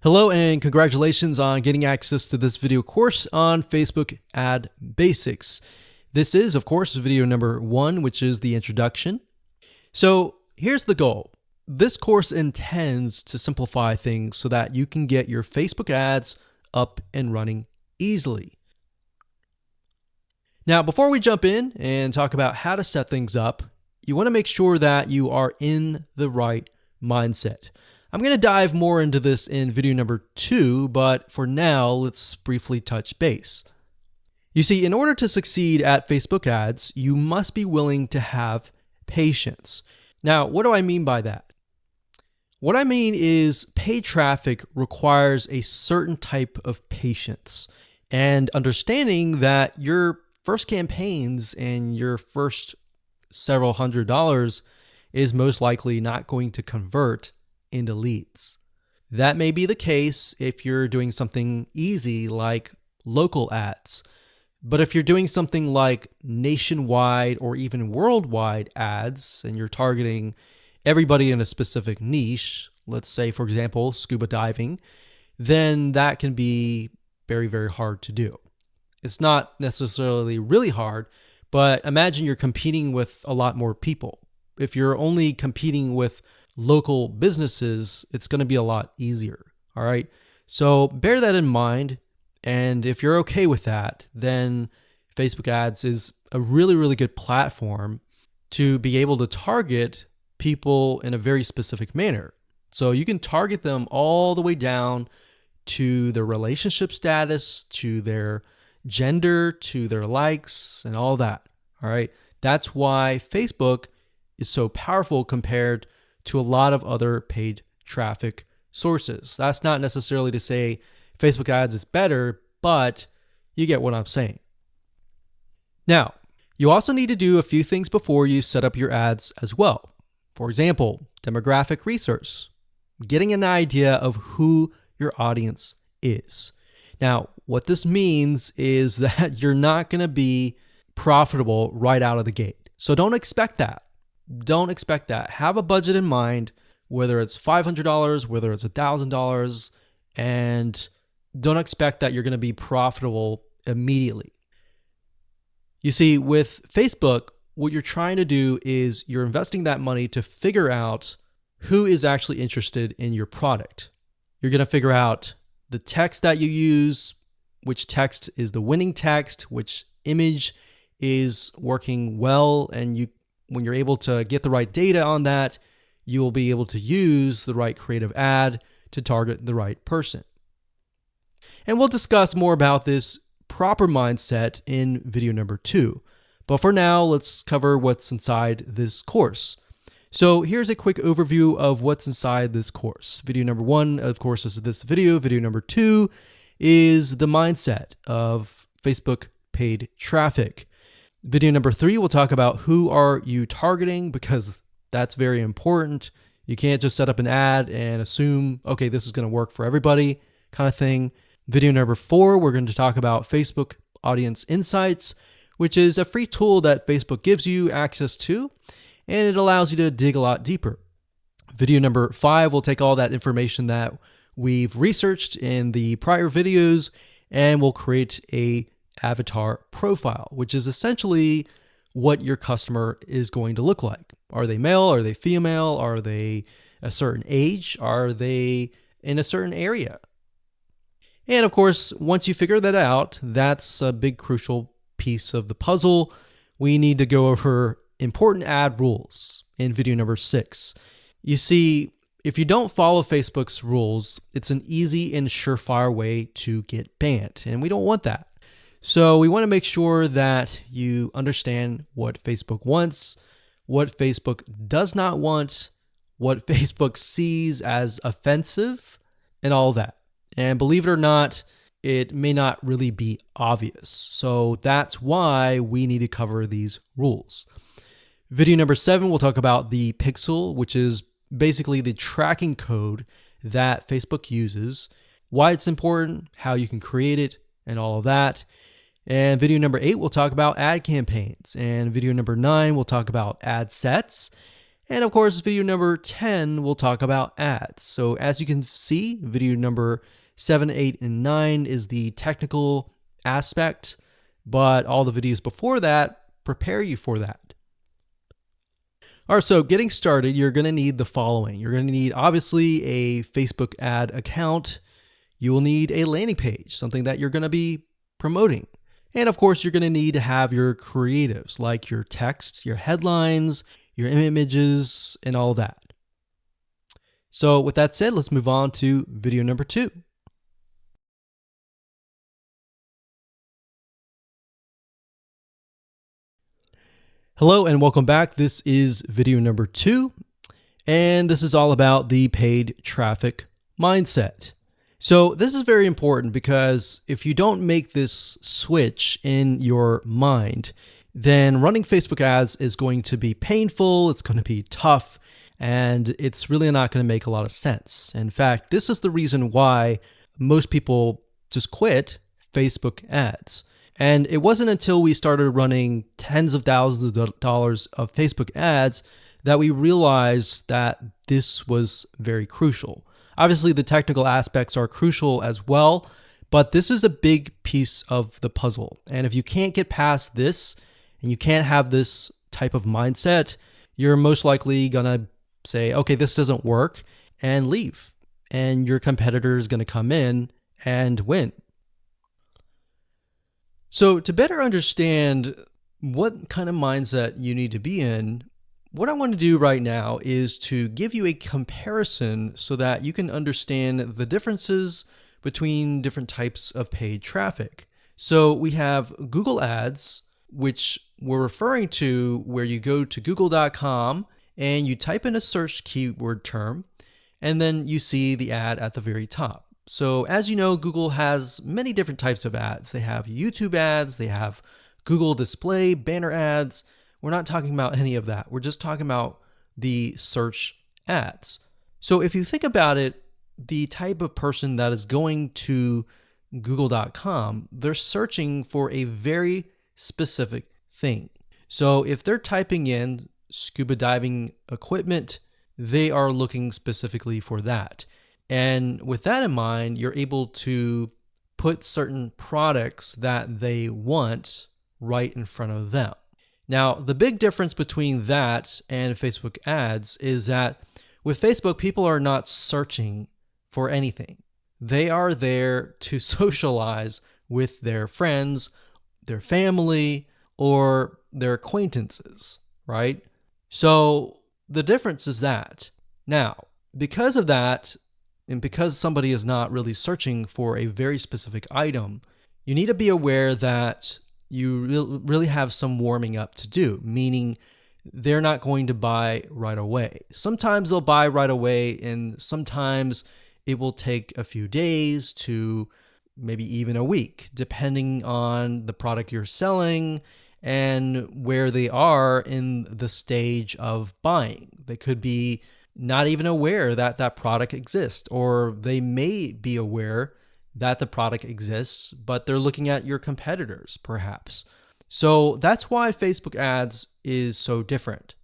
Hello and congratulations on getting access to this video course on Facebook Ad Basics. This is, of course, video number 1, which is the introduction. So here's the goal. This course intends to simplify things so that you can get your Facebook ads up and running easily. Now, before we jump in and talk about how to set things up, you want to make sure that you are in the right mindset. I'm going to dive more into this in video number 2, but for now, let's briefly touch base. You see, in order to succeed at Facebook ads, you must be willing to have patience. Now, what do I mean by that? What I mean is paid traffic requires a certain type of patience and understanding that your first campaigns and your first several $100s is most likely not going to convert into leads. That may be the case if you're doing something easy like local ads. But if you're doing something like nationwide or even worldwide ads and you're targeting everybody in a specific niche, let's say, for example, scuba diving, then that can be very, very hard to do. It's not necessarily really hard, but imagine you're competing with a lot more people. If you're only competing with local businesses, it's going to be a lot easier. All right. So bear that in mind. And if you're okay with that, then Facebook ads is a really, really good platform to be able to target people in a very specific manner. So you can target them all the way down to their relationship status, to their gender, to their likes, and all that. All right. That's why Facebook is so powerful compared to a lot of other paid traffic sources. That's not necessarily to say Facebook ads is better, but you get what I'm saying. Now, you also need to do a few things before you set up your ads as well. For example, demographic research, getting an idea of who your audience is. Now, what this means is that you're not going to be profitable right out of the gate. So don't expect that. Don't expect that. Have a budget in mind, whether it's $500, whether it's $1,000, and don't expect that you're going to be profitable immediately. You see, with Facebook, what you're trying to do is you're investing that money to figure out who is actually interested in your product. You're going to figure out the text that you use, which text is the winning text, which image is working well, and when you're able to get the right data on that, you will be able to use the right creative ad to target the right person. And we'll discuss more about this proper mindset in video number 2. But for now, let's cover what's inside this course. So here's a quick overview of what's inside this course. Video number 1, of course, is this video. Video number 2 is the mindset of Facebook paid traffic. Video number 3, we'll talk about who are you targeting, because that's very important. You can't just set up an ad and assume, okay, this is going to work for everybody kind of thing. Video number 4, we're going to talk about Facebook Audience Insights, which is a free tool that Facebook gives you access to, and it allows you to dig a lot deeper. Video number 5, we'll take all that information that we've researched in the prior videos, and we'll create a avatar profile, which is essentially what your customer is going to look like. Are they male? Are they female? Are they a certain age? Are they in a certain area? And of course, once you figure that out, that's a big crucial piece of the puzzle. We need to go over important ad rules in video number 6. You see, if you don't follow Facebook's rules, it's an easy and surefire way to get banned, and we don't want that. So we want to make sure that you understand what Facebook wants, what Facebook does not want, what Facebook sees as offensive, and all that. And believe it or not, it may not really be obvious. So that's why we need to cover these rules. Video number 7, we'll talk about the pixel, which is basically the tracking code that Facebook uses, why it's important, how you can create it, and all of that. And video number 8, we'll talk about ad campaigns. And video number 9, we'll talk about ad sets. And of course, video number 10 will talk about ads. So as you can see, video number 7, 8, and 9 is the technical aspect, but all the videos before that prepare you for that. All right, so getting started, you're going to need the following. You're going to need, obviously, a Facebook ad account. You will need a landing page, something that you're going to be promoting. And of course, you're going to need to have your creatives, like your text, your headlines, your images, and all that. So with that said, let's move on to video number 2. Hello and welcome back. This is video number 2, and this is all about the paid traffic mindset. So this is very important because if you don't make this switch in your mind, then running Facebook ads is going to be painful, it's going to be tough, and it's really not going to make a lot of sense. In fact, this is the reason why most people just quit Facebook ads. And it wasn't until we started running tens of thousands of dollars of Facebook ads that we realized that this was very crucial. Obviously, the technical aspects are crucial as well, but this is a big piece of the puzzle. And if you can't get past this and you can't have this type of mindset, you're most likely gonna say, okay, this doesn't work, and leave. And your competitor is gonna come in and win. So to better understand what kind of mindset you need to be in, what I want to do right now is to give you a comparison so that you can understand the differences between different types of paid traffic. So we have Google Ads, which we're referring to where you go to google.com and you type in a search keyword term, and then you see the ad at the very top. So as you know, Google has many different types of ads. They have YouTube ads, they have Google display, banner ads. We're not talking about any of that. We're just talking about the search ads. So if you think about it, the type of person that is going to google.com, they're searching for a very specific thing. So if they're typing in scuba diving equipment, they are looking specifically for that. And with that in mind, you're able to put certain products that they want right in front of them. Now, the big difference between that and Facebook ads is that with Facebook, people are not searching for anything. They are there to socialize with their friends, their family, or their acquaintances, right? So the difference is that. Now, because of that, and because somebody is not really searching for a very specific item, you need to be aware that you really have some warming up to do, meaning they're not going to buy right away. Sometimes they'll buy right away, and sometimes it will take a few days to maybe even a week, depending on the product you're selling and where they are in the stage of buying. They could be not even aware that that product exists, or they may be aware that the product exists, but they're looking at your competitors, perhaps. So that's why Facebook ads is so different.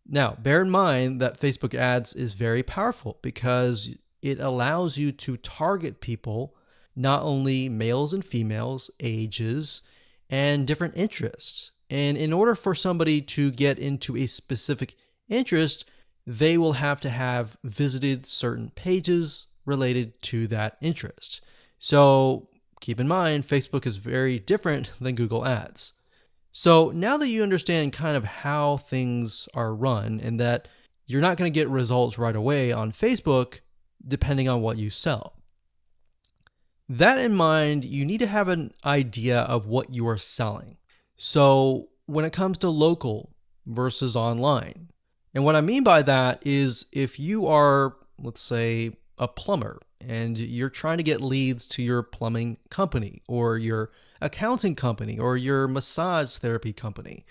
Now, bear in mind that Facebook ads is very powerful because it allows you to target people, not only males and females, ages, and different interests. And in order for somebody to get into a specific interest, they will have to have visited certain pages related to that interest. So keep in mind, Facebook is very different than Google Ads. So now that you understand kind of how things are run and that you're not going to get results right away on Facebook, depending on what you sell. That in mind, you need to have an idea of what you are selling. So when it comes to local versus online, and what I mean by that is if you are, let's say, a plumber and you're trying to get leads to your plumbing company or your accounting company or your massage therapy company.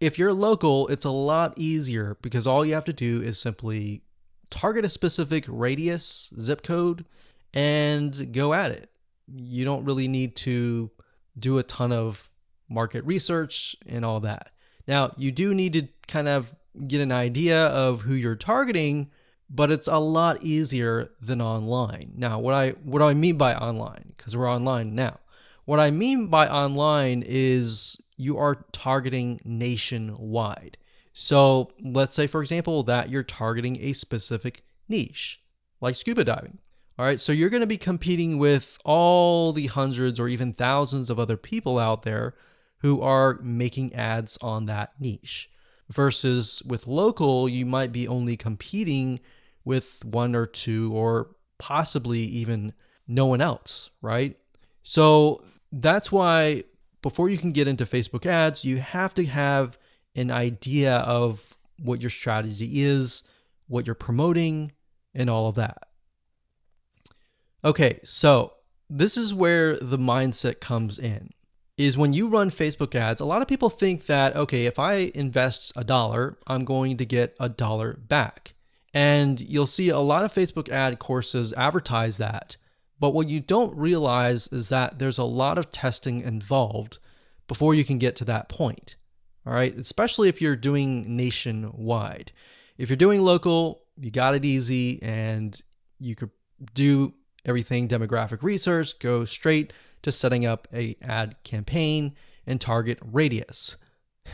If you're local, it's a lot easier because all you have to do is simply target a specific radius, zip code, and go at it. You don't really need to do a ton of market research and all that. Now, you do need to kind of get an idea of who you're targeting, but it's a lot easier than online. Now, what do I mean by online? Because we're online now. What I mean by online is you are targeting nationwide. So let's say, for example, that you're targeting a specific niche, like scuba diving. All right, so you're going to be competing with all the hundreds or even thousands of other people out there who are making ads on that niche. Versus with local, you might be only competing with one or two or possibly even no one else, right? So that's why before you can get into Facebook ads, you have to have an idea of what your strategy is, what you're promoting, and all of that. Okay, so this is where the mindset comes in. Is when you run Facebook ads, a lot of people think that, okay, if I invest $1, I'm going to get $1 back. And you'll see a lot of Facebook ad courses advertise that. But what you don't realize is that there's a lot of testing involved before you can get to that point. All right, especially if you're doing nationwide. If you're doing local, you got it easy and you could do everything demographic research, go straight to setting up a ad campaign and target radius.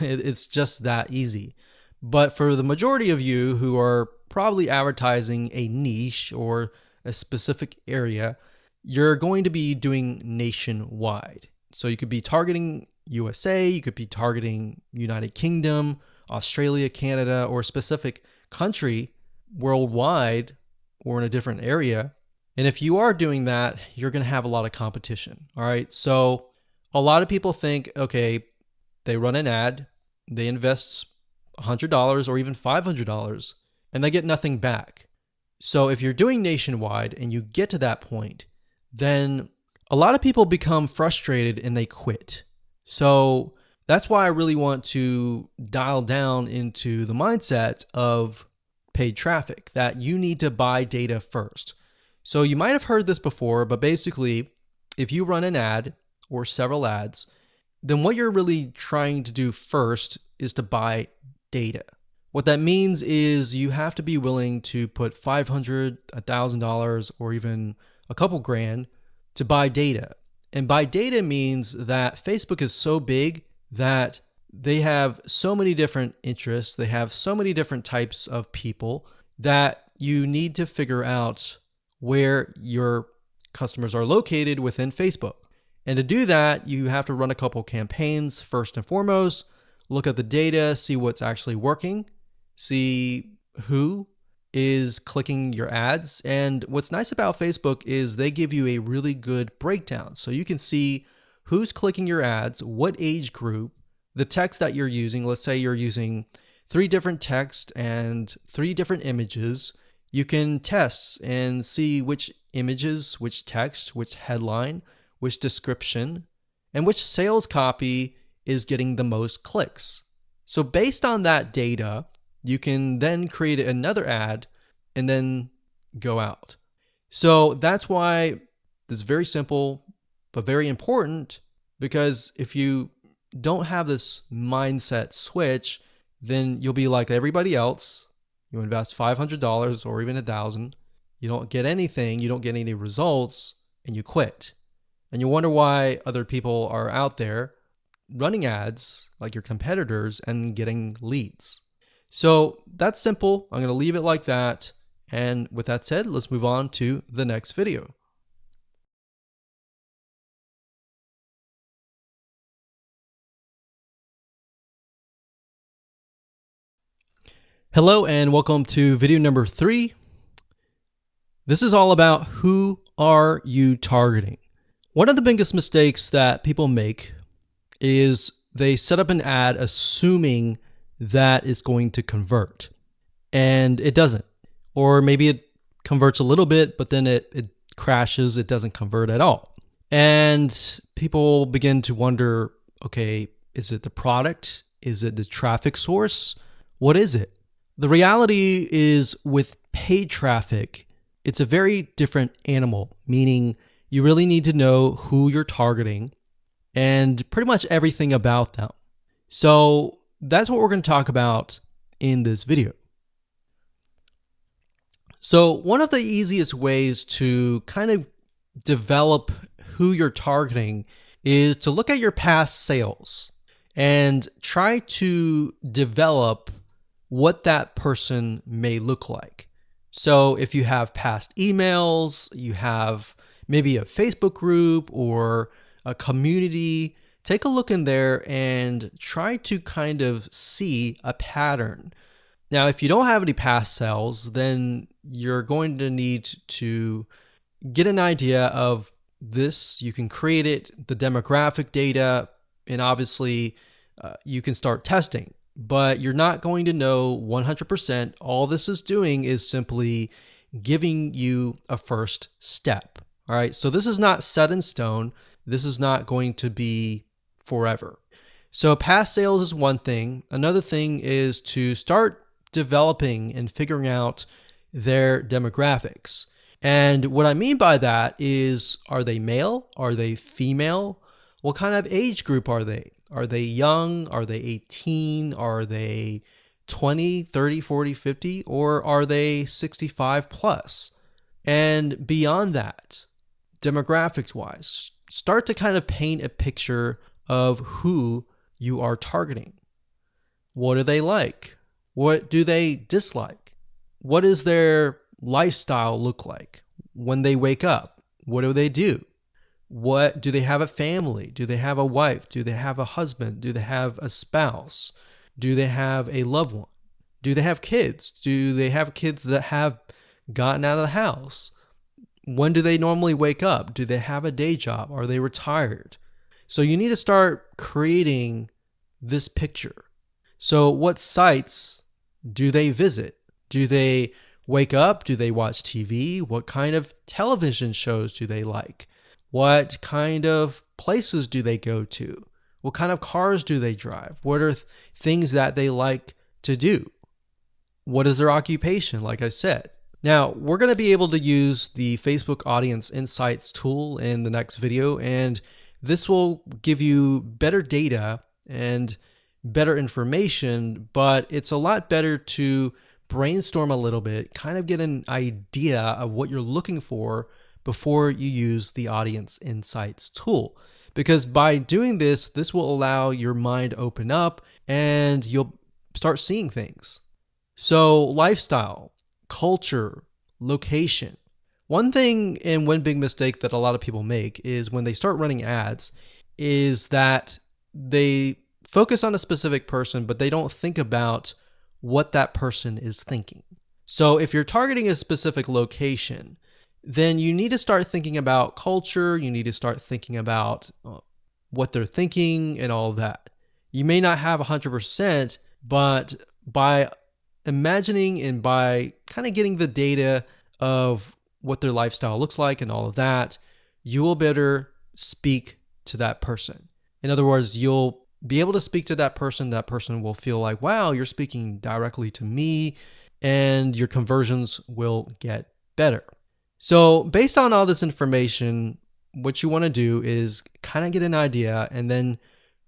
It's just that easy. But for the majority of you who are probably advertising a niche or a specific area, you're going to be doing nationwide. So you could be targeting USA, you could be targeting United Kingdom, Australia, Canada, or a specific country worldwide or in a different area. And if you are doing that, you're going to have a lot of competition. All right. So a lot of people think, okay, they run an ad, they invest $100 or even $500 and they get nothing back. So if you're doing nationwide and you get to that point, then a lot of people become frustrated and they quit. So that's why I really want to dial down into the mindset of paid traffic, that you need to buy data first. So you might have heard this before, but basically, if you run an ad or several ads, then what you're really trying to do first is to buy data. What that means is you have to be willing to put $500, $1,000, or even a couple grand to buy data. And buy data means that Facebook is so big that they have so many different interests, they have so many different types of people that you need to figure out where your customers are located within Facebook. And to do that, you have to run a couple campaigns first and foremost, look at the data, see what's actually working, see who is clicking your ads. And what's nice about Facebook is they give you a really good breakdown. So you can see who's clicking your ads, what age group, the text that you're using. Let's say you're using 3 different texts and 3 different images. You can test and see which images, which text, which headline, which description, and which sales copy is getting the most clicks. So based on that data, you can then create another ad and then go out. So that's why it's very simple, but very important, because if you don't have this mindset switch, then you'll be like everybody else. You invest $500 or even $1,000. You don't get anything, you don't get any results, and you quit. And you wonder why other people are out there running ads like your competitors and getting leads. So that's simple. I'm going to leave it like that. And with that said, let's move on to the next video. Hello and welcome to video number 3. This is all about who are you targeting. One of the biggest mistakes that people make is they set up an ad assuming that it's going to convert, and it doesn't. Or maybe it converts a little bit, but then it crashes, it doesn't convert at all. And people begin to wonder, okay, is it the product? Is it the traffic source? What is it? The reality is with paid traffic, it's a very different animal, meaning you really need to know who you're targeting and pretty much everything about them. So that's what we're going to talk about in this video. So one of the easiest ways to kind of develop who you're targeting is to look at your past sales and try to develop what that person may look like. So if you have past emails, you have maybe a Facebook group or a community, take a look in there and try to kind of see a pattern. Now, if you don't have any past sales, then you're going to need to get an idea of this. You can create it, the demographic data, and obviously you can start testing, but you're not going to know 100%. All this is doing is simply giving you a first step. All right, so this is not set in stone. This is not going to be forever. So past sales is one thing. Another thing is to start developing and figuring out their demographics. And what I mean by that is, are they male? Are they female? What kind of age group are they? Are they young? Are they 18? Are they 20, 30, 40, 50? Or are they 65 plus? And beyond that, demographics wise, start to kind of paint a picture of who you are targeting. What do they like? What do they dislike? What does their lifestyle look like when they wake up? What do they do? What do they have a family? Do they have a wife? Do they have a husband? Do they have a spouse? Do they have a loved one? Do they have kids? Do they have kids that have gotten out of the house? When do they normally wake up? Do they have a day job? Are they retired? So you need to start creating this picture. So what sites do they visit? Do they wake up? Do they watch TV? What kind of television shows do they like? What kind of places do they go to? What kind of cars do they drive? What are things that they like to do? What is their occupation, like I said? Now, we're going to be able to use the Facebook Audience Insights tool in the next video, and this will give you better data and better information, but it's a lot better to brainstorm a little bit, kind of get an idea of what you're looking for before you use the Audience Insights tool. Because by doing this, this will allow your mind to open up and you'll start seeing things. So lifestyle, culture, location. One thing and one big mistake that a lot of people make is when they start running ads is that they focus on a specific person, but they don't think about what that person is thinking. So if you're targeting a specific location, then you need to start thinking about culture. You need to start thinking about what they're thinking and all of that. You may not have 100%, but by imagining and by kind of getting the data of what their lifestyle looks like and all of that, you will better speak to that person. In other words, you'll be able to speak to that person. That person will feel like, wow, you're speaking directly to me, and your conversions will get better. So based on all this information, what you want to do is kind of get an idea, and then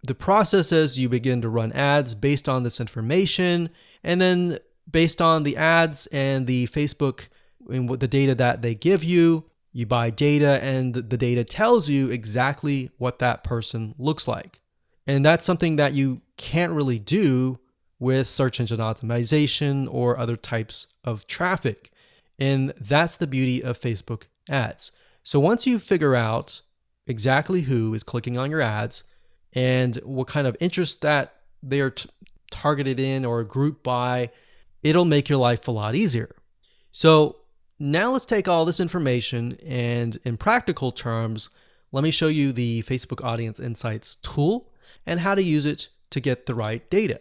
the process is you begin to run ads based on this information, and then based on the ads and the Facebook and what the data that they give you, you buy data, and the data tells you exactly what that person looks like. And that's something that you can't really do with search engine optimization or other types of traffic. And that's the beauty of Facebook ads. So once you figure out exactly who is clicking on your ads and what kind of interest that they are targeted in or grouped by, it'll make your life a lot easier. So now let's take all this information and in practical terms, let me show you the Facebook Audience Insights tool and how to use it to get the right data.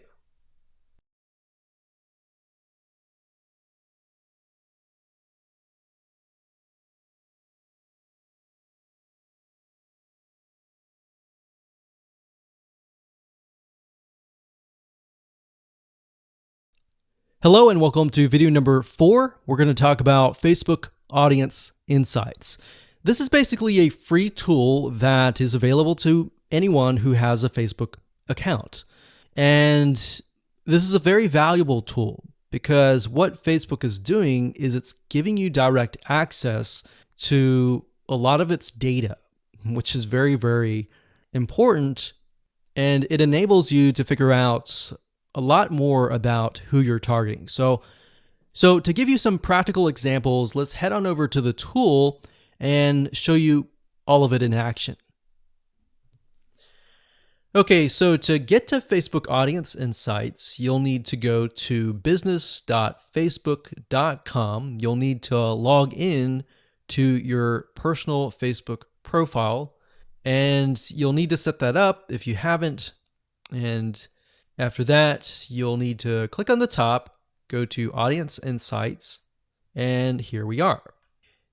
Hello and welcome to video number 4. We're going to talk about Facebook Audience Insights. This is basically a free tool that is available to anyone who has a Facebook account. And This is a very valuable tool because what Facebook is doing is it's giving you direct access to a lot of its data, which is very, very important. And it enables you to figure out a lot more about who you're targeting. So to give you some practical examples, let's head on over to the tool and show you all of it in action. Okay, so to get to Facebook Audience Insights, you'll need to go to business.facebook.com. You'll need to log in to your personal Facebook profile, and you'll need to set that up if you haven't. And after that, you'll need to click on the top, go to Audience Insights, and here we are.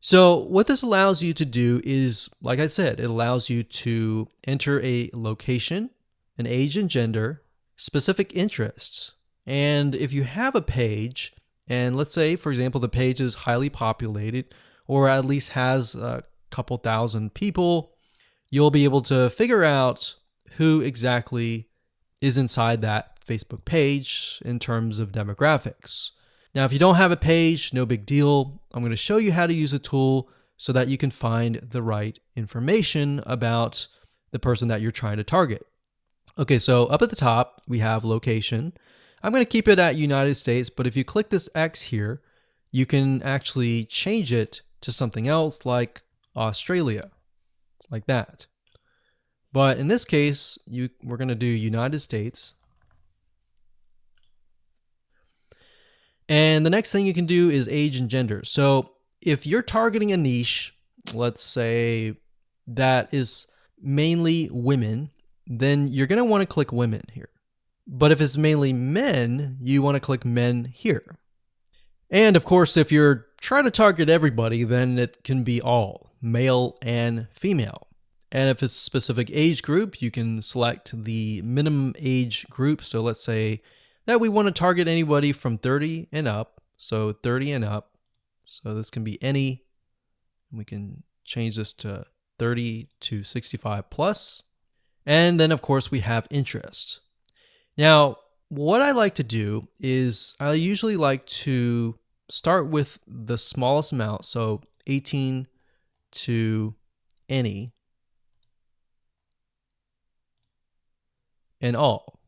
So what this allows you to do is, like I said, it allows you to enter a location, an age and gender, specific interests. And if you have a page, and let's say, for example, the page is highly populated or at least has a couple thousand people, you'll be able to figure out who exactly is inside that Facebook page in terms of demographics. Now, if you don't have a page, no big deal. I'm going to show you how to use a tool so that you can find the right information about the person that you're trying to target. Okay, so up at the top, we have location. I'm going to keep it at United States, but if you click this X here, you can actually change it to something else like Australia, like that. But in this case, we're going to do United States. And the next thing you can do is age and gender. So if you're targeting a niche, let's say that is mainly women, then you're going to want to click women here. But if it's mainly men, you want to click men here. And of course, if you're trying to target everybody, then it can be all, male and female. And if it's a specific age group, you can select the minimum age group. So let's say that we want to target anybody from 30 and up. So 30 and up. So this can be any. We can change this to 30 to 65 plus. And then, of course, we have interest. Now, what I like to do is I usually like to start with the smallest amount. So 18 to any and all.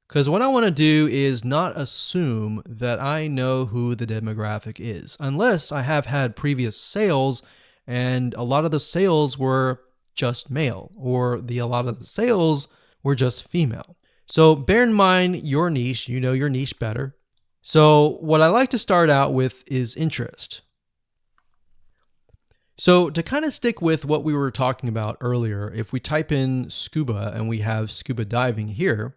Because what I want to do is not assume that I know who the demographic is, unless I have had previous sales and a lot of the sales were just male, or a lot of the sales were just female. So bear in mind your niche, you know your niche better. So what I like to start out with is interest. So to kind of stick with what we were talking about earlier, if we type in scuba and we have scuba diving here,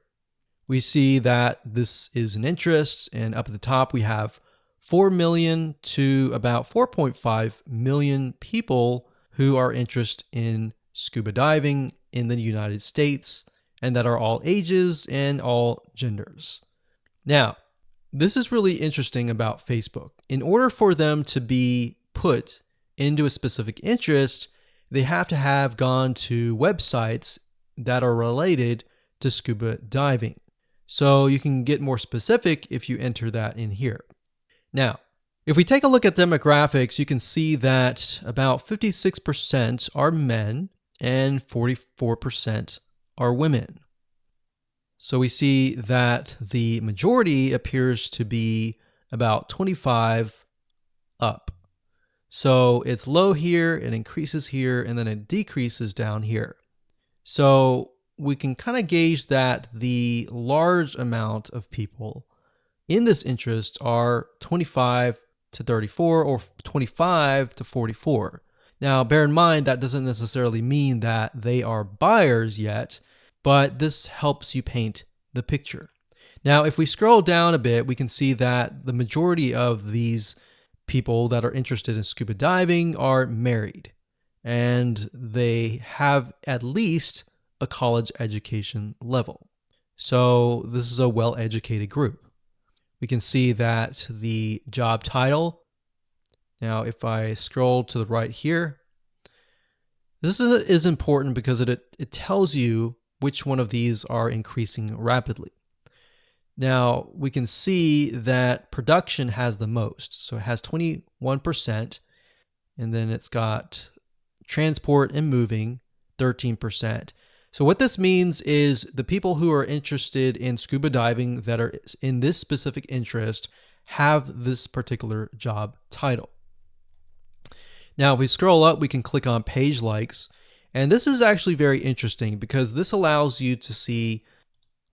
we see that this is an interest, and up at the top we have 4 million to about 4.5 million people who are interested in scuba diving in the United States, and that are all ages and all genders. Now, this is really interesting about Facebook. In order for them to be put into a specific interest, they have to have gone to websites that are related to scuba diving. So you can get more specific if you enter that in here. Now, if we take a look at demographics, you can see that about 56% are men and 44% are women. So we see that the majority appears to be about 25 up. So it's low here, it increases here, and then it decreases down here. So we can kind of gauge that the large amount of people in this interest are 25 to 34 or 25 to 44. Now, bear in mind that doesn't necessarily mean that they are buyers yet, but this helps you paint the picture. Now, if we scroll down a bit, we can see that the majority of these people that are interested in scuba diving are married, and they have at least a college education level. So this is a well-educated group. We can see that the job title, now if I scroll to the right here, this is important because it tells you which one of these are increasing rapidly. Now we can see that production has the most. So it has 21%, and then it's got transport and moving 13%. So what this means is the people who are interested in scuba diving that are in this specific interest have this particular job title. Now, if we scroll up, we can click on page likes. And this is actually very interesting because this allows you to see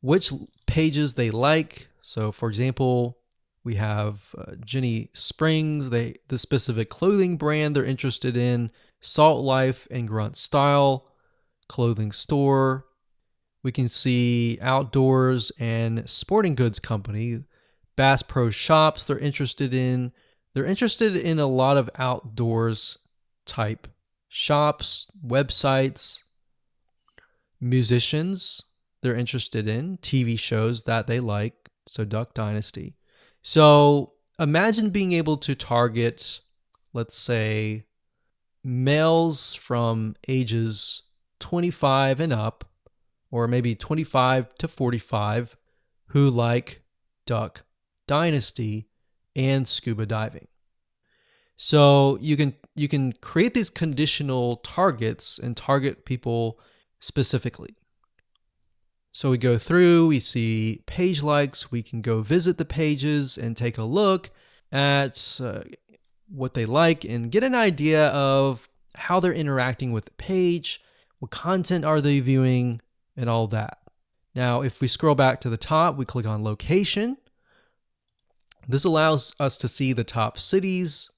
which pages they like. So for example, we have Jenny Springs, the specific clothing brand they're interested in, Salt Life and Grunt Style, clothing store. We can see outdoors and sporting goods company, Bass Pro Shops they're interested in. They're interested in a lot of outdoors type shops, websites, musicians they're interested in, TV shows that they like, so Duck Dynasty. So imagine being able to target, let's say, males from ages 25 and up, or maybe 25 to 45, who like Duck Dynasty and scuba diving. So you can create these conditional targets and target people specifically. So we go through, we see page likes, we can go visit the pages and take a look at what they like and get an idea of how they're interacting with the page, what content are they viewing, and all that. Now, if we scroll back to the top, we click on location. This allows us to see the top cities.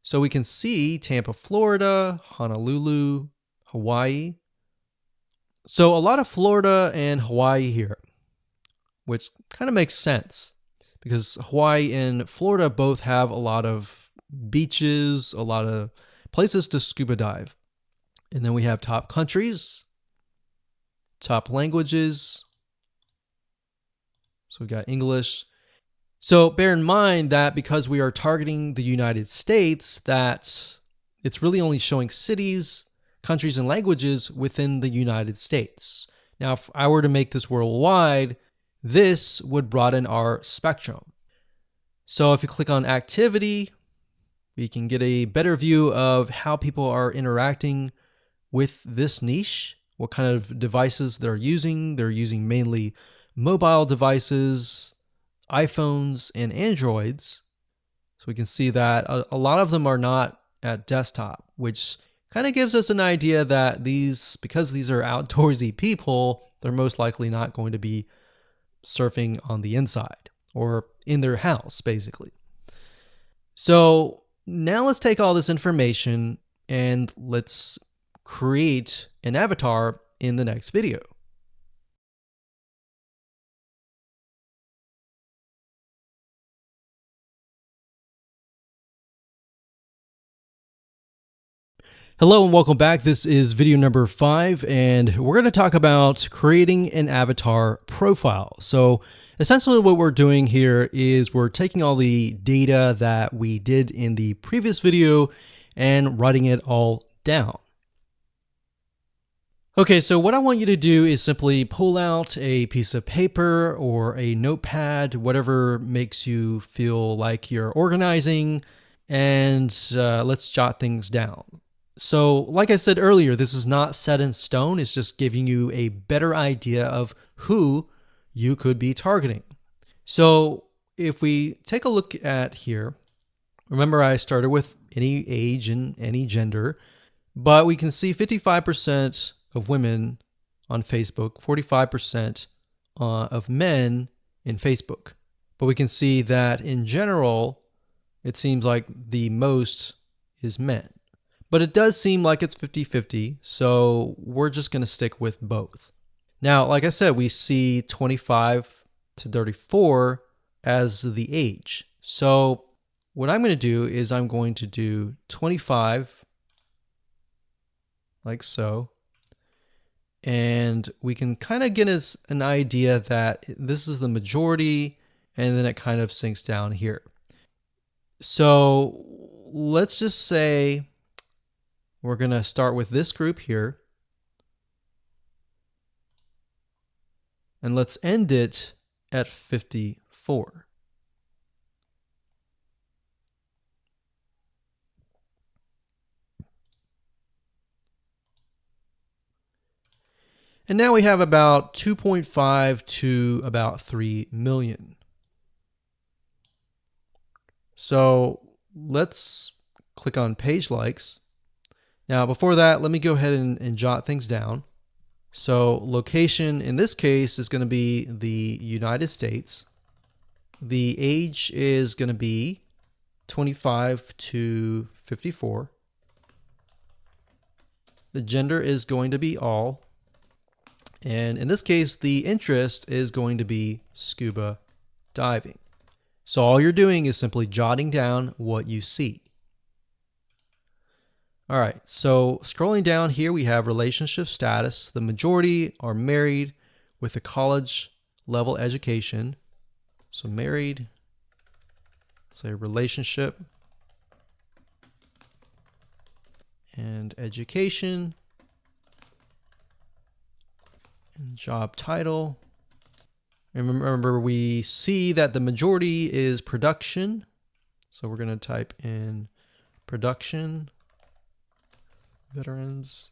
So we can see Tampa, Florida, Honolulu, Hawaii. So a lot of Florida and Hawaii here, which kind of makes sense because Hawaii and Florida both have a lot of beaches, a lot of places to scuba dive. And then we have top countries, top languages. So we got English. So bear in mind that because we are targeting the United States, that it's really only showing cities, countries, and languages within the United States. Now, if I were to make this worldwide, this would broaden our spectrum. So if you click on activity, we can get a better view of how people are interacting with this niche, what kind of devices they're using. They're using mainly mobile devices, iPhones, and Androids. So we can see that a lot of them are not at desktop, which kind of gives us an idea that because these are outdoorsy people, they're most likely not going to be surfing on the inside or in their house, basically. So now let's take all this information and let's create an avatar in the next video. Hello and welcome back. This is video number 5, and we're going to talk about creating an avatar profile. So essentially what we're doing here is we're taking all the data that we did in the previous video and writing it all down. Okay, so what I want you to do is simply pull out a piece of paper or a notepad, whatever makes you feel like you're organizing, and let's jot things down. So like I said earlier, this is not set in stone. It's just giving you a better idea of who you could be targeting. So if we take a look at here, remember I started with any age and any gender, but we can see 55% of women on Facebook, 45% of men in Facebook. But we can see that in general, it seems like the most is men. But it does seem like it's 50-50, so we're just going to stick with both. Now, like I said, we see 25 to 34 as the age. So what I'm going to do is I'm going to do 25, like so. And we can kind of get us an idea that this is the majority, and then it kind of sinks down here. So let's just say we're going to start with this group here. And let's end it at 54. And now we have about 2.5 to about 3 million. So let's click on page likes. Now before that, let me go ahead and jot things down. So location in this case is going to be the United States. The age is going to be 25 to 54. The gender is going to be all. And in this case, the interest is going to be scuba diving. So all you're doing is simply jotting down what you see. All right, so scrolling down here, we have relationship status. The majority are married with a college level education. So married, say relationship, and education, and job title. And remember, we see that the majority is production. So we're going to type in production, veterans,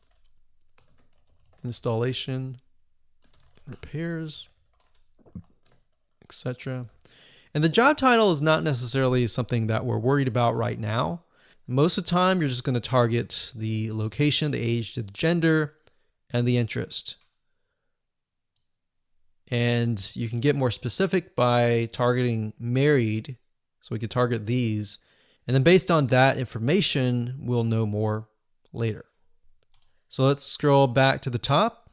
installation, repairs, etc. And the job title is not necessarily something that we're worried about right now. Most of the time, you're just going to target the location, the age, the gender, and the interest. And you can get more specific by targeting married. So we could target these. And then based on that information, we'll know more later. So let's scroll back to the top.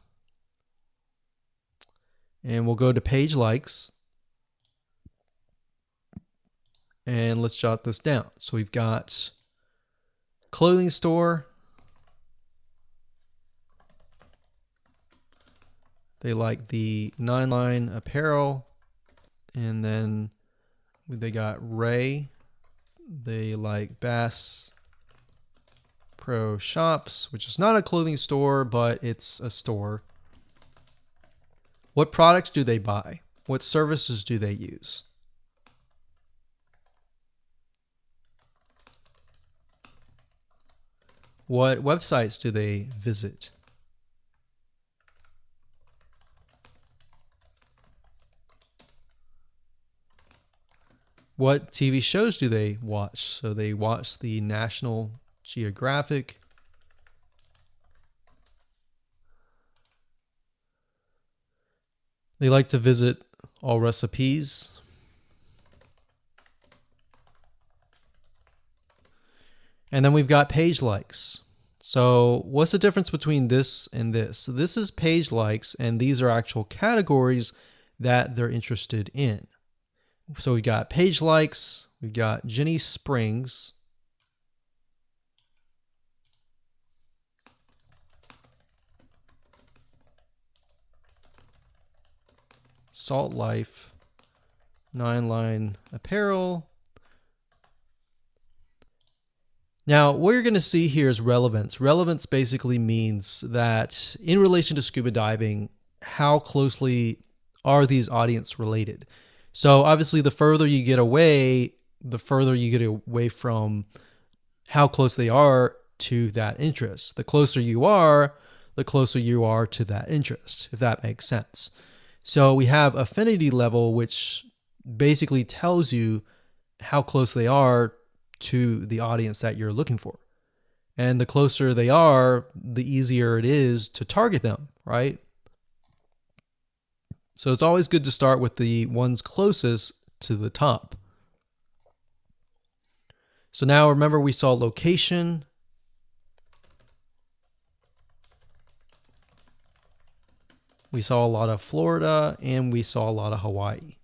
And we'll go to page likes. And let's jot this down. So we've got clothing store. They like the 9-line apparel. And then they got Ray. They like Bass Pro Shops, which is not a clothing store, but it's a store. What products do they buy? What services do they use? What websites do they visit? What TV shows do they watch? So they watch the National Geographic. They like to visit All Recipes. And then we've got page likes. So what's the difference between this and this? So this is page likes, and these are actual categories that they're interested in. So we got page likes, we've got Jenny Springs, Salt Life, 9-line apparel. Now, what you're going to see here is relevance. Relevance basically means that in relation to scuba diving, how closely are these audience related? So obviously, the further you get away, the further you get away from how close they are to that interest. The closer you are, the closer you are to that interest, if that makes sense. So we have affinity level, which basically tells you how close they are to the audience that you're looking for. And the closer they are, the easier it is to target them, right? So it's always good to start with the ones closest to the top. So now remember, we saw location. We saw a lot of Florida, and we saw a lot of Hawaii.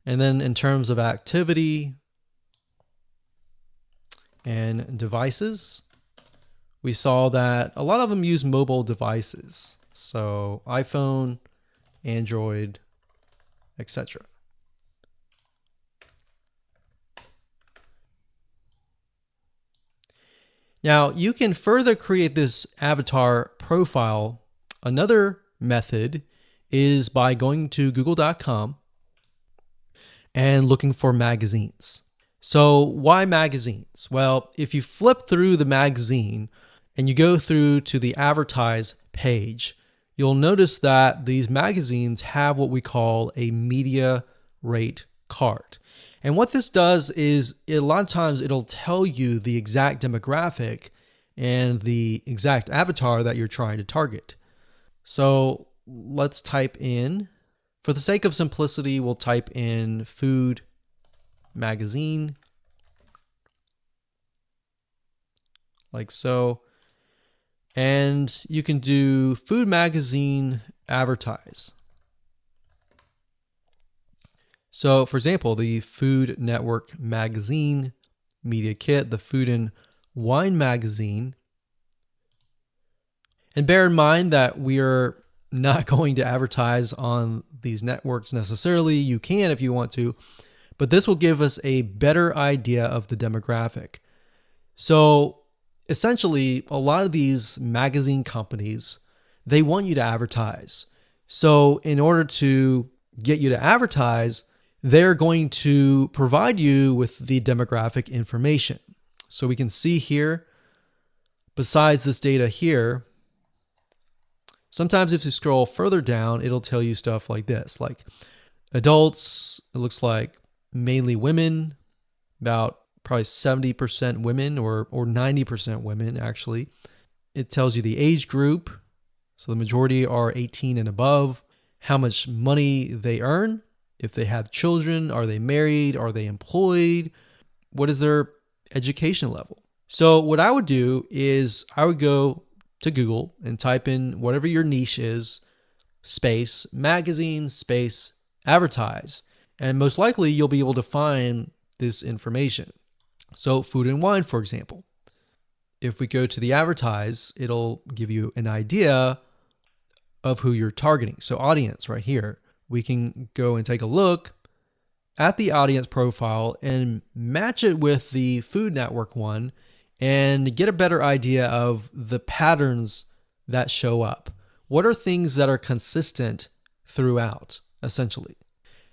And then in terms of activity and devices, we saw that a lot of them use mobile devices. So iPhone, Android, etc. Now you can further create this avatar profile another method is by going to google.com and looking for magazines. So why magazines? Well, if you flip through the magazine and you go through to the advertise page, you'll notice that these magazines have what we call a media rate card. And what this does is a lot of times it'll tell you the exact demographic and the exact avatar that you're trying to target. So let's type in, for the sake of simplicity, we'll type in food magazine, like so. And you can do food magazine advertise. So for example, the Food Network magazine media kit, the Food and Wine magazine. And bear in mind that we are not going to advertise on these networks necessarily. You can if you want to, but this will give us a better idea of the demographic. So essentially, a lot of these magazine companies, they want you to advertise. So in order to get you to advertise, they're going to provide you with the demographic information. So we can see here, besides this data here, sometimes if you scroll further down, it'll tell you stuff like this, like adults, it looks like mainly women, about probably 70% women or 90% women actually. It tells you the age group. So the majority are 18 and above, how much money they earn, if they have children, are they married, are they employed, what is their education level. So what I would do is I would go to Google and type in whatever your niche is, space, magazine, space, advertise. And most likely you'll be able to find this information. So food and wine, for example. If we go to the advertise, it'll give you an idea of who you're targeting. So audience right here, we can go and take a look at the audience profile and match it with the Food Network one and get a better idea of the patterns that show up. What are things that are consistent throughout, essentially?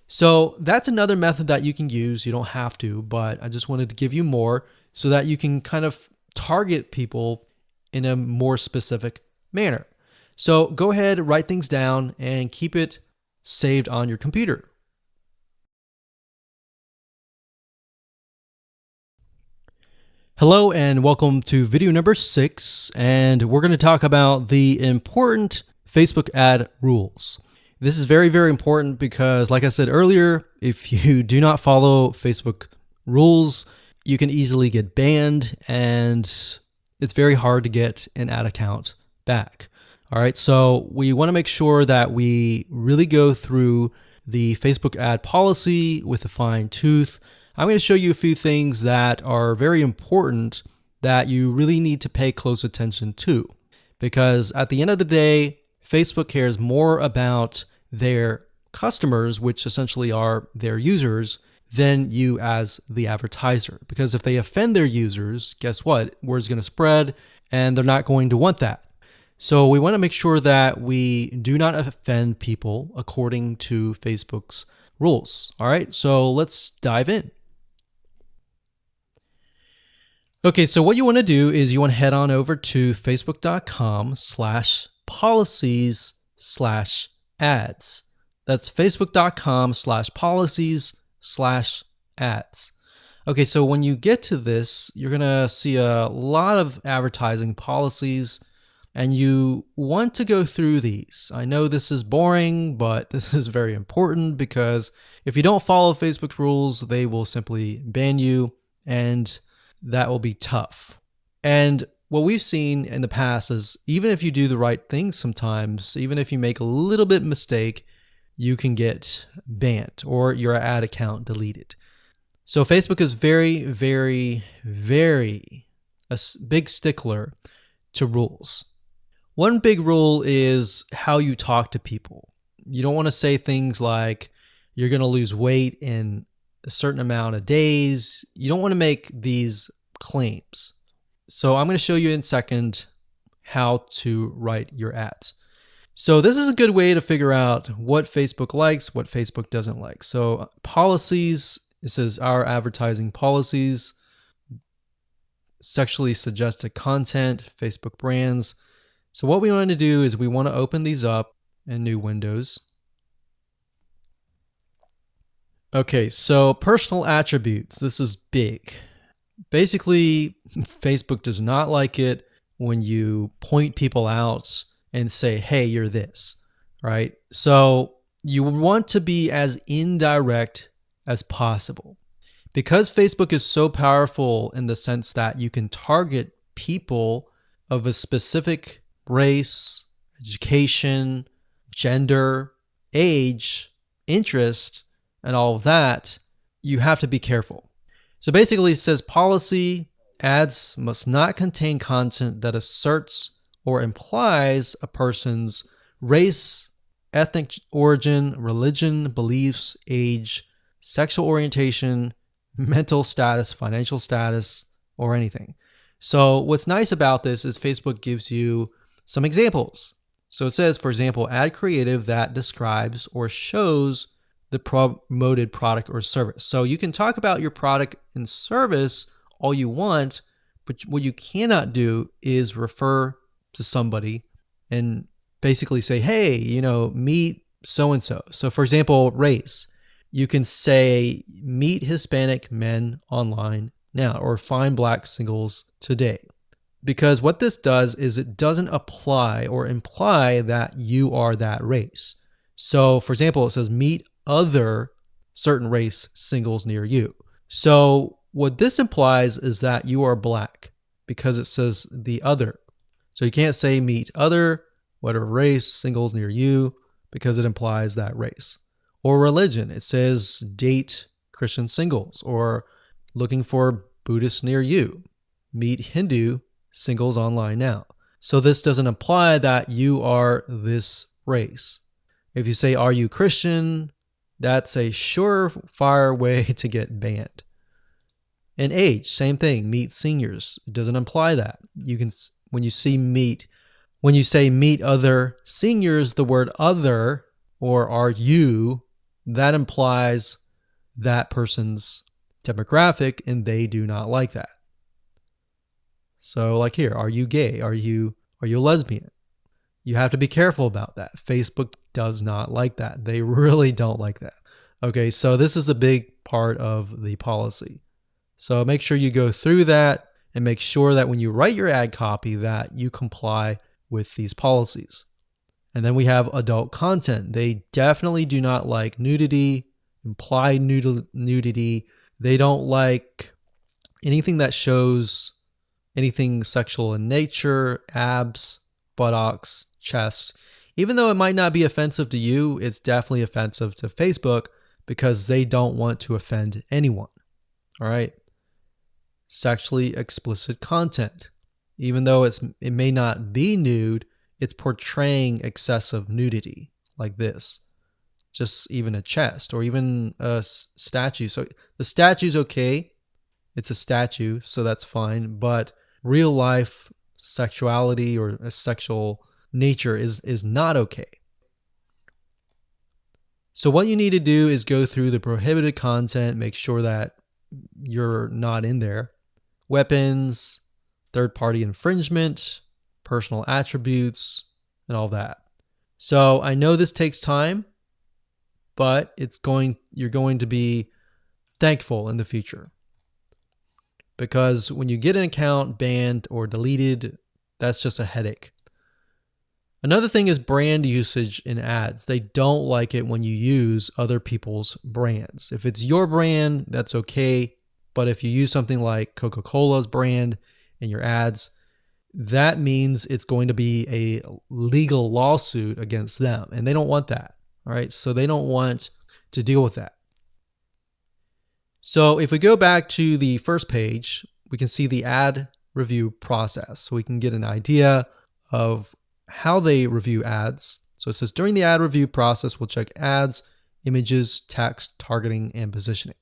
So that's another method that you can use. You don't have to, but I just wanted to give you more so that you can kind of target people in a more specific manner. So go ahead, write things down and keep it saved on your computer. Hello and welcome to video number 6, and we're going to talk about the important Facebook ad rules. This is very, very important because, like I said earlier, if you do not follow Facebook rules, you can easily get banned and it's very hard to get an ad account back. All right, so we want to make sure that we really go through the Facebook ad policy with a fine tooth. I'm going to show you a few things that are very important that you really need to pay close attention to, because at the end of the day, Facebook cares more about their customers, which essentially are their users, than you as the advertiser. Because if they offend their users, guess what? Word's going to spread and they're not going to want that. So we want to make sure that we do not offend people according to Facebook's rules. All right, so let's dive in. Okay, so what you want to do is you want to head on over to facebook.com/policies/ads. That's facebook.com/policies/ads. Okay, so when you get to this, you're going to see a lot of advertising policies, and you want to go through these. I know this is boring, but this is very important because if you don't follow Facebook rules, they will simply ban you, and that will be tough. And what we've seen in the past is even if you do the right thing sometimes, even if you make a little bit mistake, you can get banned or your ad account deleted. So Facebook is very, very, very a big stickler to rules. One big rule is how you talk to people. You don't want to say things like you're going to lose weight in a certain amount of days. You don't want to make these claims. So I'm going to show you in a second how to write your ads. So this is a good way to figure out what Facebook likes, what Facebook doesn't like. So policies, it says our advertising policies, sexually suggested content, Facebook brands. So what we want to do is we want to open these up in new windows. Okay, so personal attributes. This is big. Basically, Facebook does not like it when you point people out and say, hey, you're this, right? So you want to be as indirect as possible. Because Facebook is so powerful in the sense that you can target people of a specific race, education, gender, age, interest, and all of that, you have to be careful. So basically it says policy, ads must not contain content that asserts or implies a person's race, ethnic origin, religion, beliefs, age, sexual orientation, mental status, financial status, or anything. So what's nice about this is Facebook gives you some examples. So it says, for example, add creative that describes or shows the promoted product or service. So you can talk about your product and service all you want, but what you cannot do is refer to somebody and basically say, hey, meet so-and-so. So for example, race, you can say meet Hispanic men online now or find black singles today. Because what this does is it doesn't apply or imply that you are that race. So for example, it says meet other certain race singles near you. So what this implies is that you are black because it says the other. So you can't say meet other, whatever race, singles near you, because it implies that race. Or religion, it says date Christian singles, or looking for Buddhists near you, meet Hindu singles online now. So this doesn't imply that you are this race. If you say, are you Christian? That's a surefire way to get banned. And age, same thing, meet seniors. It doesn't imply that. You can, when you say meet other seniors, the word other or are you, that implies that person's demographic and they do not like that. So like here, are you gay? Are you a lesbian? You have to be careful about that. Facebook does not like that. They really don't like that. Okay, so this is a big part of the policy. So make sure you go through that and make sure that when you write your ad copy that you comply with these policies. And then we have adult content. They definitely do not like nudity, implied nudity. They don't like anything that shows anything sexual in nature, abs, buttocks, chest. Even though it might not be offensive to you, it's definitely offensive to Facebook because they don't want to offend anyone. All right. Sexually explicit content. Even though it may not be nude, it's portraying excessive nudity like this. Just even a chest or even a statue. So the statue's okay. It's a statue, so that's fine. But real life sexuality or a sexual nature is not okay. So what you need to do is go through the prohibited content, make sure that you're not in there. Weapons, third-party infringement, personal attributes, and all that. So I know this takes time, but you're going to be thankful in the future. Because when you get an account banned or deleted, that's just a headache. Another thing is brand usage in ads. They don't like it when you use other people's brands. If it's your brand, that's okay. But if you use something like Coca-Cola's brand in your ads, that means it's going to be a legal lawsuit against them. And they don't want that. All right. So they don't want to deal with that. So if we go back to the first page, we can see the ad review process. So we can get an idea of how they review ads. So it says during the ad review process, we'll check ads, images, text, targeting, and positioning.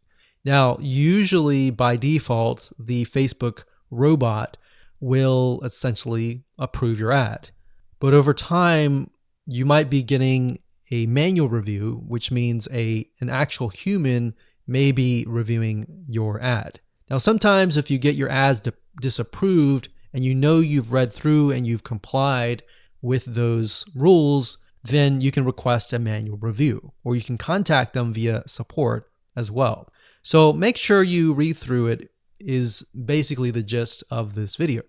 Now, usually by default, the Facebook robot will essentially approve your ad. But over time, you might be getting a manual review, which means an actual human may be reviewing your ad. Now, sometimes if you get your ads disapproved and you know you've read through and you've complied with those rules, then you can request a manual review, or you can contact them via support as well. So make sure you read through it is basically the gist of this video.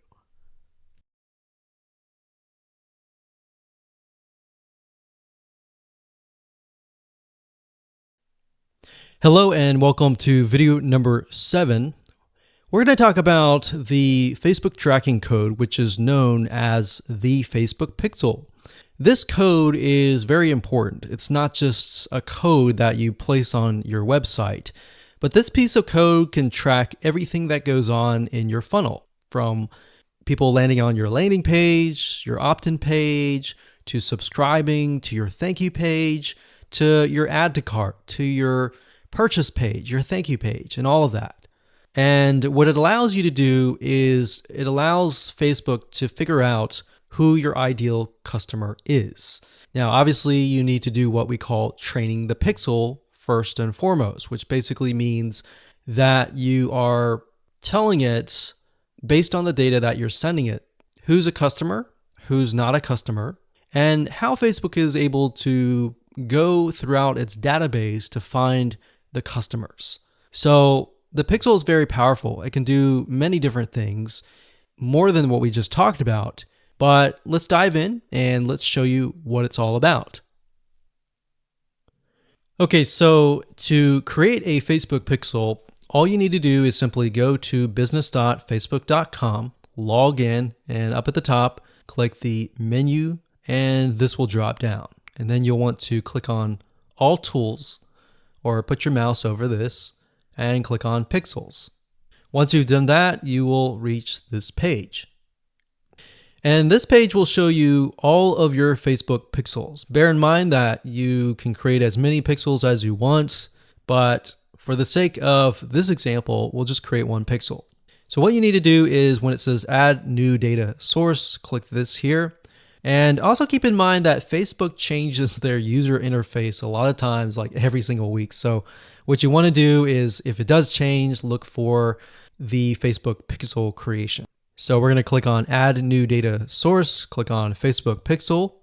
Hello and welcome to video number 7. We're going to talk about the Facebook tracking code, which is known as the Facebook pixel. This code is very important. It's not just a code that you place on your website, but this piece of code can track everything that goes on in your funnel, from people landing on your landing page, your opt-in page, to subscribing, to your thank you page, to your add to cart, to your purchase page, your thank you page, and all of that. And what it allows you to do is it allows Facebook to figure out who your ideal customer is. Now, obviously, you need to do what we call training the pixel first and foremost, which basically means that you are telling it, based on the data that you're sending it, who's a customer, who's not a customer, and how Facebook is able to go throughout its database to find the customers. So the pixel is very powerful. It can do many different things, more than what we just talked about. But let's dive in and let's show you what it's all about. Okay, so to create a Facebook pixel, all you need to do is simply go to business.facebook.com, log in, and up at the top, click the menu, and this will drop down. And then you'll want to click on All Tools, or put your mouse over this, and click on Pixels. Once you've done that, you will reach this page. And this page will show you all of your Facebook pixels. Bear in mind that you can create as many pixels as you want, but for the sake of this example, we'll just create one pixel. So what you need to do is when it says Add New Data Source, click this here. And also keep in mind that Facebook changes their user interface a lot of times, like every single week. So what you want to do is, if it does change, look for the Facebook pixel creation. So we're going to click on Add New Data Source, click on Facebook Pixel.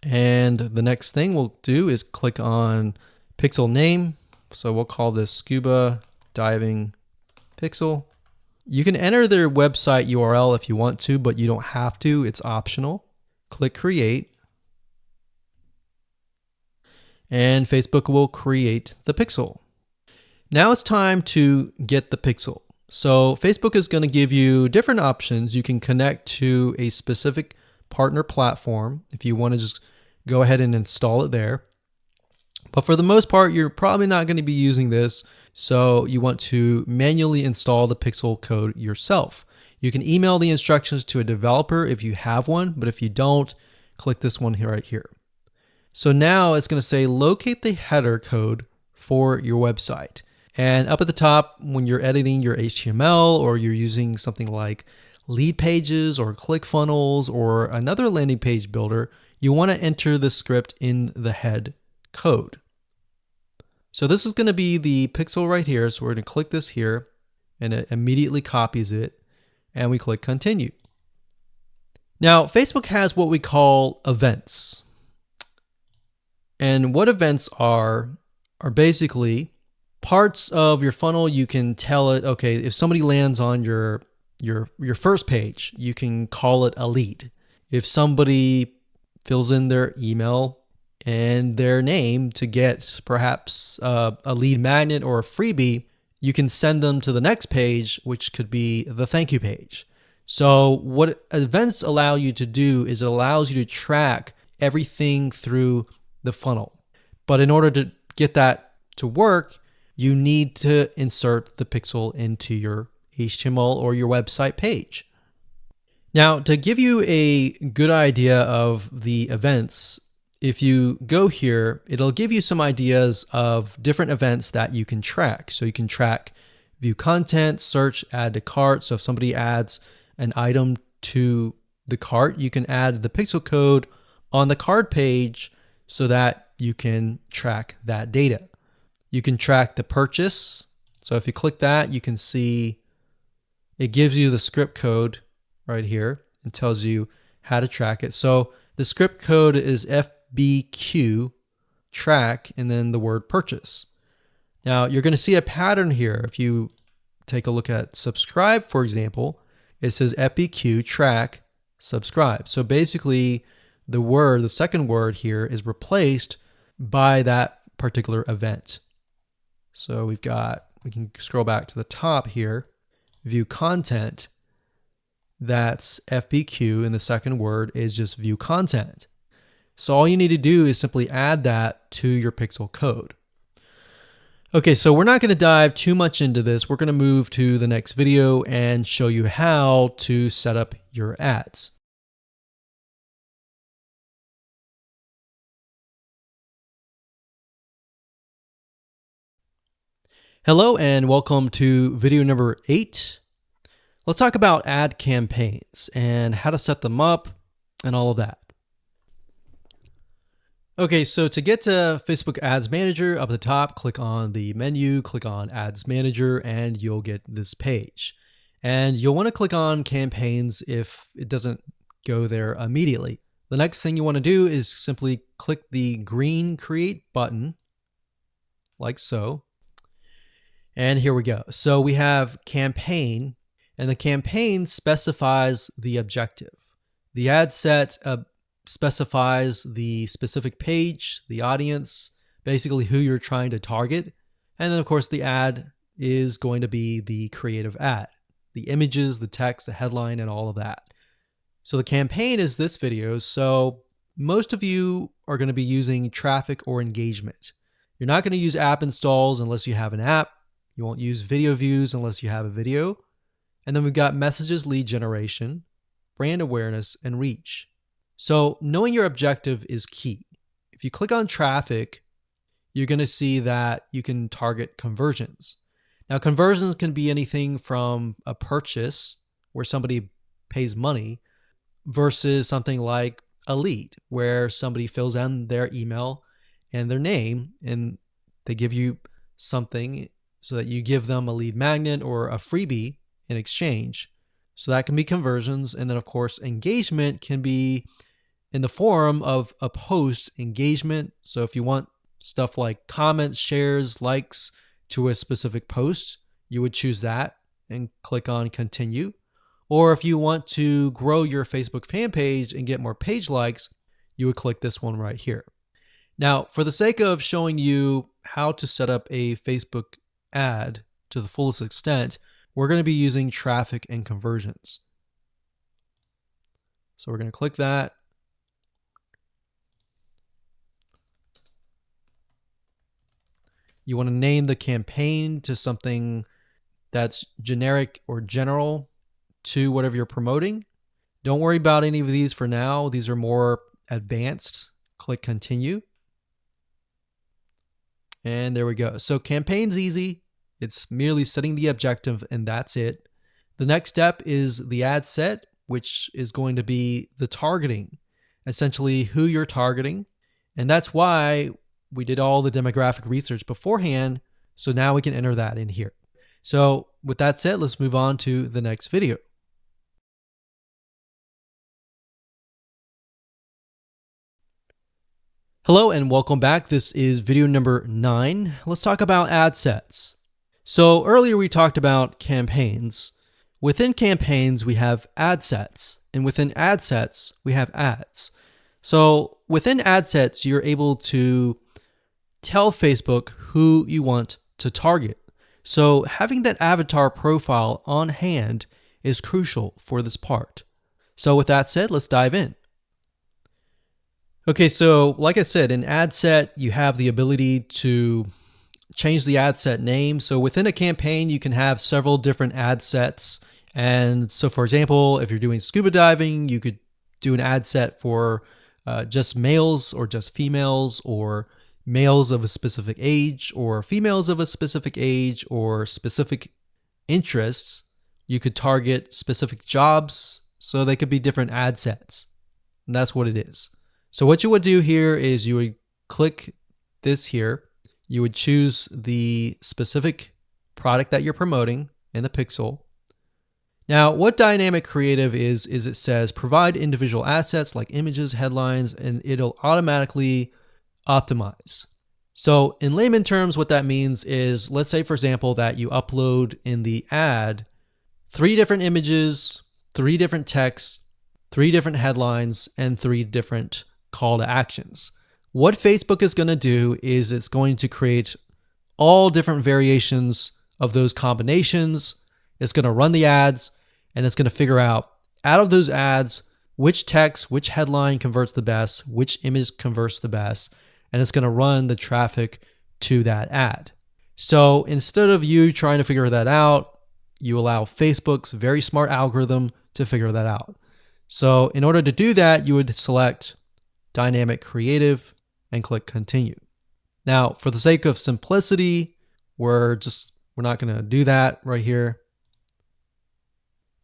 And the next thing we'll do is click on Pixel Name. So we'll call this Scuba Diving Pixel. You can enter their website URL if you want to, but you don't have to. It's optional. Click Create. And Facebook will create the pixel. Now it's time to get the pixel. So Facebook is going to give you different options. You can connect to a specific partner platform if you want to just go ahead and install it there. But for the most part, you're probably not going to be using this. So you want to manually install the pixel code yourself. You can email the instructions to a developer if you have one, but if you don't, click this one here right here. So now it's going to say locate the header code for your website. And up at the top, when you're editing your HTML or you're using something like lead pages or ClickFunnels or another landing page builder, you want to enter the script in the head code. So this is going to be the pixel right here. So we're going to click this here and it immediately copies it and we click continue. Now, Facebook has what we call events. And what events are basically parts of your funnel. You can tell it, okay, if somebody lands on your first page, you can call it a lead. If somebody fills in their email and their name to get perhaps a lead magnet or a freebie, you can send them to the next page, which could be the thank you page. So what events allow you to do is it allows you to track everything through the funnel. But in order to get that to work, you need to insert the pixel into your HTML or your website page. Now, to give you a good idea of the events, if you go here, it'll give you some ideas of different events that you can track. So you can track view content, search, add to cart. So if somebody adds an item to the cart, you can add the pixel code on the card page so that you can track that data. You can track the purchase. So if you click that, you can see it gives you the script code right here and tells you how to track it. So the script code is FBQ track and then the word purchase. Now you're going to see a pattern here. If you take a look at subscribe, for example, it says FBQ track subscribe. So basically the second word here is replaced by that particular event. So we can scroll back to the top here, view content. That's FBQ, and the second word is just view content. So all you need to do is simply add that to your pixel code. Okay, so we're not going to dive too much into this. We're going to move to the next video and show you how to set up your ads. Hello and welcome to video number 8. Let's talk about ad campaigns and how to set them up and all of that. Okay, so to get to Facebook Ads Manager, up at the top, click on the menu, click on Ads Manager, and you'll get this page. And you'll want to click on campaigns if it doesn't go there immediately. The next thing you want to do is simply click the green Create button, like so. And here we go. So we have campaign, and the campaign specifies the objective. The ad set specifies the specific page, the audience, basically who you're trying to target. And then of course the ad is going to be the creative ad, the images, the text, the headline, and all of that. So the campaign is this video. So most of you are going to be using traffic or engagement. You're not going to use app installs unless you have an app. You won't use video views unless you have a video. And then we've got messages, lead generation, brand awareness, and reach. So knowing your objective is key. If you click on traffic, you're going to see that you can target conversions. Now, conversions can be anything from a purchase where somebody pays money versus something like a lead where somebody fills in their email and their name and they give you something so that you give them a lead magnet or a freebie in exchange. So that can be conversions. And then of course, engagement can be in the form of a post engagement. So if you want stuff like comments, shares, likes to a specific post, you would choose that and click on continue. Or if you want to grow your Facebook fan page and get more page likes, you would click this one right here. Now, for the sake of showing you how to set up a Facebook ad to the fullest extent, we're going to be using traffic and conversions. So we're going to click that. You want to name the campaign to something that's generic or general to whatever you're promoting. Don't worry about any of these for now. These are more advanced. Click continue. And there we go. So campaign's easy. It's merely setting the objective and that's it. The next step is the ad set, which is going to be the targeting, essentially who you're targeting. And that's why we did all the demographic research beforehand. So now we can enter that in here. So with that said, let's move on to the next video. Hello and welcome back. This is video number 9. Let's talk about ad sets. So earlier we talked about campaigns. Within campaigns, we have ad sets, and within ad sets, we have ads. So within ad sets, you're able to tell Facebook who you want to target. So having that avatar profile on hand is crucial for this part. So with that said, let's dive in. Okay, so like I said, in ad set, you have the ability to change the ad set name. So within a campaign, you can have several different ad sets. And so for example, if you're doing scuba diving, you could do an ad set for just males or just females, or males of a specific age or females of a specific age or specific interests. You could target specific jobs. So they could be different ad sets. And that's what it is. So what you would do here is you would click this here. You would choose the specific product that you're promoting in the pixel. Now, what dynamic creative is it says provide individual assets like images, headlines, and it'll automatically optimize. So in layman terms, what that means is, let's say, for example, that you upload in the ad 3 different images, 3 different texts, 3 different headlines, and 3 different call to actions. What Facebook is going to do is it's going to create all different variations of those combinations. It's going to run the ads, and it's going to figure out of those ads which text, which headline converts the best, which image converts the best, and it's going to run the traffic to that ad. So instead of you trying to figure that out, you allow Facebook's very smart algorithm to figure that out. So in order to do that, you would select Dynamic Creative and click Continue. Now, for the sake of simplicity, we're not going to do that right here,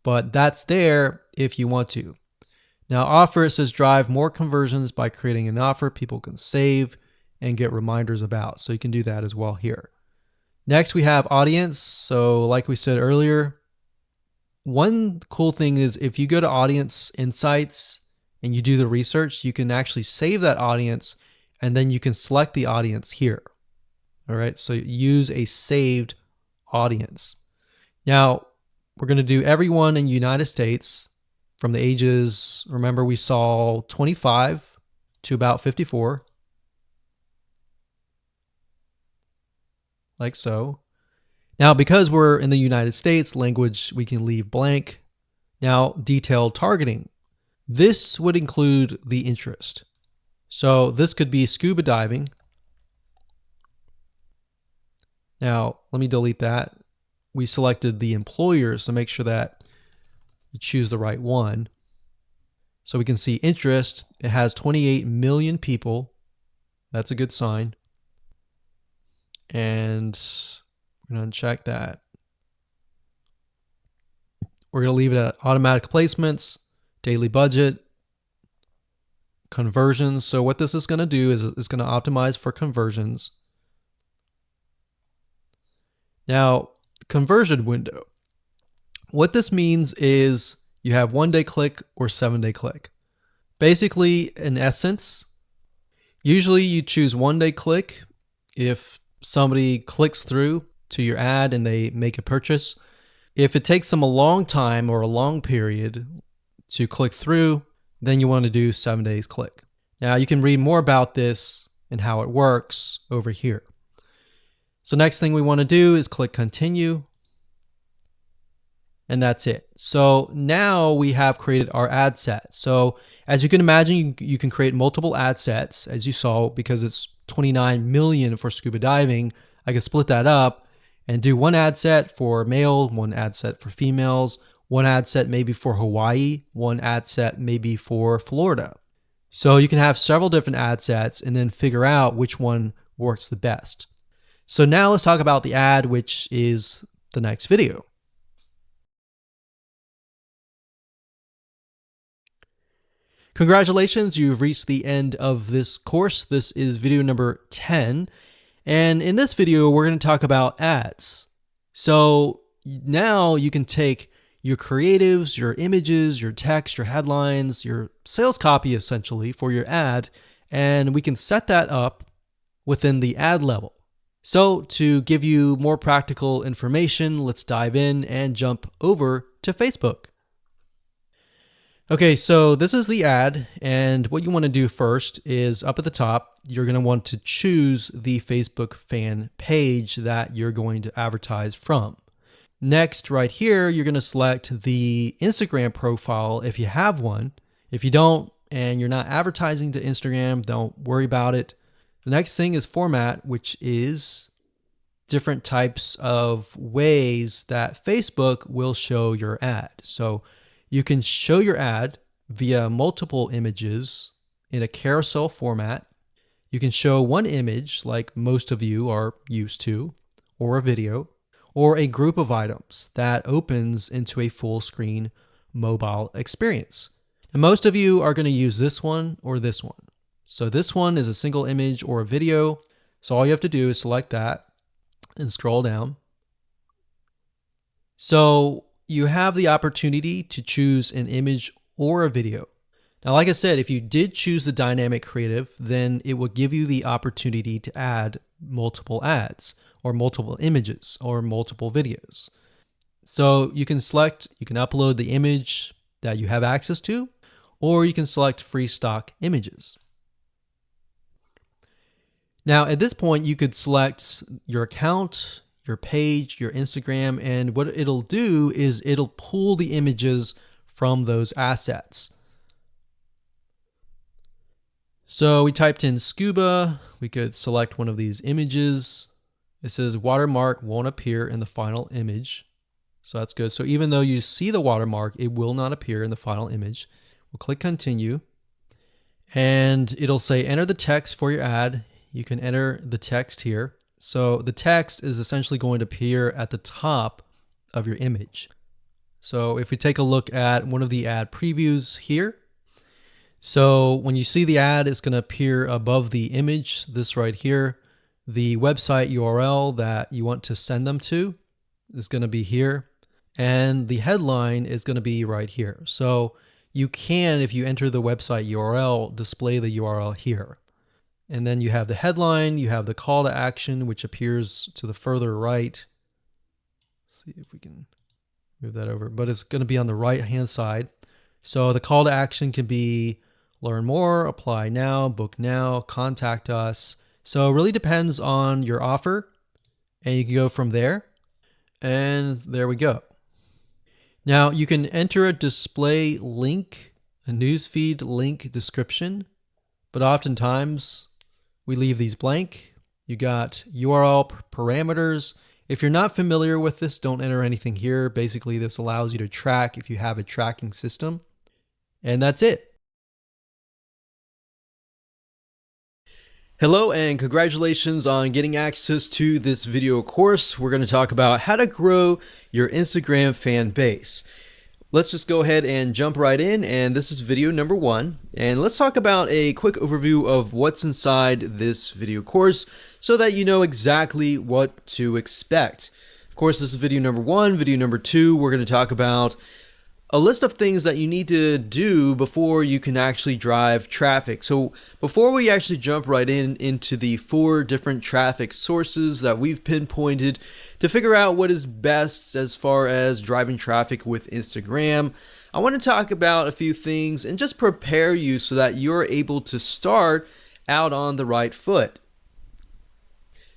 but that's there if you want to. Now, offer, it says drive more conversions by creating an offer people can save and get reminders about. So you can do that as well here. Next, we have audience. So like we said earlier, one cool thing is if you go to Audience Insights and you do the research, you can actually save that audience and then you can select the audience here. All right, so use a saved audience. Now, we're going to do everyone in the United States from the ages, remember we saw 25 to about 54, like so. Now, because we're in the United States, language we can leave blank. Now, detailed targeting. This would include the interest. So this could be scuba diving. Now, let me delete that. We selected the employers, so make sure that you choose the right one. So we can see interest. It has 28 million people. That's a good sign. And we're going to uncheck that. We're going to leave it at automatic placements, daily budget, conversions. So what this is going to do is it's going to optimize for conversions. Now, conversion window. What this means is you have 1-day click or 7-day click. Basically, in essence, usually you choose 1-day click if somebody clicks through to your ad and they make a purchase. If it takes them a long time or a long period to click through, then you want to do 7 days click. Now you can read more about this and how it works over here. So next thing we want to do is click continue. And that's it. So now we have created our ad set. So as you can imagine, you can create multiple ad sets, as you saw, because it's 29 million for scuba diving. I can split that up and do one ad set for male, one ad set for females, one ad set maybe for Hawaii, one ad set maybe for Florida. So you can have several different ad sets and then figure out which one works the best. So now let's talk about the ad, which is the next video. Congratulations, you've reached the end of this course. This is video number 10. And in this video, we're going to talk about ads. So now you can take your creatives, your images, your text, your headlines, your sales copy essentially for your ad, and we can set that up within the ad level. So to give you more practical information, let's dive in and jump over to Facebook. Okay, so this is the ad, and what you want to do first is up at the top, you're going to want to choose the Facebook fan page that you're going to advertise from. Next, right here, you're going to select the Instagram profile if you have one. If you don't, and you're not advertising to Instagram, don't worry about it. The next thing is format, which is different types of ways that Facebook will show your ad. So you can show your ad via multiple images in a carousel format. You can show one image like most of you are used to, or a video, or a group of items that opens into a full screen mobile experience. And most of you are going to use this one or this one. So this one is a single image or a video. So all you have to do is select that and scroll down. So you have the opportunity to choose an image or a video. Now, like I said, if you did choose the dynamic creative, then it will give you the opportunity to add multiple ads or multiple images or multiple videos. So you can select, you can upload the image that you have access to, or you can select free stock images. Now, at this point, you could select your account, your page, your Instagram, and what it'll do is it'll pull the images from those assets. So we typed in scuba, we could select one of these images. It says watermark won't appear in the final image. So that's good. So even though you see the watermark, it will not appear in the final image. We'll click continue and it'll say enter the text for your ad. You can enter the text here. So the text is essentially going to appear at the top of your image. So if we take a look at one of the ad previews here, so when you see the ad, it's going to appear above the image, this right here. The website URL that you want to send them to is going to be here. And the headline is going to be right here. So you can, if you enter the website URL, display the URL here. And then you have the headline, you have the call to action, which appears to the further right. Let's see if we can move that over, but it's going to be on the right-hand side. So the call to action can be learn more, apply now, book now, contact us. So it really depends on your offer, and you can go from there. And there we go. Now you can enter a display link, a newsfeed link description, but oftentimes we leave these blank. You got URL parameters. If you're not familiar with this, don't enter anything here. Basically, this allows you to track if you have a tracking system. And that's it. Hello and congratulations on getting access to this video course. We're going to talk about how to grow your Instagram fan base. Let's just go ahead and jump right in, and this is video number 1. And let's talk about a quick overview of what's inside this video course so that you know exactly what to expect. Of course, this is video number 1. Video number 2, we're going to talk about a list of things that you need to do before you can actually drive traffic. So before we actually jump right into the 4 different traffic sources that we've pinpointed to figure out what is best as far as driving traffic with Instagram, I want to talk about a few things and just prepare you so that you're able to start out on the right foot.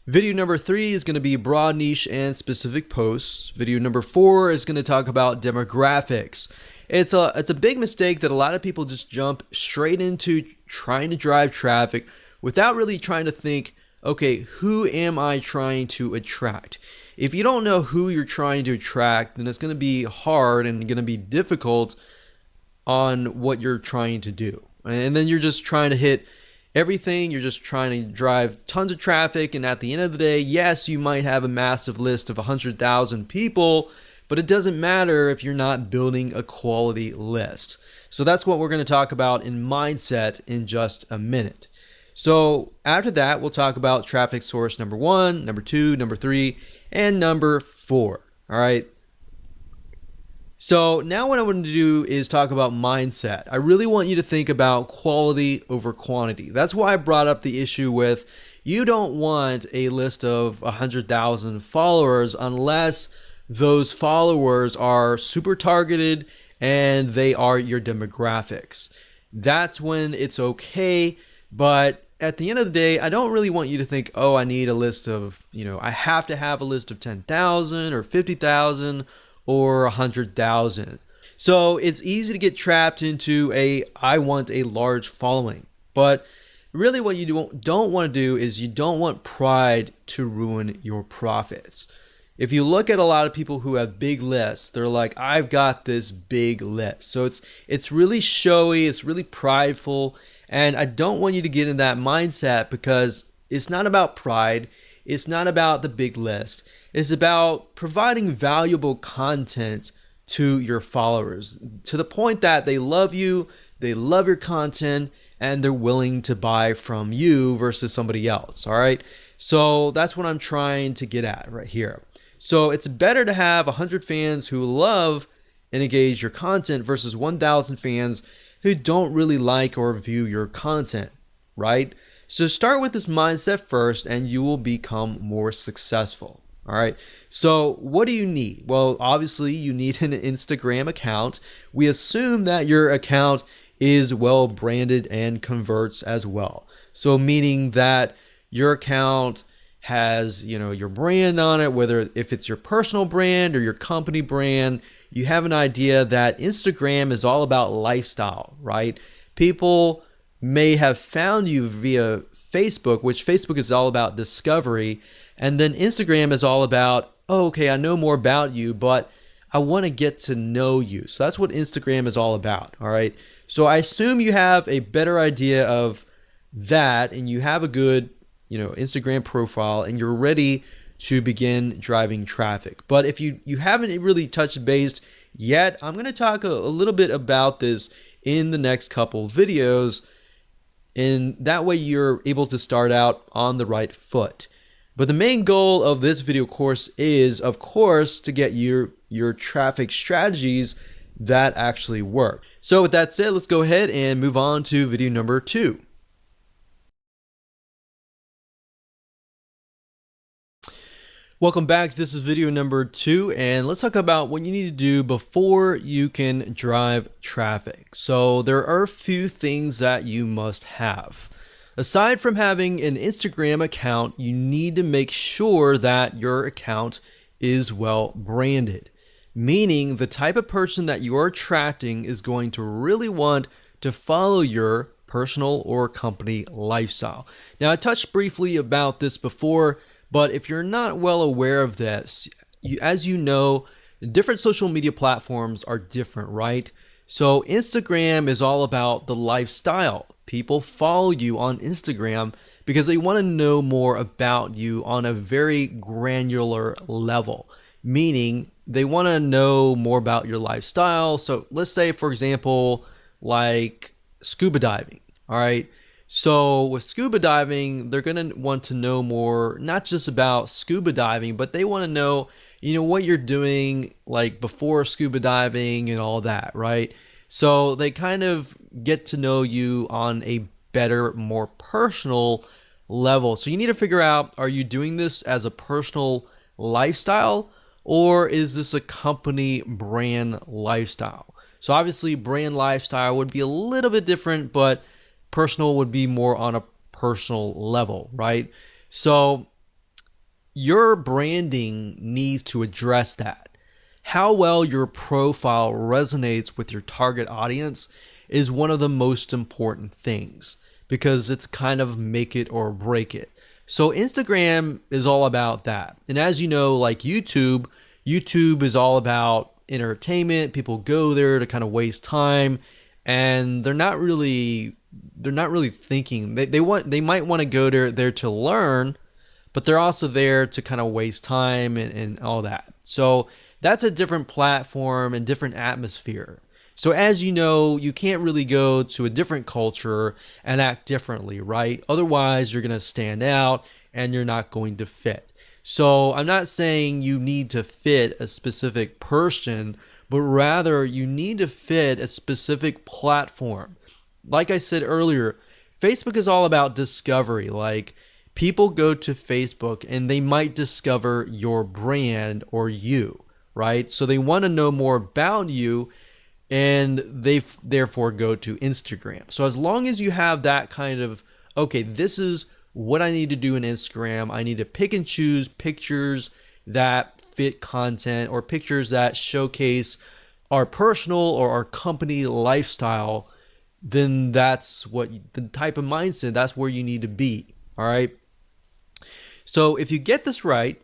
Video number 3 is going to be broad niche and specific posts. Video number 4 is going to talk about demographics. It's a big mistake that a lot of people just jump straight into trying to drive traffic without really trying to think, okay, who am I trying to attract? If you don't know who you're trying to attract, then it's going to be hard and going to be difficult on what you're trying to do. And then you're just trying to hit everything. You're just trying to drive tons of traffic, and at the end of the day, yes, you might have a massive list of 100,000 people, but it doesn't matter if you're not building a quality list. So that's what we're going to talk about in mindset in just a minute. So after that, we'll talk about traffic source number 1, number 2, number 3, and number 4. All right. So now what I want to do is talk about mindset. I really want you to think about quality over quantity. That's why I brought up the issue with you don't want a list of 100,000 followers unless those followers are super targeted and they are your demographics. That's when it's okay. But at the end of the day, I don't really want you to think, oh, I need a list of, I have to have a list of 10,000 or 50,000 or 100,000. So it's easy to get trapped into I want a large following. But really what you don't want to do is you don't want pride to ruin your profits. If you look at a lot of people who have big lists, they're like, I've got this big list. So it's really showy, it's really prideful, and I don't want you to get in that mindset because it's not about pride, it's not about the big list. It's about providing valuable content to your followers to the point that they love you, they love your content, and they're willing to buy from you versus somebody else. All right. So that's what I'm trying to get at right here. So it's better to have 100 fans who love and engage your content versus 1,000 fans who don't really like or view your content, right? So start with this mindset first and you will become more successful. All right. So what do you need? Well, obviously you need an Instagram account. We assume that your account is well branded and converts as well. So meaning that your account has, your brand on it, whether if it's your personal brand or your company brand, you have an idea that Instagram is all about lifestyle, right? People may have found you via Facebook, which Facebook is all about discovery. And then Instagram is all about, oh, okay, I know more about you, but I want to get to know you. So that's what Instagram is all about. All right. So I assume you have a better idea of that and you have a good, Instagram profile and you're ready to begin driving traffic. But if you haven't really touched base yet, I'm going to talk a little bit about this in the next couple videos. And that way you're able to start out on the right foot. But the main goal of this video course is, of course, to get your traffic strategies that actually work. So with that said, let's go ahead and move on to video number 2. Welcome back. This is video number 2, and let's talk about what you need to do before you can drive traffic. So there are a few things that you must have. Aside from having an Instagram account, you need to make sure that your account is well branded, meaning the type of person that you are attracting is going to really want to follow your personal or company lifestyle. Now, I touched briefly about this before, but if you're not well aware of this, as you know, different social media platforms are different, right? So Instagram is all about the lifestyle. People follow you on Instagram because they want to know more about you on a very granular level, meaning they want to know more about your lifestyle. So let's say, for example, like scuba diving, all right? So with scuba diving, they're going to want to know more, not just about scuba diving, but they want to know, what you're doing like before scuba diving and all that, right? So they kind of get to know you on a better, more personal level. So you need to figure out, are you doing this as a personal lifestyle or is this a company brand lifestyle? So obviously brand lifestyle would be a little bit different, but personal would be more on a personal level, right? So your branding needs to address that. How well your profile resonates with your target audience is one of the most important things because it's kind of make it or break it. So Instagram is all about that. And as you know, like YouTube is all about entertainment. People go there to kind of waste time and they're not really thinking. They might want to go there to learn, but they're also there to kind of waste time and all that. So that's a different platform and different atmosphere. So as you know, you can't really go to a different culture and act differently, right? Otherwise, you're going to stand out and you're not going to fit. So I'm not saying you need to fit a specific person, but rather you need to fit a specific platform. Like I said earlier, Facebook is all about discovery. Like people go to Facebook and they might discover your brand or you, right? So they want to know more about you and they therefore go to Instagram. So as long as you have that kind of, okay, this is what I need to do in Instagram. I need to pick and choose pictures that fit content or pictures that showcase our personal or our company lifestyle, then that's what the type of mindset, that's where you need to be. All right. So if you get this right,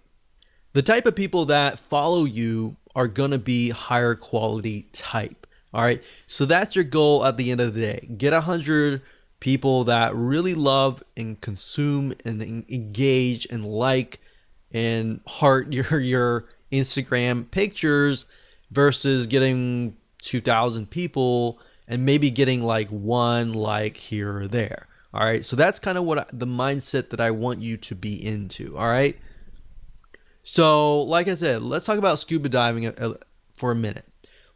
the type of people that follow you are going to be higher quality type. All right. So that's your goal at the end of the day. Get 100 people that really love and consume and engage and like and heart your Instagram pictures versus getting 2,000 people and maybe getting like one like here or there. All right, so that's kind of the mindset that I want you to be into. All right, so like I said, let's talk about scuba diving for a minute.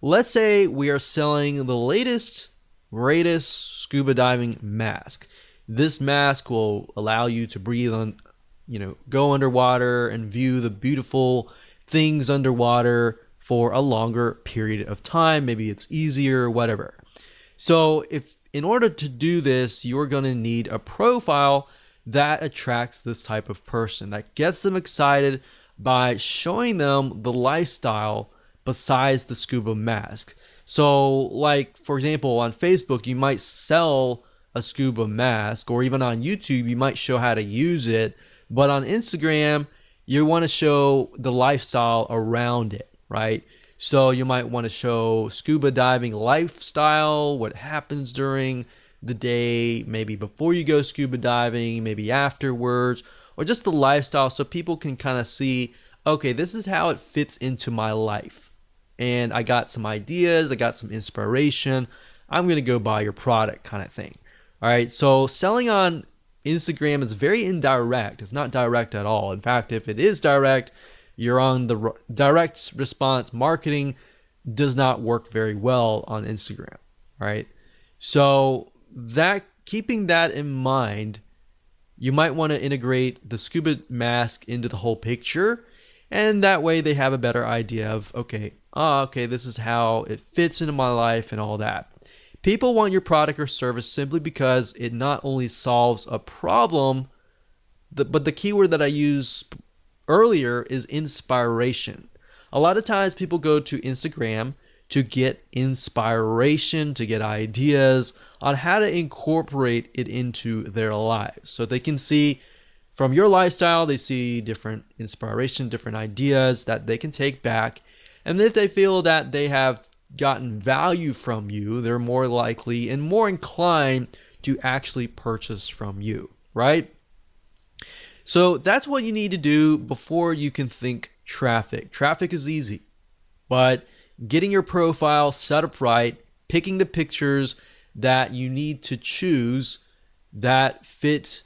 Let's say we are selling the latest, greatest scuba diving mask. This mask will allow you to breathe on, go underwater and view the beautiful things underwater for a longer period of time. Maybe it's easier, whatever. So in order to do this, you're going to need a profile that attracts this type of person, that gets them excited by showing them the lifestyle besides the scuba mask. So like, for example, on Facebook, you might sell a scuba mask, or even on YouTube, you might show how to use it. But on Instagram, you want to show the lifestyle around it, right? So you might want to show scuba diving lifestyle, what happens during the day, maybe before you go scuba diving, maybe afterwards, or just the lifestyle, so people can kind of see, okay, this is how it fits into my life. And I got some ideas, I got some inspiration, I'm going to go buy your product kind of thing. All right, so selling on Instagram is very indirect. It's not direct at all. In fact, if it is direct, you're on the direct response marketing does not work very well on Instagram, right? So keeping that in mind, you might want to integrate the scuba mask into the whole picture, and that way they have a better idea of, okay, this is how it fits into my life and all that. People want your product or service simply because it not only solves a problem, but the keyword that I used earlier is inspiration. A lot of times people go to Instagram to get inspiration, to get ideas on how to incorporate it into their lives. So they can see from your lifestyle, they see different inspiration, different ideas that they can take back. And if they feel that they have gotten value from you, they're more likely and more inclined to actually purchase from you, right? So that's what you need to do before you can think traffic. Traffic is easy, but getting your profile set up right, picking the pictures that you need to choose that fit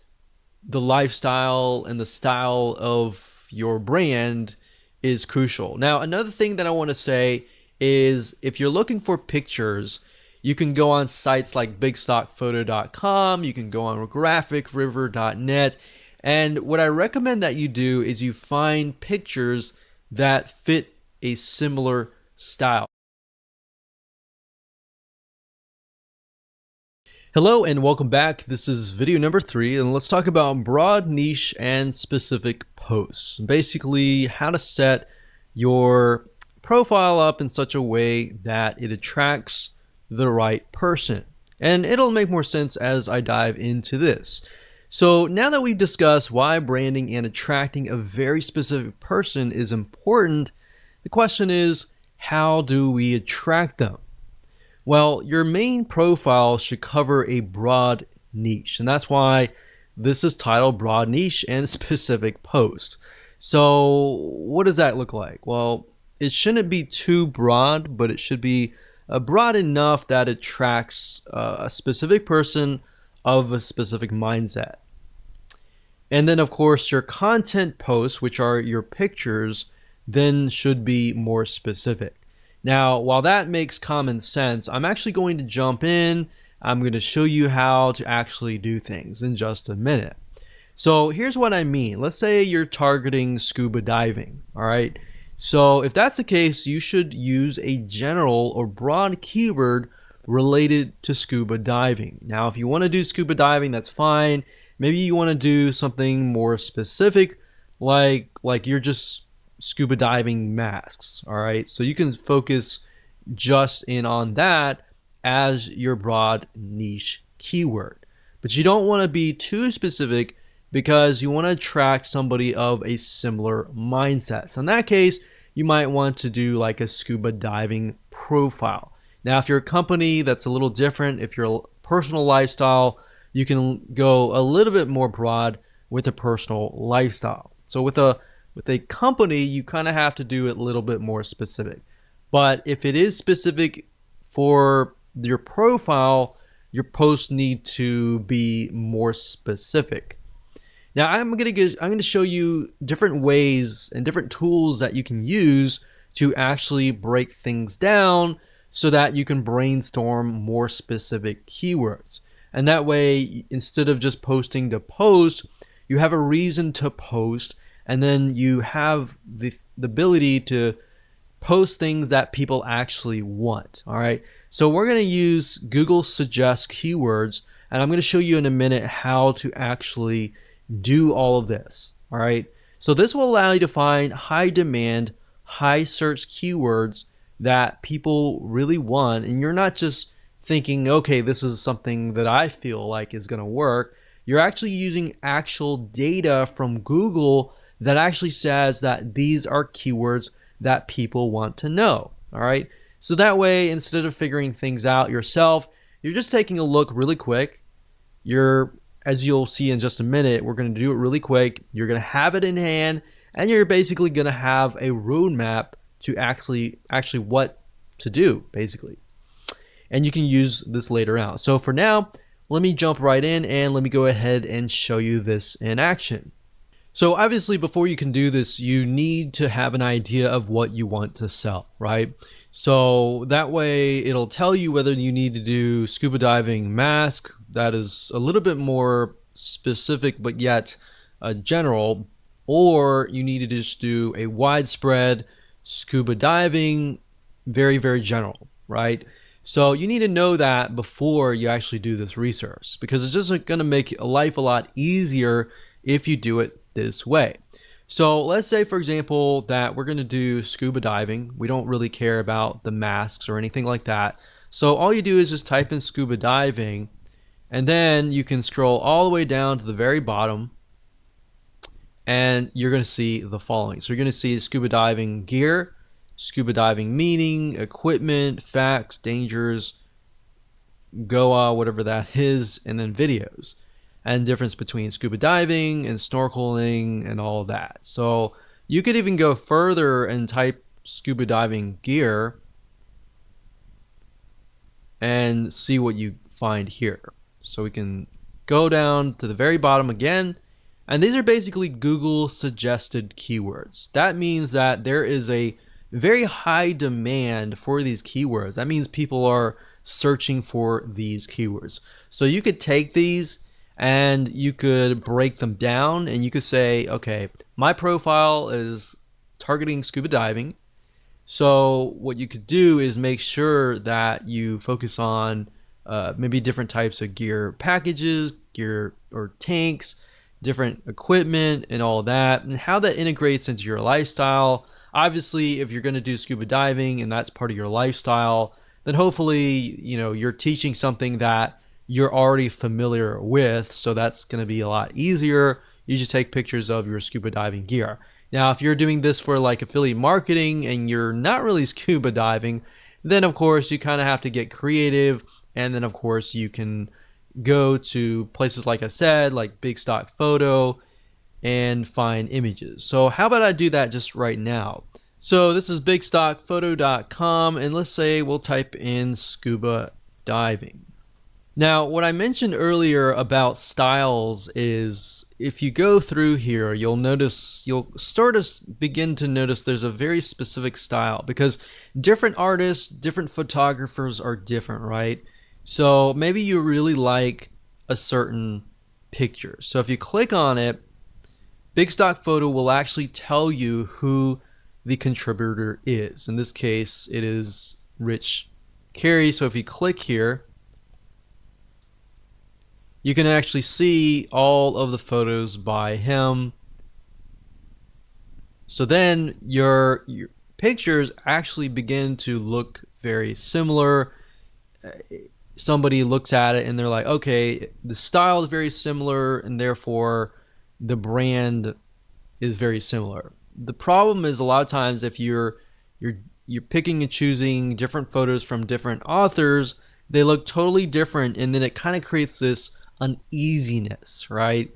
the lifestyle and the style of your brand is crucial. Now, another thing that I want to say is if you're looking for pictures, you can go on sites like bigstockphoto.com, you can go on graphicriver.net, and what I recommend that you do is you find pictures that fit a similar style. Hello and welcome back. This is video number 3, and let's talk about broad niche and specific posts. Basically, how to set your profile up in such a way that it attracts the right person. And it'll make more sense as I dive into this. So now that we've discussed why branding and attracting a very specific person is important, the question is, how do we attract them? Well, your main profile should cover a broad niche, and that's why this is titled Broad Niche and Specific Post. So what does that look like? Well, it shouldn't be too broad, but it should be broad enough that it attracts a specific person of a specific mindset. And then, of course, your content posts, which are your pictures, then should be more specific. Now, while that makes common sense, I'm actually going to jump in. I'm going to show you how to actually do things in just a minute. So here's what I mean. Let's say you're targeting scuba diving, all right? So if that's the case, you should use a general or broad keyword related to scuba diving. Now, if you want to do scuba diving, that's fine. Maybe you want to do something more specific, like you're just scuba diving masks, all right? So you can focus just in on that as your broad niche keyword. But you don't want to be too specific because you want to attract somebody of a similar mindset. So in that case, you might want to do like a scuba diving profile. Now, if you're a company, that's a little different. If you're a personal lifestyle, you can go a little bit more broad with a personal lifestyle. So with a company, you kind of have to do it a little bit more specific. But if it is specific for your profile, your posts need to be more specific. Now I'm going to show you different ways and different tools that you can use to actually break things down so that you can brainstorm more specific keywords. And that way, instead of just posting to post, you have a reason to post, and then you have the ability to post things that people actually want. All right. So we're going to use Google Suggest keywords, and I'm going to show you in a minute how to actually do all of this. All right. So this will allow you to find high demand, high search keywords that people really want, and you're not just thinking, okay, this is something that I feel like is going to work. You're actually using actual data from Google that actually says that these are keywords that people want to know. All right. So that way, instead of figuring things out yourself, you're just taking a look really quick. As you'll see in just a minute, we're going to do it really quick. You're going to have it in hand, and you're basically going to have a roadmap to actually what to do, basically. And you can use this later on. So for now, let me jump right in and let me go ahead and show you this in action. So obviously, before you can do this, you need to have an idea of what you want to sell, right? So that way it'll tell you whether you need to do scuba diving mask. That is a little bit more specific, but yet general, or you need to just do a widespread scuba diving, very, very general, right? So you need to know that before you actually do this research, because it's just going to make life a lot easier if you do it this way. So let's say, for example, that we're going to do scuba diving. We don't really care about the masks or anything like that. So all you do is just type in scuba diving, and then you can scroll all the way down to the very bottom, and you're going to see the following. So you're going to see scuba diving gear, scuba diving meaning, equipment, facts, dangers, Goa, whatever that is, and then videos, and difference between scuba diving and snorkeling and all of that. So you could even go further and type scuba diving gear and see what you find here. So we can go down to the very bottom again, and these are basically Google suggested keywords. That means that there is a very high demand for these keywords. That means people are searching for these keywords. So you could take these and you could break them down, and you could say, okay, my profile is targeting scuba diving. So what you could do is make sure that you focus on maybe different types of gear packages, gear or tanks, different equipment and all that, and how that integrates into your lifestyle. Obviously, if you're going to do scuba diving and that's part of your lifestyle, then hopefully, you're teaching something that you're already familiar with. So that's going to be a lot easier. You just take pictures of your scuba diving gear. Now, if you're doing this for like affiliate marketing and you're not really scuba diving, then of course you kind of have to get creative. And then of course you can go to places like I said, like Big Stock Photo, and find images. So how about I do that just right now? So this is bigstockphoto.com, and let's say we'll type in scuba diving. Now, what I mentioned earlier about styles is if you go through here, you'll begin to notice there's a very specific style, because different artists, different photographers are different, right? So maybe you really like a certain picture. So if you click on it, Big Stock Photo will actually tell you who the contributor is. In this case, it is Rich Carey. So if you click here, you can actually see all of the photos by him. So then your pictures actually begin to look very similar. Somebody looks at it and they're like, okay, the style is very similar, and therefore the brand is very similar. The problem is a lot of times if you're picking and choosing different photos from different authors, they look totally different, and then it kind of creates this uneasiness, right?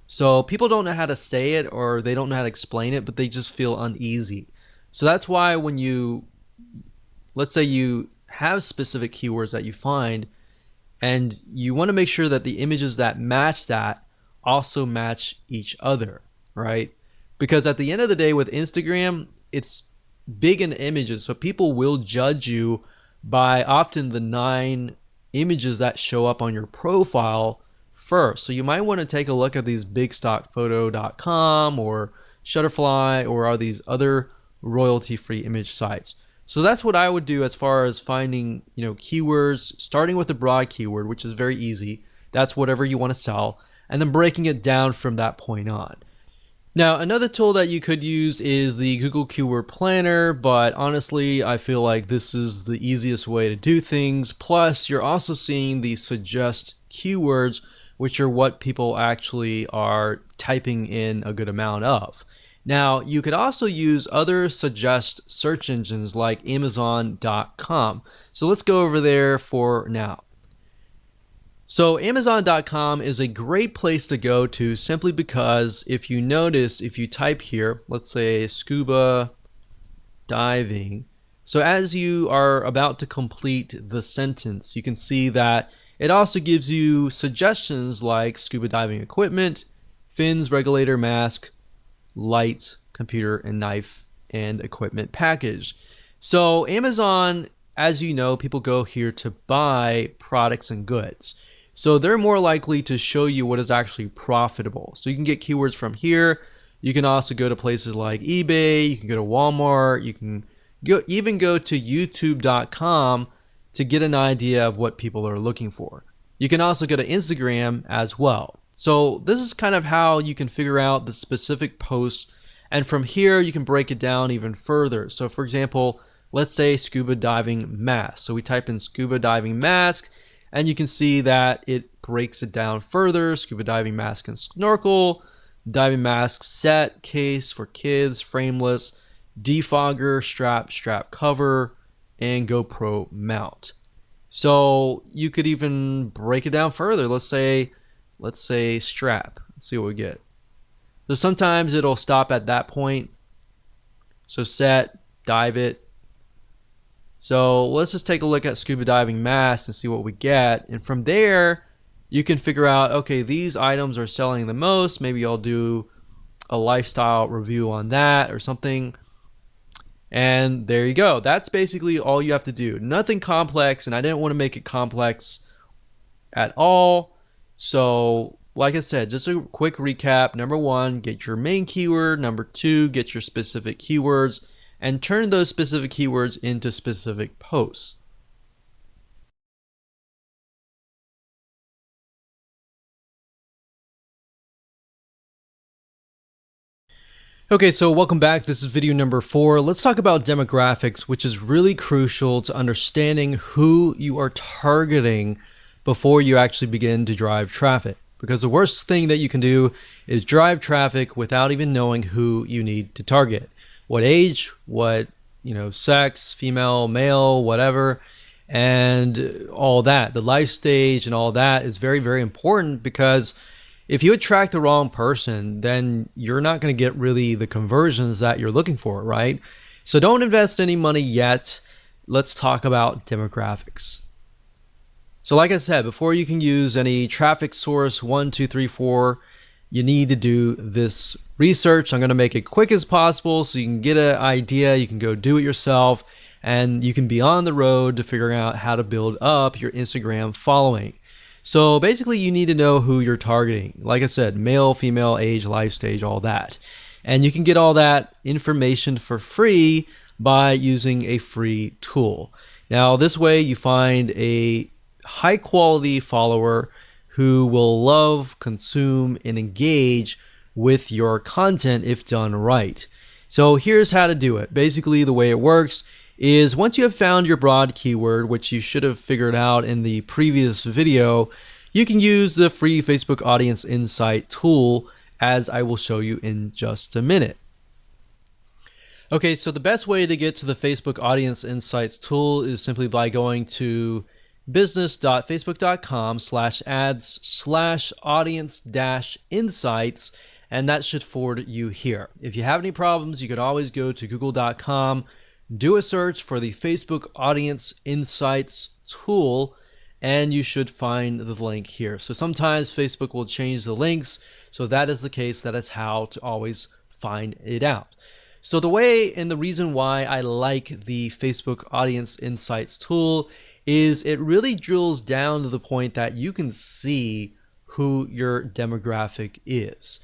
So people don't know how to say it, or they don't know how to explain it, but they just feel uneasy. So that's why when let's say you have specific keywords that you find, and you want to make sure that the images that match that also match each other, right? Because at the end of the day with Instagram, it's big in images, so people will judge you by often the 9 images that show up on your profile first. So you might want to take a look at these bigstockphoto.com or Shutterfly or are these other royalty-free image sites. So that's what I would do as far as finding, keywords, starting with the broad keyword, which is very easy. That's whatever you want to sell, and then breaking it down from that point on. Now, another tool that you could use is the Google Keyword Planner, but honestly, I feel like this is the easiest way to do things. Plus, you're also seeing the suggest keywords, which are what people actually are typing in a good amount of. Now, you could also use other suggest search engines like Amazon.com. So let's go over there for now. So Amazon.com is a great place to go to simply because if you notice, if you type here, let's say scuba diving. So as you are about to complete the sentence, you can see that it also gives you suggestions like scuba diving equipment, fins, regulator, mask, lights, computer, and knife and equipment package. So Amazon, as you know, people go here to buy products and goods. So they're more likely to show you what is actually profitable. So you can get keywords from here. You can also go to places like eBay, you can go to Walmart, you can even go to youtube.com to get an idea of what people are looking for. You can also go to Instagram as well. So this is kind of how you can figure out the specific posts, and from here you can break it down even further. So for example, let's say scuba diving mask. So we type in scuba diving mask, and you can see that it breaks it down further. Scuba diving mask and snorkel, diving mask set, case for kids, frameless, defogger, strap cover, and GoPro mount. So you could even break it down further. Let's say strap. Let's see what we get. So sometimes it'll stop at that point. So set, dive it. So let's just take a look at scuba diving mask and see what we get. And from there, you can figure out, okay, these items are selling the most. Maybe I'll do a lifestyle review on that or something. And there you go. That's basically all you have to do. Nothing complex, and I didn't want to make it complex at all. So like I said, just a quick recap. Number 1, get your main keyword. Number 2, get your specific keywords and turn those specific keywords into specific posts. Okay, so welcome back. This is video number 4. Let's talk about demographics, which is really crucial to understanding who you are targeting before you actually begin to drive traffic. Because the worst thing that you can do is drive traffic without even knowing who you need to target. What age, what sex, female, male, whatever, and all that. The life stage and all that is very, very important, because if you attract the wrong person, then you're not going to get really the conversions that you're looking for, right? So don't invest any money yet. Let's talk about demographics. So like I said, before you can use any traffic source 1, 2, 3, 4, you need to do this research. I'm going to make it quick as possible so you can get an idea, you can go do it yourself, and you can be on the road to figuring out how to build up your Instagram following. So basically you need to know who you're targeting. Like I said, male, female, age, life stage, all that. And you can get all that information for free by using a free tool. Now this way you find a high quality follower who will love, consume, and engage with your content if done right. So here's how to do it. Basically the way it works is once you have found your broad keyword, which you should have figured out in the previous video, you can use the free Facebook Audience Insight tool, as I will show you in just a minute. Okay, so the best way to get to the Facebook Audience Insights tool is simply by going to business.facebook.com/ads/audience-insights, and that should forward you here. If you have any problems, you could always go to google.com, do a search for the Facebook Audience Insights tool, and you should find the link here. So sometimes Facebook will change the links. So that is the case. That is how to always find it out. So the way and the reason why I like the Facebook Audience Insights tool is it really drills down to the point that you can see who your demographic is.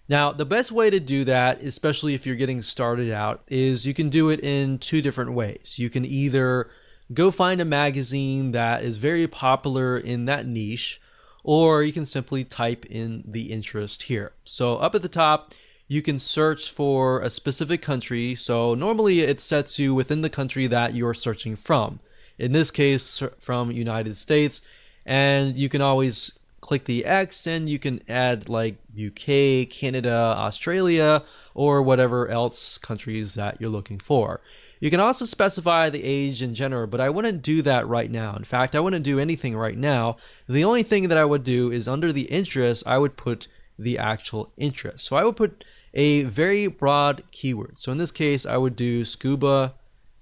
Now, the best way to do that, especially if you're getting started out, is you can do it in two different ways. You can either go find a magazine that is very popular in that niche, or you can simply type in the interest here. So up at the top, you can search for a specific country. So normally it sets you within the country that you're searching from. In this case, from United States. And you can always click the X and you can add like UK, Canada, Australia, or whatever else countries that you're looking for. You can also specify the age and gender, but I wouldn't do that right now. In fact, I wouldn't do anything right now. The only thing that I would do is under the interest, I would put the actual interest. So I would put a very broad keyword. So in this case, I would do scuba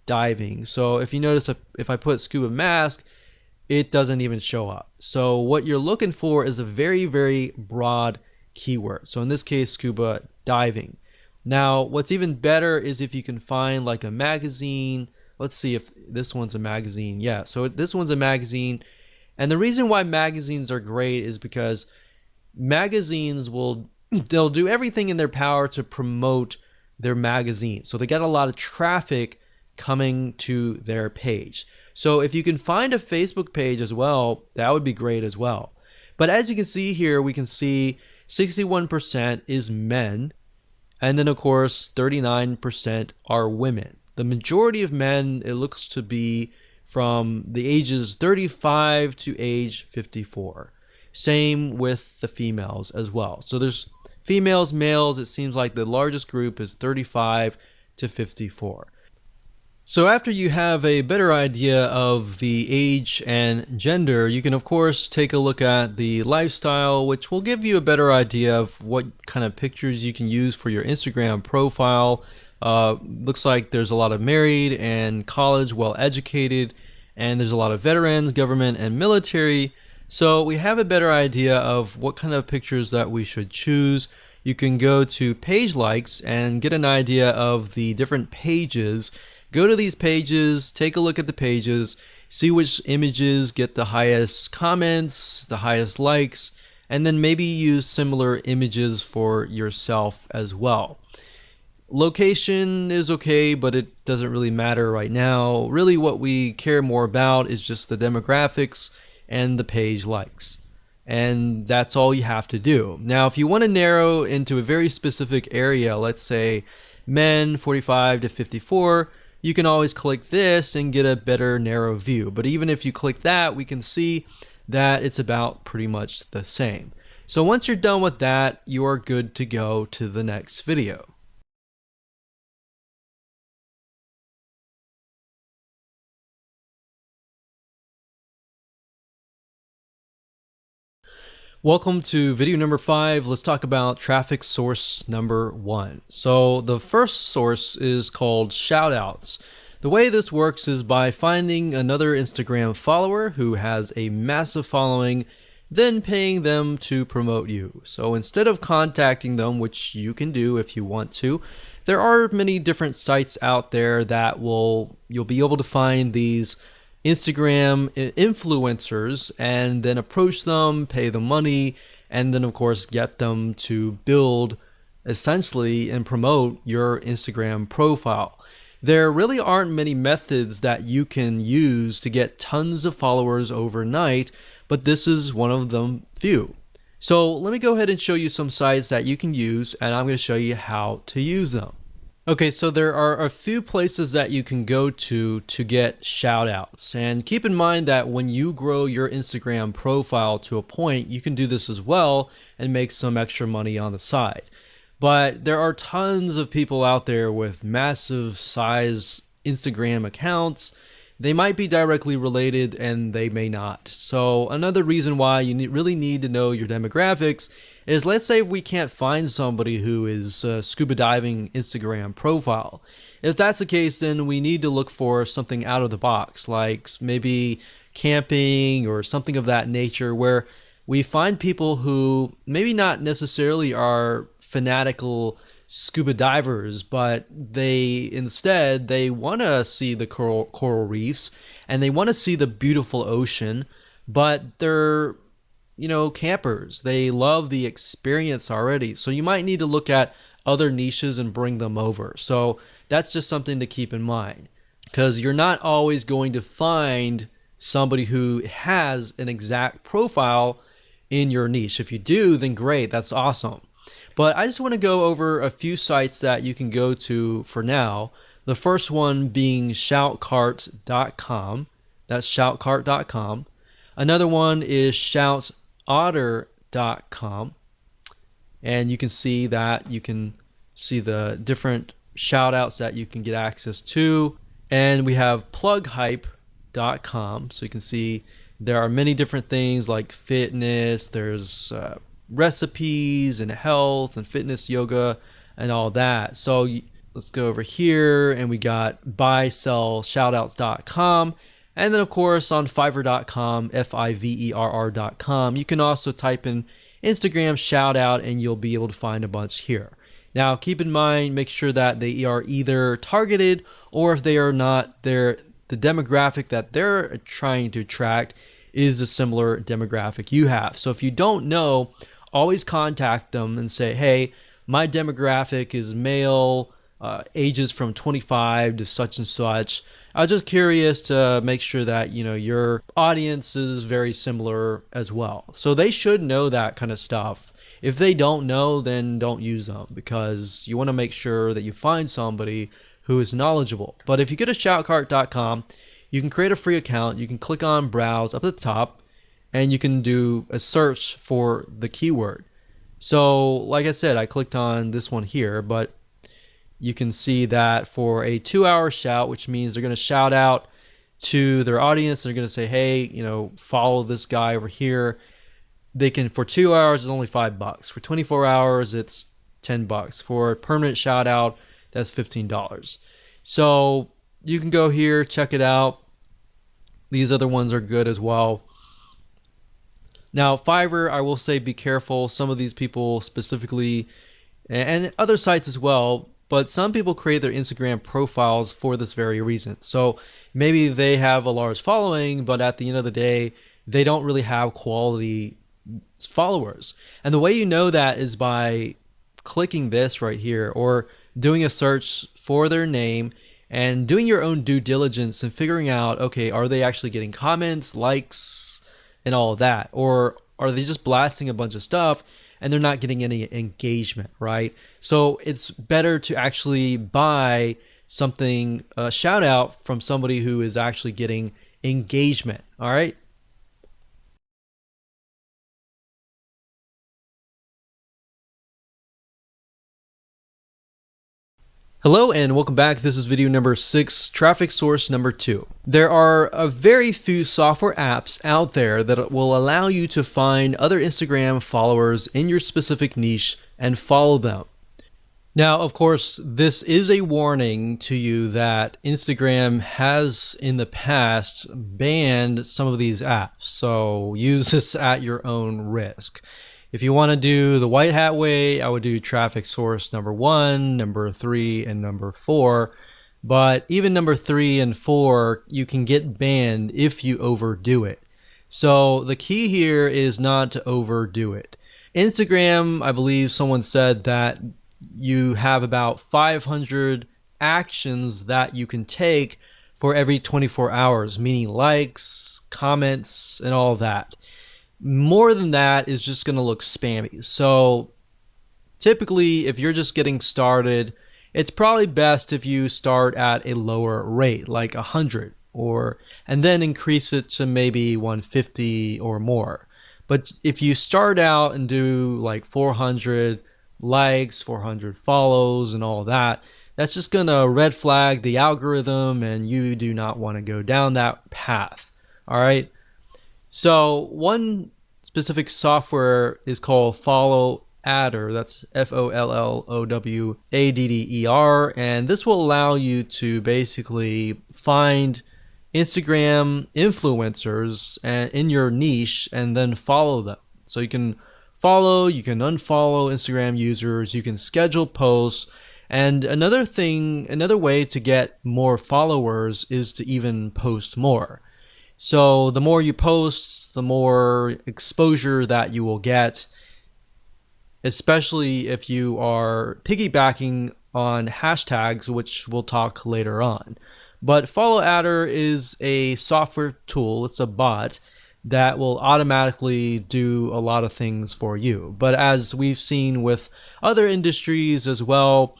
diving. So if you notice, if I put scuba mask, it doesn't even show up. So what you're looking for is a very, very broad keyword. So in this case, scuba diving. Now, what's even better is if you can find like a magazine. Let's see if this one's a magazine. Yeah, so this one's a magazine. And the reason why magazines are great is because magazines they'll do everything in their power to promote their magazine. So they get a lot of traffic coming to their page. So if you can find a Facebook page as well, that would be great as well. But as you can see here, we can see 61% is men. And then of course, 39% are women. The majority of men, it looks to be from the ages 35 to age 54. Same with the females as well. So there's females, males, it seems like the largest group is 35 to 54. So after you have a better idea of the age and gender, you can of course take a look at the lifestyle, which will give you a better idea of what kind of pictures you can use for your Instagram profile. Looks like there's a lot of married and college, well educated, and there's a lot of veterans, government, and military. So we have a better idea of what kind of pictures that we should choose. You can go to page likes and get an idea of the different pages. Go to these pages, take a look at the pages, see which images get the highest comments, the highest likes, and then maybe use similar images for yourself as well. Location is okay, but it doesn't really matter right now. Really what we care more about is just the demographics and the page likes. And that's all you have to do. Now, if you want to narrow into a very specific area, let's say men 45 to 54, you can always click this and get a better narrow view. But even if you click that, we can see that it's about pretty much the same. So once you're done with that, you are good to go to the next video. Welcome to video number 5. Let's talk about traffic source number 1. So the first source is called shoutouts. The way this works is by finding another Instagram follower who has a massive following, then paying them to promote you. So instead of contacting them, which you can do if you want to, there are many different sites out there that you'll be able to find these Instagram influencers and then approach them, pay them money, and then of course get them to build essentially and promote your Instagram profile. There really aren't many methods that you can use to get tons of followers overnight, but this is one of them few. So let me go ahead and show you some sites that you can use, and I'm going to show you how to use them. Okay, so there are a few places that you can go to get shout outs. And keep in mind that when you grow your Instagram profile to a point, you can do this as well and make some extra money on the side. But there are tons of people out there with massive size Instagram accounts. They might be directly related and they may not. So another reason why you really need to know your demographics is let's say if we can't find somebody who is a scuba diving Instagram profile. If that's the case, then we need to look for something out of the box, like maybe camping or something of that nature, where we find people who maybe not necessarily are fanatical scuba divers, but they want to see the coral reefs and they want to see the beautiful ocean, but they're campers. They love the experience already. So you might need to look at other niches and bring them over. So that's just something to keep in mind, because you're not always going to find somebody who has an exact profile in your niche. If you do, then great, that's awesome. But I just want to go over a few sites that you can go to for now. The first one being shoutcart.com. That's shoutcart.com. Another one is shoutotter.com. And you can see that you can see the different shout outs that you can get access to. And we have plughype.com. So you can see there are many different things like fitness, there's recipes and health and fitness, yoga, and all that. So let's go over here and we got buy, sell, shoutouts.com. And then of course on fiverr.com, fiverr.com, you can also type in Instagram shout out and you'll be able to find a bunch here. Now keep in mind, make sure that they are either targeted, or if they are not, the demographic that they're trying to attract is a similar demographic you have. So if you don't know, always contact them and say, hey, my demographic is male, ages from 25 to such and such. I was just curious to make sure that your audience is very similar as well. So they should know that kind of stuff. If they don't know, then don't use them, because you want to make sure that you find somebody who is knowledgeable. But if you go to shoutcart.com, you can create a free account. You can click on browse up at the top and you can do a search for the keyword. So like I said, I clicked on this one here, but you can see that for a 2-hour shout, which means they're going to shout out to their audience. They're going to say, hey, follow this guy over here. They can, for 2 hours, it's only $5. For 24 hours, it's $10. For a permanent shout out, that's $15. So you can go here, check it out. These other ones are good as well. Now, Fiverr, I will say be careful. Some of these people specifically, and other sites as well, but some people create their Instagram profiles for this very reason. So maybe they have a large following, but at the end of the day, they don't really have quality followers. And the way you know that is by clicking this right here, or doing a search for their name and doing your own due diligence and figuring out, okay, are they actually getting comments, likes, and all of that? Or are they just blasting a bunch of stuff and they're not getting any engagement, right? So it's better to actually buy something, a shout out from somebody who is actually getting engagement, all right? Hello and welcome back. This is video number 6, traffic source number 2. There are a very few software apps out there that will allow you to find other Instagram followers in your specific niche and follow them. Now, of course, this is a warning to you that Instagram has in the past banned some of these apps. So use this at your own risk. If you want to do the white hat way, I would do traffic source number 1, number 3, and number 4. But even number 3 and 4, you can get banned if you overdo it. So the key here is not to overdo it. Instagram, I believe someone said that you have about 500 actions that you can take for every 24 hours, meaning likes, comments, and all of that. More than that is just going to look spammy. So typically, if you're just getting started, it's probably best if you start at a lower rate, like 100, and then increase it to maybe 150 or more. But if you start out and do like 400 likes, 400 follows, and all that, that's just going to red flag the algorithm, and you do not want to go down that path. All right. So one specific software is called Follow Adder. That's FOLLOWADDER, and this will allow you to basically find Instagram influencers in your niche and then follow them. So you can follow, you can unfollow Instagram users, you can schedule posts. And another way to get more followers is to even post more. So the more you post, the more exposure that you will get, especially if you are piggybacking on hashtags, which we'll talk later on. But Follow Adder is a software tool, it's a bot that will automatically do a lot of things for you. But as we've seen with other industries as well,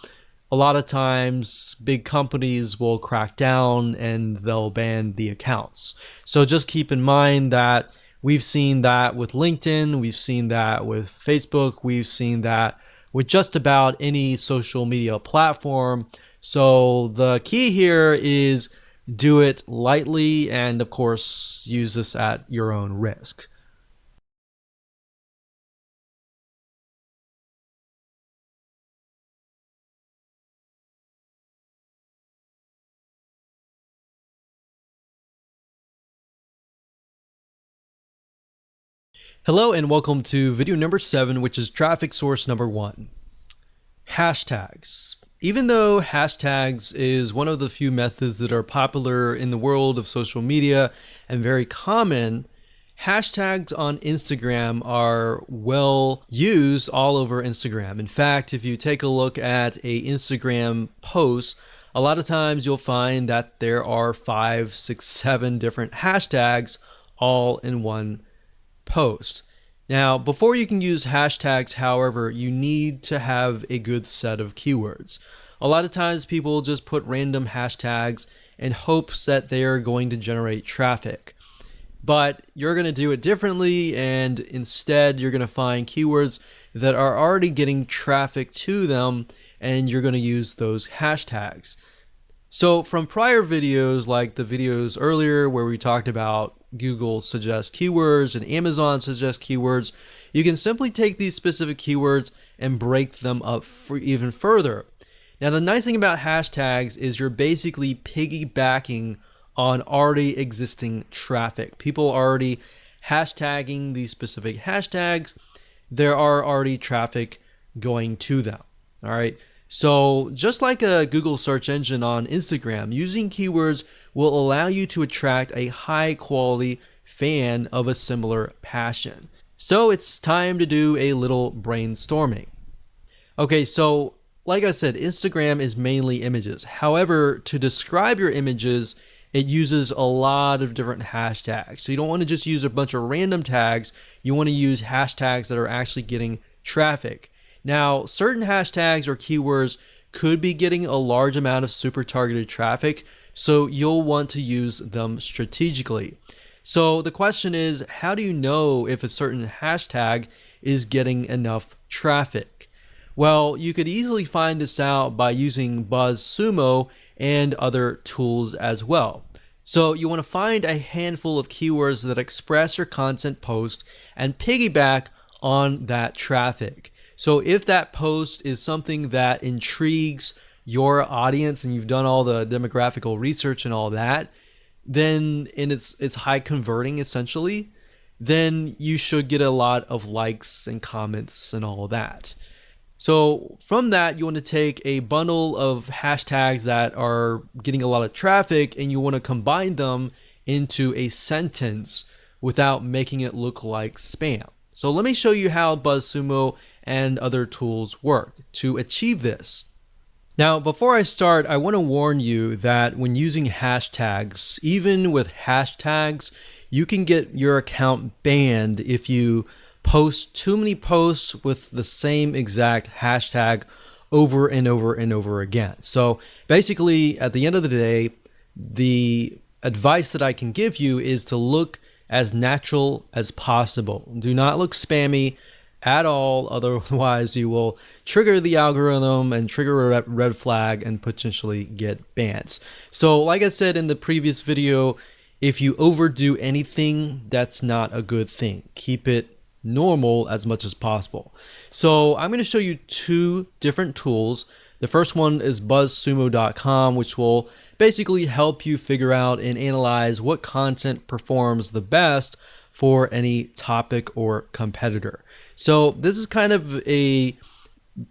a lot of times big companies will crack down and they'll ban the accounts. So just keep in mind that we've seen that with LinkedIn, we've seen that with Facebook, we've seen that with just about any social media platform. So the key here is do it lightly and of course use this at your own risk. Hello and welcome to video number 7, which is traffic source number 1. Hashtags. Even though hashtags is one of the few methods that are popular in the world of social media and very common, hashtags on Instagram are well used all over Instagram. In fact, if you take a look at a Instagram post, a lot of times you'll find that there are 5, 6, 7 different hashtags all in one post. Now, before you can use hashtags, however, you need to have a good set of keywords. A lot of times people just put random hashtags in hopes that they are going to generate traffic. But you're going to do it differently, and instead you're going to find keywords that are already getting traffic to them, and you're going to use those hashtags. So from prior videos, like the videos earlier where we talked about Google suggest keywords and Amazon suggest keywords, you can simply take these specific keywords and break them up even further. Now, the nice thing about hashtags is you're basically piggybacking on already existing traffic. People are already hashtagging these specific hashtags. There are already traffic going to them. All right. So just like a Google search engine on Instagram, using keywords will allow you to attract a high quality fan of a similar passion. So it's time to do a little brainstorming. Okay, so like I said, Instagram is mainly images. However, to describe your images, it uses a lot of different hashtags. So you don't want to just use a bunch of random tags. You want to use hashtags that are actually getting traffic. Now, certain hashtags or keywords could be getting a large amount of super targeted traffic, so you'll want to use them strategically. So the question is, how do you know if a certain hashtag is getting enough traffic? Well, you could easily find this out by using BuzSumo and other tools as well. So you want to find a handful of keywords that express your content post and piggyback on that traffic. So if that post is something that intrigues your audience and you've done all the demographical research and all that, then it's high converting essentially, then you should get a lot of likes and comments and all that. So from that, you want to take a bundle of hashtags that are getting a lot of traffic and you want to combine them into a sentence without making it look like spam. So let me show you how BuzSumo and other tools work to achieve this. Now, before I start, I want to warn you that when using hashtags, even with hashtags, you can get your account banned if you post too many posts with the same exact hashtag over and over and over again. So basically, at the end of the day, the advice that I can give you is to look as natural as possible. Do not look spammy at all, otherwise you will trigger the algorithm and trigger a red flag and potentially get bans. So like I said in the previous video, if you overdo anything, that's not a good thing. Keep it normal as much as possible. So I'm going to show you two different tools. The first one is BuzzSumo.com, which will basically help you figure out and analyze what content performs the best for any topic or competitor. So this is kind of a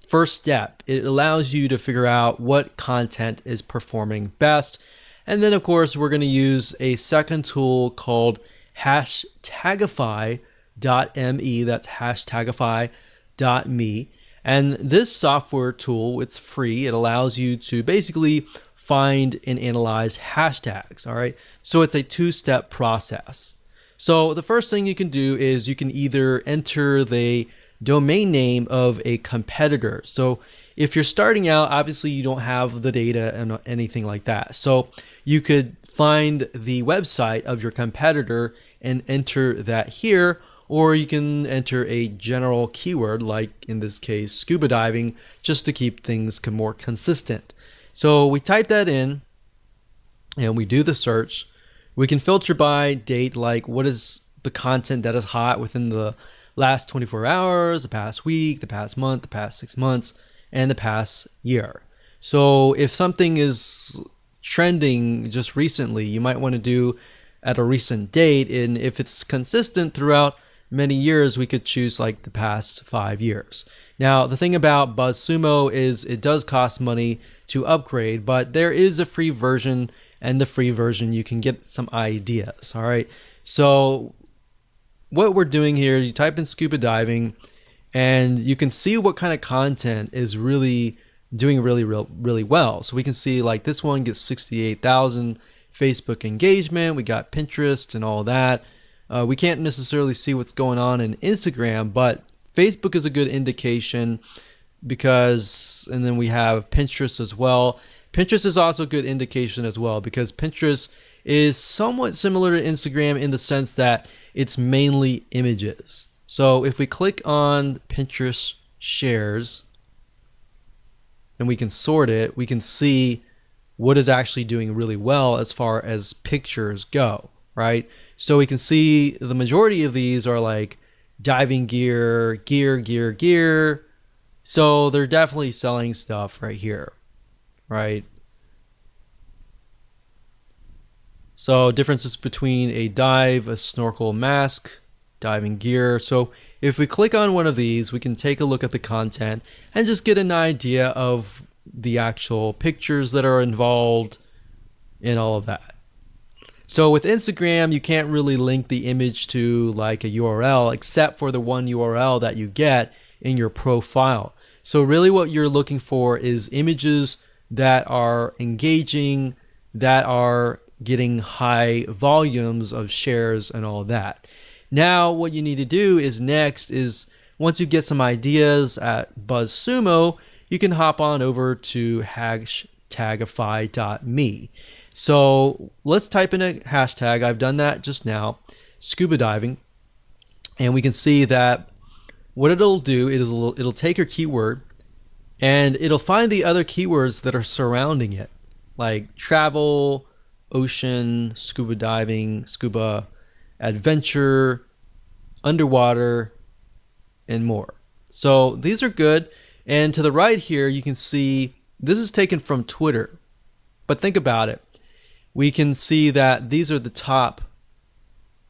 first step. It allows you to figure out what content is performing best. And then of course, we're going to use a second tool called Hashtagify.me. That's Hashtagify.me. And this software tool, it's free. It allows you to basically find and analyze hashtags. All right. So it's a two-step process. So the first thing you can do is you can either enter the domain name of a competitor. So if you're starting out, obviously you don't have the data and anything like that. So you could find the website of your competitor and enter that here, or you can enter a general keyword, like in this case, scuba diving, just to keep things more consistent. So we type that in and we do the search. We can filter by date, like what is the content that is hot within the last 24 hours, the past week, the past month, the past 6 months, and the past year. So if something is trending just recently, you might want to do at a recent date. And if it's consistent throughout many years, we could choose like the past 5 years. Now, the thing about BuzzSumo is it does cost money to upgrade, but there is a free version, and the free version you can get some ideas. All right. So what we're doing here, you type in scuba diving and you can see what kind of content is really doing really well. So we can see like this one gets 68,000 Facebook engagement. We got Pinterest and all that. We can't necessarily see what's going on in Instagram, but Facebook is a good indication because, and then we have Pinterest as well. Pinterest is also a good indication as well because Pinterest is somewhat similar to Instagram in the sense that it's mainly images. So if we click on Pinterest shares and we can sort it, we can see what is actually doing really well as far as pictures go, right? So we can see the majority of these are like diving gear. So they're definitely selling stuff right here, right? So differences between a dive, a snorkel, mask, diving gear. So if we click on one of these, we can take a look at the content and just get an idea of the actual pictures that are involved in all of that. So with Instagram, you can't really link the image to like a URL except for the one URL that you get in your profile. So really what you're looking for is images that are engaging, that are getting high volumes of shares and all of that. Now what you need to do is next is once you get some ideas at BuzzSumo, you can hop on over to Hashtagify.me. So let's type in a hashtag. I've done that just now, scuba diving, and we can see that what it'll do is it'll take your keyword and it'll find the other keywords that are surrounding it, like travel, ocean, scuba diving, scuba adventure, underwater, and more. So these are good. And to the right here, you can see this is taken from Twitter. But think about it. We can see that these are the top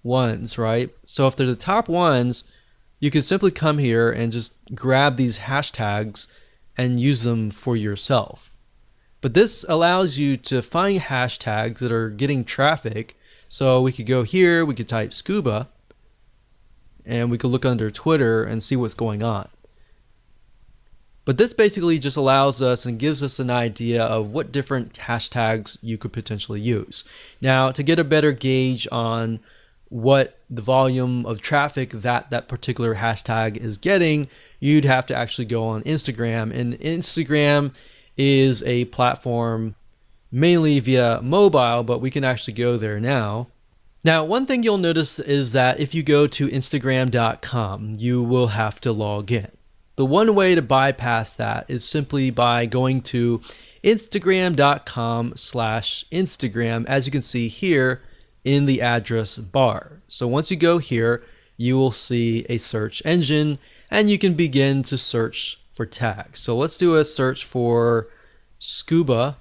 ones, right? So if they're the top ones, you can simply come here and just grab these hashtags and use them for yourself. But this allows you to find hashtags that are getting traffic. So we could go here, we could type scuba, and we could look under Twitter and see what's going on. But this basically just allows us and gives us an idea of what different hashtags you could potentially use. Now, to get a better gauge on what the volume of traffic that particular hashtag is getting, you'd have to actually go on Instagram. And Instagram is a platform mainly via mobile, but we can actually go there now. Now, one thing you'll notice is that if you go to Instagram.com, you will have to log in. The one way to bypass that is simply by going to Instagram.com/Instagram, as you can see here in the address bar. So once you go here, you will see a search engine and you can begin to search for tags. So let's do a search for scuba.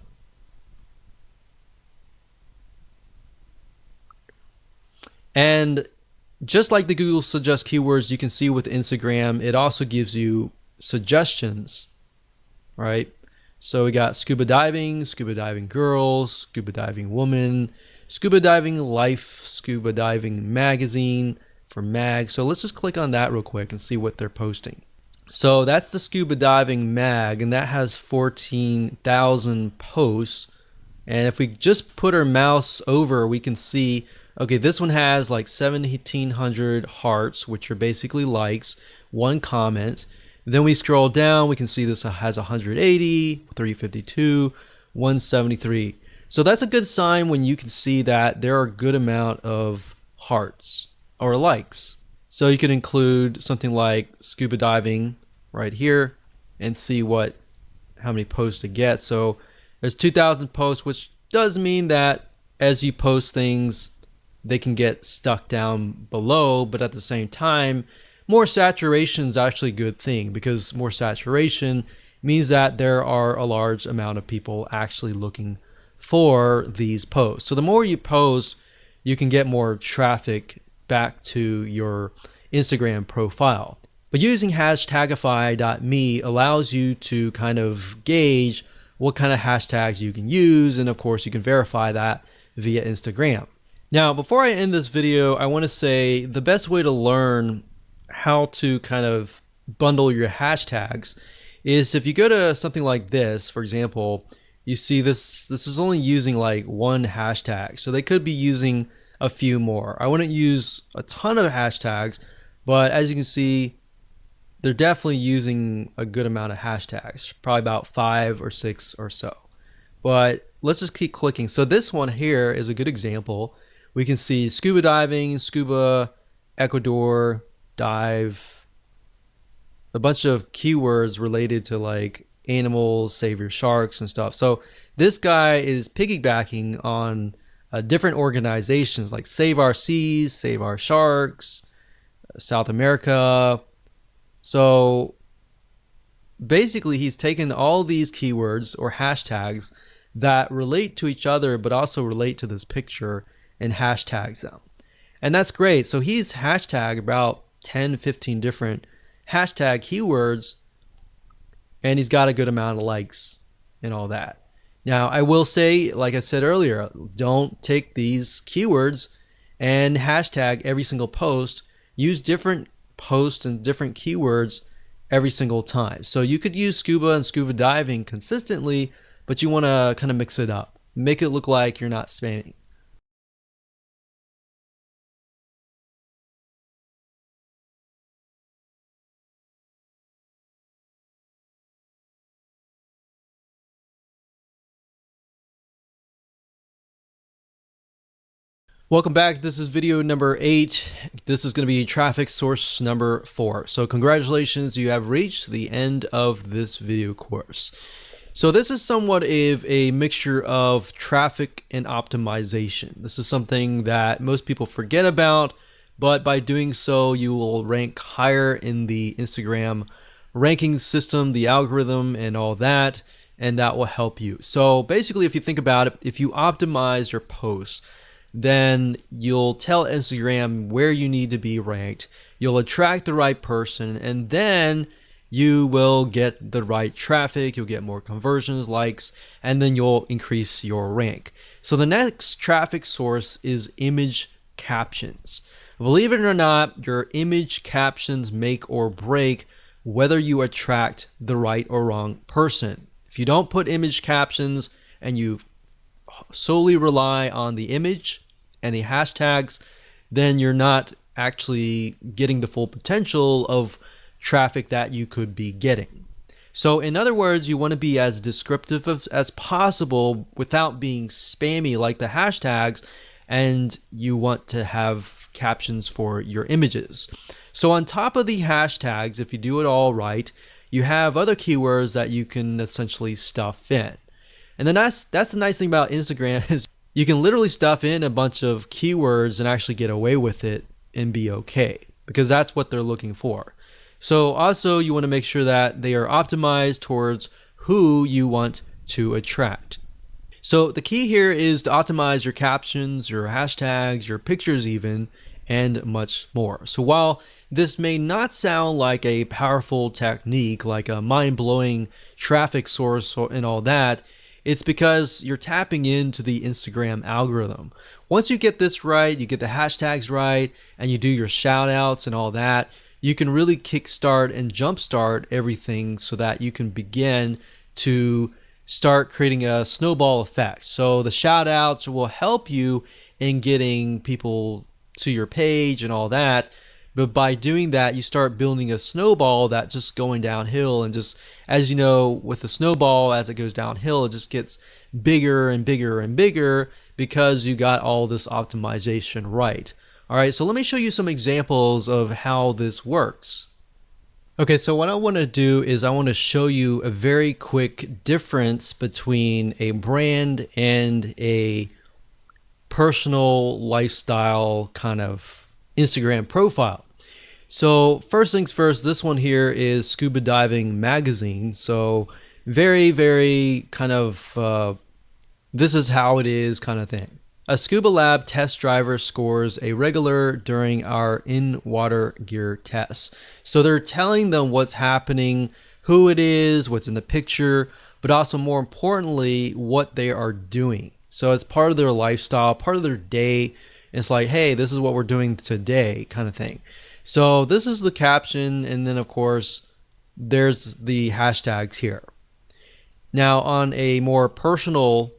And just like the Google Suggest keywords, you can see with Instagram, it also gives you suggestions, right? So we got scuba diving girls, scuba diving woman, scuba diving life, scuba diving magazine for mag. So let's just click on that real quick and see what they're posting. So that's the scuba diving mag, and that has 14,000 posts. And if we just put our mouse over, we can see, okay, this one has like 1,700 hearts, which are basically likes, one comment. Then we scroll down, we can see this has 180, 352, 173. So that's a good sign when you can see that there are a good amount of hearts or likes. So you could include something like scuba diving right here and see how many posts it gets. So there's 2,000 posts, which does mean that as you post things, they can get stuck down below, but at the same time, more saturation is actually a good thing, because more saturation means that there are a large amount of people actually looking for these posts. So the more you post, you can get more traffic back to your Instagram profile. But using hashtagify.me allows you to kind of gauge what kind of hashtags you can use, and of course you can verify that via Instagram. Now, before I end this video, I want to say the best way to learn how to kind of bundle your hashtags is if you go to something like this. For example, you see this is only using like one hashtag, so they could be using a few more. I wouldn't use a ton of hashtags, but as you can see, they're definitely using a good amount of hashtags, probably about 5 or 6 or so. But let's just keep clicking. So this one here is a good example. We can see scuba diving, scuba, Ecuador, dive, a bunch of keywords related to like animals, save your sharks and stuff. So this guy is piggybacking on different organizations like Save Our Seas, Save Our Sharks, South America. So basically he's taken all these keywords or hashtags that relate to each other but also relate to this picture and hashtags them. And that's great. So he's hashtagged about 10, 15 different hashtag keywords, and he's got a good amount of likes and all that. Now, I will say, like I said earlier, don't take these keywords and hashtag every single post. Use different posts and different keywords every single time. So you could use scuba and scuba diving consistently, but you want to kind of mix it up. Make it look like you're not spamming. Welcome back. This is video number 8. This is going to be traffic source number 4. So congratulations, you have reached the end of this video course. So this is somewhat of a mixture of traffic and optimization. This is something that most people forget about, but by doing so, you will rank higher in the Instagram ranking system, the algorithm, and all that, and that will help you. So basically, if you think about it, if you optimize your posts, then you'll tell Instagram where you need to be ranked. You'll attract the right person, and then you will get the right traffic. You'll get more conversions, likes, and then you'll increase your rank. So the next traffic source is image captions. Believe it or not, your image captions make or break whether you attract the right or wrong person. If you don't put image captions and you solely rely on the image and the hashtags, then you're not actually getting the full potential of traffic that you could be getting. So in other words, you want to be as descriptive as possible without being spammy like the hashtags, and you want to have captions for your images. So on top of the hashtags, if you do it all right, you have other keywords that you can essentially stuff in. And then that's the nice thing about Instagram is you can literally stuff in a bunch of keywords and actually get away with it and be okay. because that's what they're looking for. So also you want to make sure that they are optimized towards who you want to attract. So the key here is to optimize your captions, your hashtags, your pictures even, and much more. So while this may not sound like a powerful technique, like a mind-blowing traffic source and all that, it's because you're tapping into the Instagram algorithm. Once you get this right, you get the hashtags right, and you do your shout outs and all that, you can really kickstart and jumpstart everything so that you can begin to start creating a snowball effect. So the shout outs will help you in getting people to your page and all that. But by doing that, you start building a snowball that's just going downhill. And just, as you know, with the snowball, as it goes downhill, it just gets bigger and bigger and bigger because you got all this optimization right. All right, so let me show you some examples of how this works. Okay, so what I want to do is I want to show you a very quick difference between a brand and a personal lifestyle kind of Instagram profile. So first things first, this one here is Scuba Diving Magazine. So very, very kind of this is how it is kind of thing. A scuba lab test driver scores a regular during our in-water gear tests. So they're telling them what's happening, who it is, what's in the picture, but also more importantly, what they are doing. So it's part of their lifestyle, part of their day. It's like, hey, this is what we're doing today kind of thing. So this is the caption, and then of course, there's the hashtags here. Now on a more personal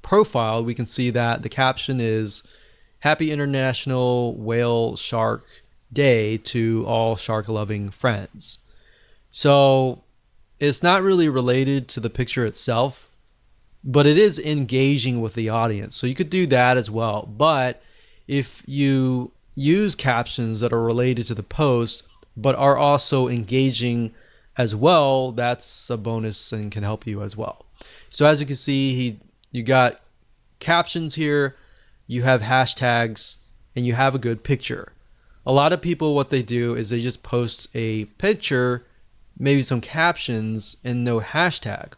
profile, we can see that the caption is Happy International Whale Shark Day to all shark loving friends. So it's not really related to the picture itself, but it is engaging with the audience. So you could do that as well. But if you use captions that are related to the post, but are also engaging as well, that's a bonus and can help you as well. So as you can see, you got captions here, you have hashtags, and you have a good picture. A lot of people, what they do is they just post a picture, maybe some captions, and no hashtag.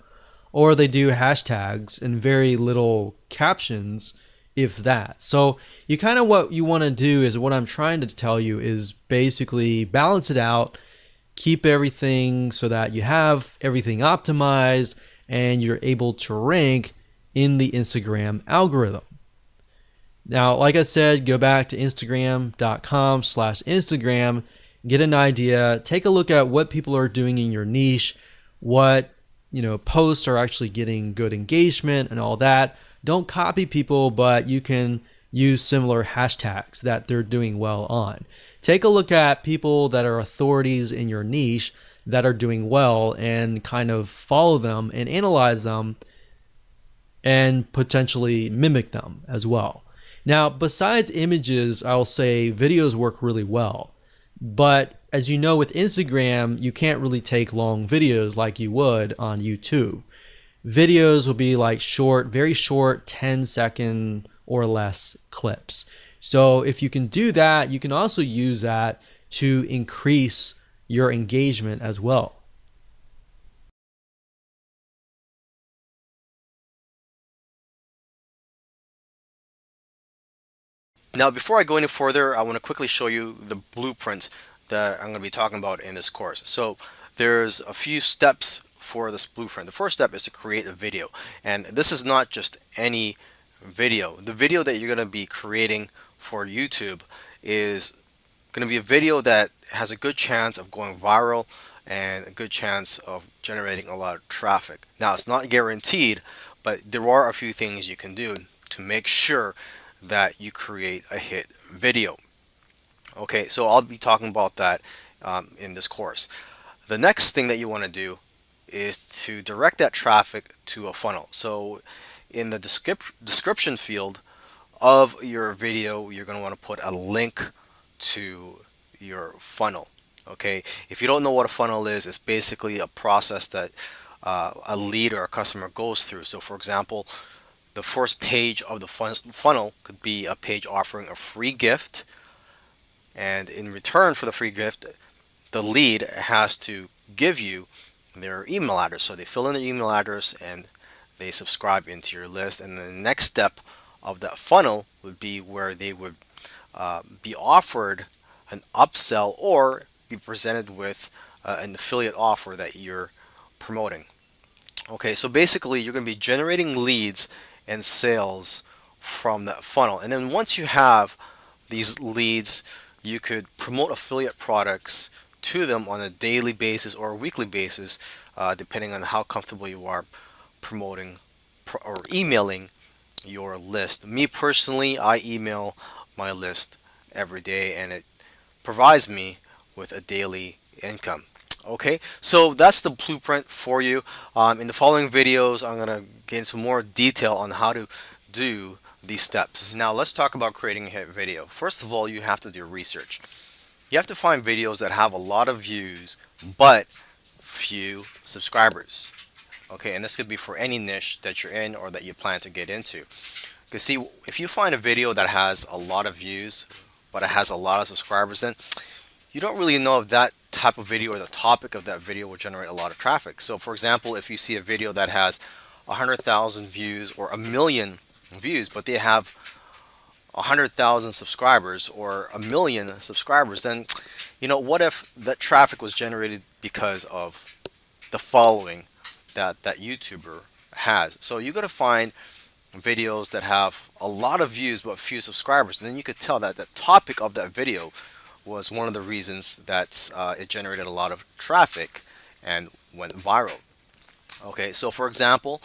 Or they do hashtags and very little captions, if that. So you kind of, what you want to do is, what I'm trying to tell you is basically balance it out, keep everything so that you have everything optimized and you're able to rank in the Instagram algorithm. Now, like I said, go back to instagram.com/Instagram, get an idea, take a look at what people are doing in your niche, what posts are actually getting good engagement and all that. Don't copy people, but you can use similar hashtags that they're doing well on. Take a look at people that are authorities in your niche that are doing well and kind of follow them and analyze them and potentially mimic them as well. Now, besides images, I'll say videos work really well. But as you know, with Instagram, you can't really take long videos like you would on YouTube. Videos will be like short, very short, 10-second or less clips. So if you can do that, you can also use that to increase your engagement as well. Now, before I go any further, I want to quickly show you the blueprints that I'm going to be talking about in this course. So there's a few steps for this blueprint. The first step is to create a video. And this is not just any video. The video that you're going to be creating for YouTube is going to be a video that has a good chance of going viral and a good chance of generating a lot of traffic. Now, it's not guaranteed, but there are a few things you can do to make sure that you create a hit video. Okay, so I'll be talking about that in this course. The next thing that you want to do is to direct that traffic to a funnel. So in the description field of your video, you're going to want to put a link to your funnel. Okay, if you don't know what a funnel is, it's basically a process that a lead or a customer goes through. So for example, the first page of the funnel could be a page offering a free gift, And in return for the free gift, the lead has to give you their email address. So they fill in their email address and they subscribe into your list. And the next step of that funnel would be where they would be offered an upsell or be presented with an affiliate offer that you're promoting. Okay, so basically you're going to be generating leads and sales from that funnel. And then once you have these leads, you could promote affiliate products to them on a daily basis or a weekly basis, depending on how comfortable you are promoting or emailing your list. Me personally, I email my list every day and it provides me with a daily income. Okay, so that's the blueprint for you. In the following videos, I'm going to get into more detail on how to do these steps. Now, let's talk about creating a hit video. First of all, you have to do research. You have to find videos that have a lot of views but few subscribers. Okay, and this could be for any niche that you're in or that you plan to get into. Because see, if you find a video that has a lot of views but it has a lot of subscribers, then you don't really know if that type of video or the topic of that video will generate a lot of traffic. So for example, if you see a video that has 100,000 views or a million views, but they have 100,000 subscribers or a million subscribers, then what if that traffic was generated because of the following that YouTuber has? So you got to find videos that have a lot of views but few subscribers, and then you could tell that the topic of that video was one of the reasons that it generated a lot of traffic and went viral. Okay, so for example,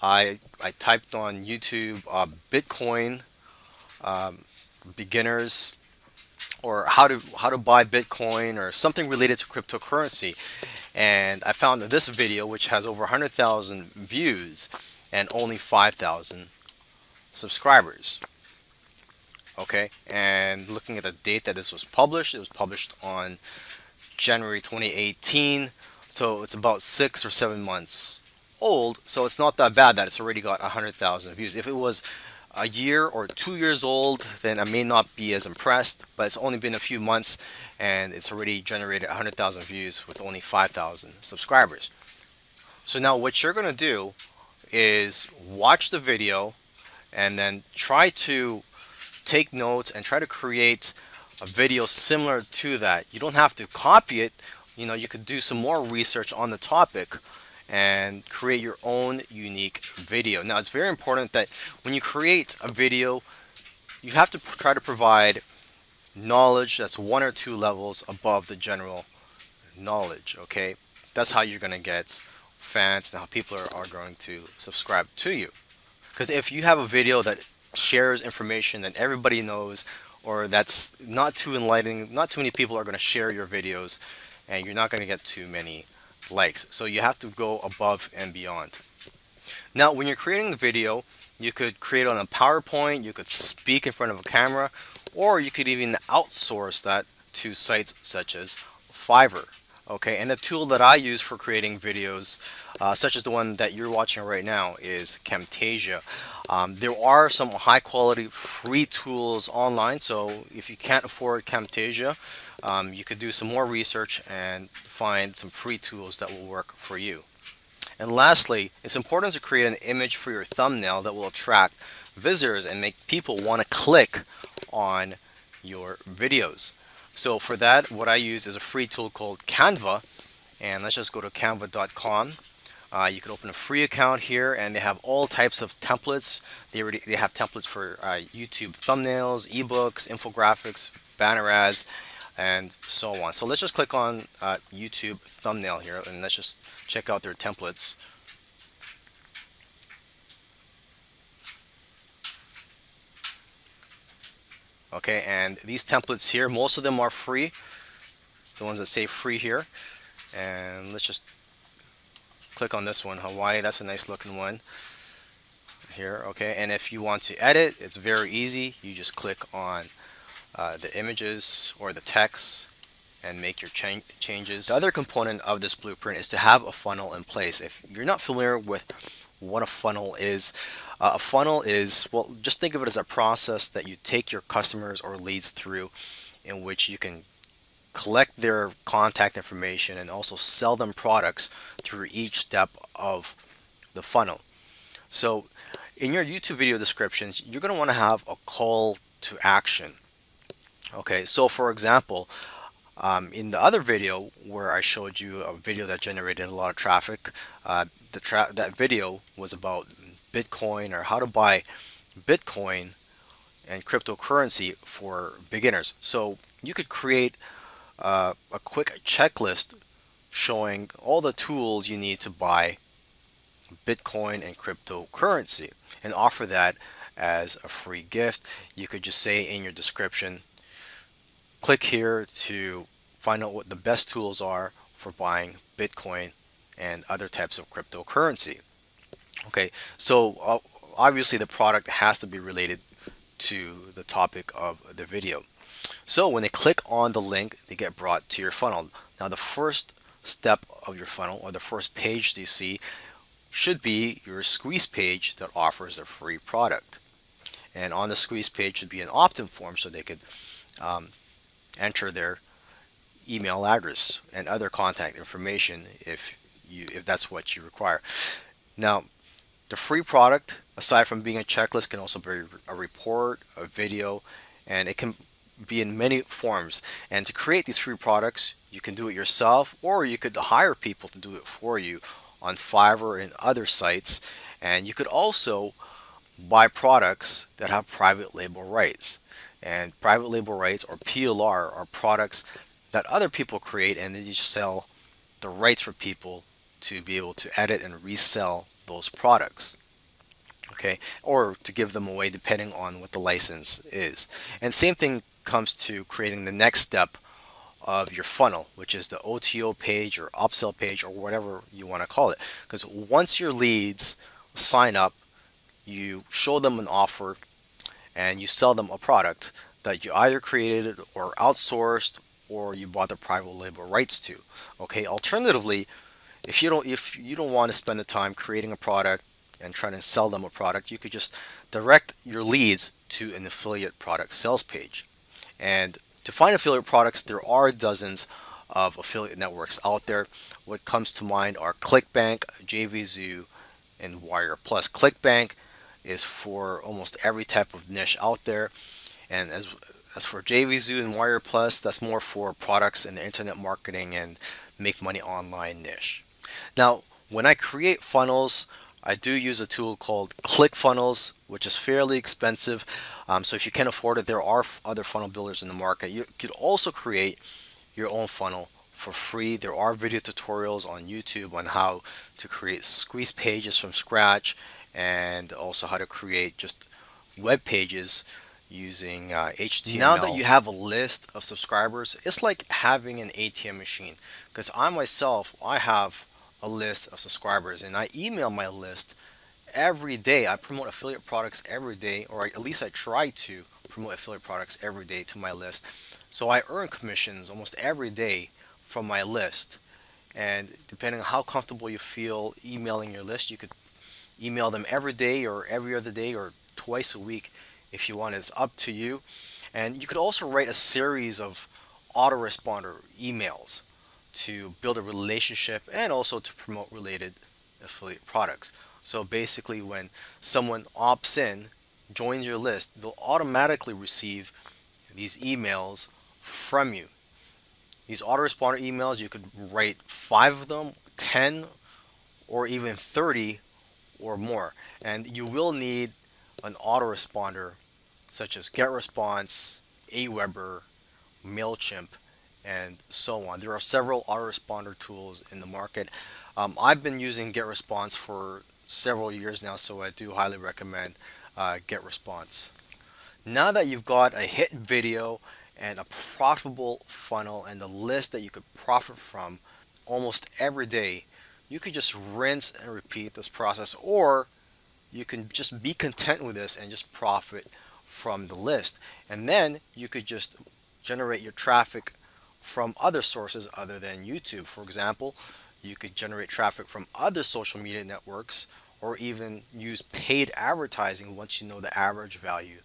I typed on YouTube Bitcoin beginners or how to buy Bitcoin or something related to cryptocurrency, and I found this video which has over 100,000 views and only 5,000 subscribers. Okay, and looking at the date that this was published, it was published on January 2018, so it's about 6 or 7 months old. So it's not that bad that it's already got 100,000 views. If it was a year or 2 years old, then I may not be as impressed, but it's only been a few months and it's already generated 100,000 views with only 5,000 subscribers. So now what you're going to do is watch the video and then try to take notes and try to create a video similar to that. You don't have to copy it. You could do some more research on the topic and create your own unique video. Now, it's very important that when you create a video, you have to try to provide knowledge that's 1 or 2 levels above the general knowledge. Okay, that's how you're going to get fans and how people are going to subscribe to you. Because if you have a video that shares information that everybody knows or that's not too enlightening, not too many people are going to share your videos and you're not going to get too many likes. So you have to go above and beyond. Now, when you're creating the video, you could create on a PowerPoint, you could speak in front of a camera, or you could even outsource that to sites such as Fiverr. Okay, and the tool that I use for creating videos, such as the one that you're watching right now, is Camtasia. There are some high quality free tools online, so if you can't afford Camtasia, you could do some more research and find some free tools that will work for you. And lastly, it's important to create an image for your thumbnail that will attract visitors and make people want to click on your videos. So for that, what I use is a free tool called Canva, and let's just go to canva.com. You can open a free account here, and they have all types of templates. They have templates for YouTube thumbnails, ebooks, infographics, banner ads, and so on. So let's just click on YouTube thumbnail here, and let's just check out their templates. Okay, and these templates here, most of them are free, the ones that say free here. And let's just click on this one, Hawaii. That's a nice looking one here. Okay, and if you want to edit, it's very easy. You just click on the images or the text and make your changes. The other component of this blueprint is to have a funnel in place. If you're not familiar with what a funnel is, well, just think of it as a process that you take your customers or leads through in which you can collect their contact information and also sell them products through each step of the funnel. So in your YouTube video descriptions, you're going to want to have a call to action. Okay, so for example, in the other video where I showed you a video that generated a lot of traffic, that video was about Bitcoin, or how to buy Bitcoin and cryptocurrency for beginners. So you could create a quick checklist showing all the tools you need to buy Bitcoin and cryptocurrency and offer that as a free gift. You could just say in your description, click here to find out what the best tools are for buying Bitcoin and other types of cryptocurrency. Okay, so obviously the product has to be related to the topic of the video. So when they click on the link, they get brought to your funnel. Now the first step of your funnel, or the first page you see, should be your squeeze page that offers a free product. And on the squeeze page should be an opt-in form so they could enter their email address and other contact information if that's what you require. Now, the free product, aside from being a checklist, can also be a report, a video, and it can be in many forms. And to create these free products, you can do it yourself, or you could hire people to do it for you on Fiverr and other sites. And you could also buy products that have private label rights. And private label rights, or PLR, are products that other people create, and then you sell the rights for people to be able to edit and resell those products. Okay, or to give them away depending on what the license is. And same thing comes to creating the next step of your funnel, which is the OTO page or upsell page or whatever you want to call it. Because once your leads sign up, you show them an offer and you sell them a product that you either created or outsourced or you bought the private label rights to. Okay, alternatively, if you don't want to spend the time creating a product and trying to sell them a product, you could just direct your leads to an affiliate product sales page. And to find affiliate products, there are dozens of affiliate networks out there. What comes to mind are ClickBank, JVZoo, and Wire Plus. ClickBank is for almost every type of niche out there, and as for JVZoo and Wire Plus, that's more for products in the internet marketing and make money online niche. Now, when I create funnels, I do use a tool called ClickFunnels, which is fairly expensive. So if you can't afford it, there are other funnel builders in the market. You could also create your own funnel for free. There are video tutorials on YouTube on how to create squeeze pages from scratch, and also how to create just web pages using HTML. Now that you have a list of subscribers, it's like having an ATM machine, because I have a list of subscribers and I email my list every day. I promote affiliate products every day, or at least I try to promote affiliate products every day to my list. So I earn commissions almost every day from my list. And depending on how comfortable you feel emailing your list, you could email them every day or every other day or twice a week if you want. It's up to you. And you could also write a series of autoresponder emails to build a relationship and also to promote related affiliate products. So basically, when someone opts in, joins your list, they'll automatically receive these emails from you. These autoresponder emails, you could write 5 of them, 10, or even 30 or more. And you will need an autoresponder such as GetResponse, Aweber, MailChimp, and so on. There are several autoresponder tools in the market. I've been using GetResponse for several years now, so I do highly recommend GetResponse. Now that you've got a hit video and a profitable funnel and a list that you could profit from almost every day, you could just rinse and repeat this process, or you can just be content with this and just profit from the list. And then you could just generate your traffic from other sources other than YouTube. For example, you could generate traffic from other social media networks, or even use paid advertising once you know the average value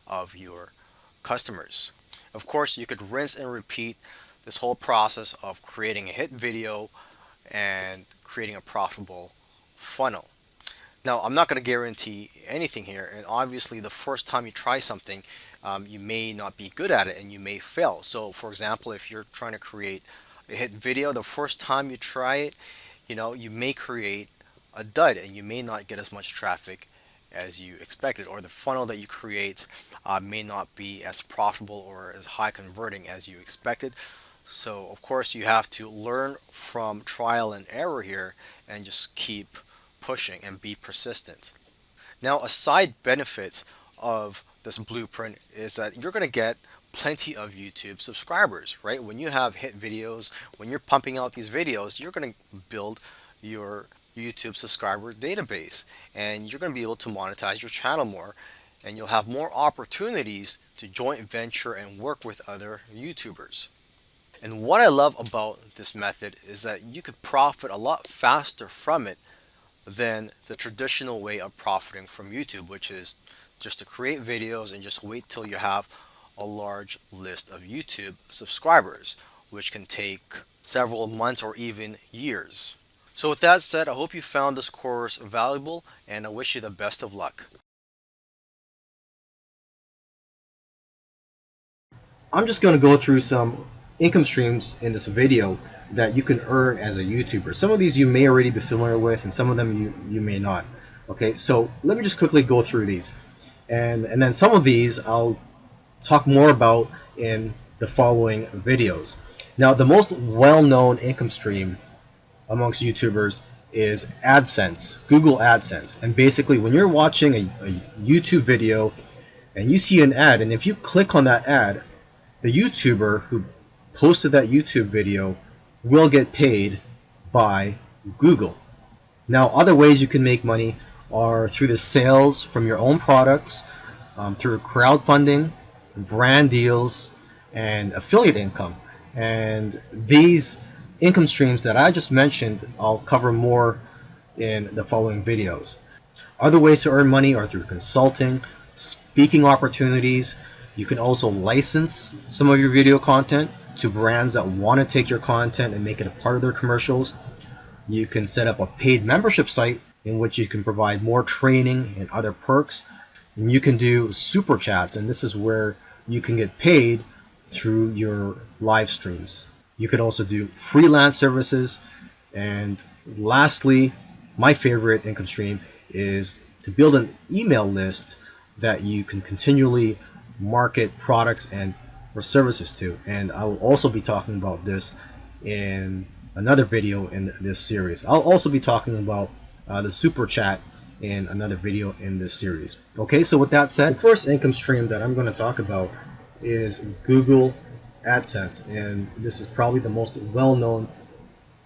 of your customers. Of course, you could rinse and repeat this whole process of creating a hit video and creating a profitable funnel. Now, I'm not going to guarantee anything here, and obviously, the first time you try something, you may not be good at it and you may fail. So, for example, if you're trying to create a hit video, the first time you try it, you may create a dud and you may not get as much traffic as you expected, or the funnel that you create may not be as profitable or as high converting as you expected. So, of course, you have to learn from trial and error here and just keep pushing and be persistent. Now, a side benefit of this blueprint is that you're going to get plenty of YouTube subscribers, right? When you have hit videos, when you're pumping out these videos, you're going to build your YouTube subscriber database and you're going to be able to monetize your channel more, and you'll have more opportunities to joint venture and work with other YouTubers. And what I love about this method is that you could profit a lot faster from it than the traditional way of profiting from YouTube, which is just to create videos and just wait till you have a large list of YouTube subscribers, which can take several months or even years. So with that said, I hope you found this course valuable and I wish you the best of luck. I'm just going to go through some income streams in this video that you can earn as a YouTuber. Some of these you may already be familiar with and some of them you may not. Okay, so let me just quickly go through these. And then some of these I'll talk more about in the following videos. Now, the most well-known income stream amongst YouTubers is AdSense, Google AdSense. And basically, when you're watching a YouTube video and you see an ad, and if you click on that ad, the YouTuber who posted that YouTube video will get paid by Google. Now, other ways you can make money are through the sales from your own products, through crowdfunding, brand deals, and affiliate income. And these income streams that I just mentioned, I'll cover more in the following videos. Other ways to earn money are through consulting, speaking opportunities. You can also license some of your video content to brands that want to take your content and make it a part of their commercials. You can set up a paid membership site in which you can provide more training and other perks. And you can do super chats, and this is where you can get paid through your live streams. You can also do freelance services. And lastly, my favorite income stream is to build an email list that you can continually market products and or services to. And I will also be talking about this in another video in this series. I'll also be talking about the super chat in another video in this series. Okay, so with that said, the first income stream that I'm going to talk about is Google AdSense, and this is probably the most well-known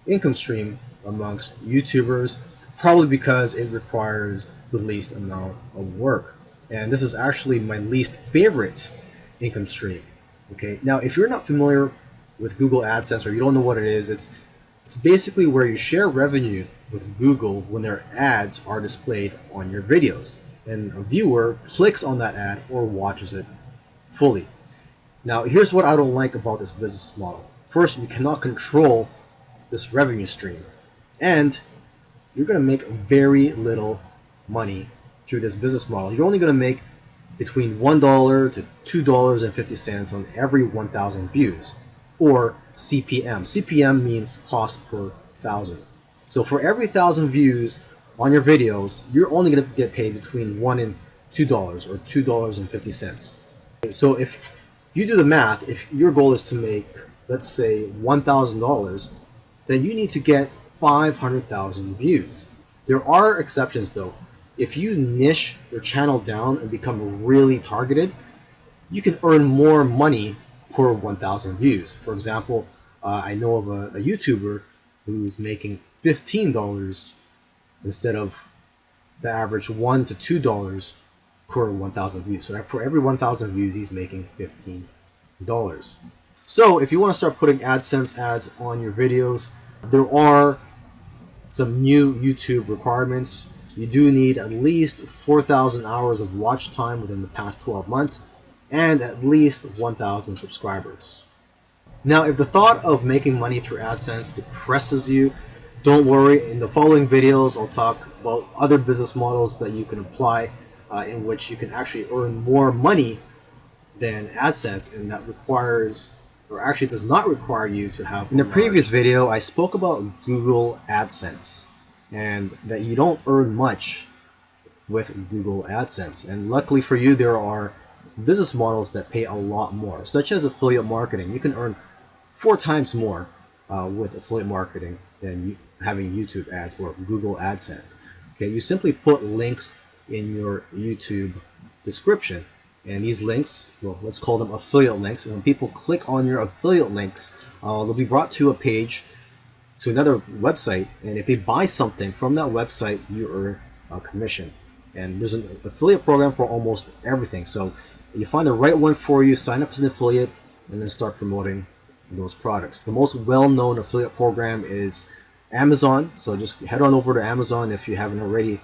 income stream amongst YouTubers, probably because it requires the least amount of work. And this is actually my least favorite income stream. Okay, now if you're not familiar with Google AdSense or you don't know what it is, it's basically where you share revenue with Google when their ads are displayed on your videos, and a viewer clicks on that ad or watches it fully. Now, here's what I don't like about this business model. First, you cannot control this revenue stream, and you're going to make very little money through this business model. You're only going to make between $1 to $2.50 on every 1,000 views, or CPM. CPM means cost per thousand. So for every 1,000 views on your videos, you're only going to get paid between $1 and $2 or $2.50. So if you do the math, if your goal is to make, let's say, $1,000, then you need to get 500,000 views. There are exceptions though. If you niche your channel down and become really targeted, you can earn more money per 1,000 views. For example, I know of a YouTuber who's making $15 instead of the average $1 to $2 per 1,000 views. So for every 1,000 views, he's making $15. So if you want to start putting AdSense ads on your videos, there are some new YouTube requirements. You do need at least 4,000 hours of watch time within the past 12 months. and at least 1,000 subscribers. Now, if the thought of making money through AdSense depresses you, don't worry. In the following videos, I'll talk about other business models that you can apply in which you can actually earn more money than AdSense, and that requires, or actually does not require you to have. In the previous video, I spoke about Google AdSense and that you don't earn much with Google AdSense. And luckily for you, there are business models that pay a lot more, such as affiliate marketing. You can earn 4 times more with affiliate marketing than having YouTube ads or Google AdSense. Okay, you simply put links in your YouTube description, and these links, well, let's call them affiliate links. When people click on your affiliate links, they'll be brought to a page, to another website, and if they buy something from that website, you earn a commission. And there's an affiliate program for almost everything. So you find the right one for you, sign up as an affiliate, and then start promoting those products. The most well-known affiliate program is Amazon. So just head on over to Amazon if you haven't already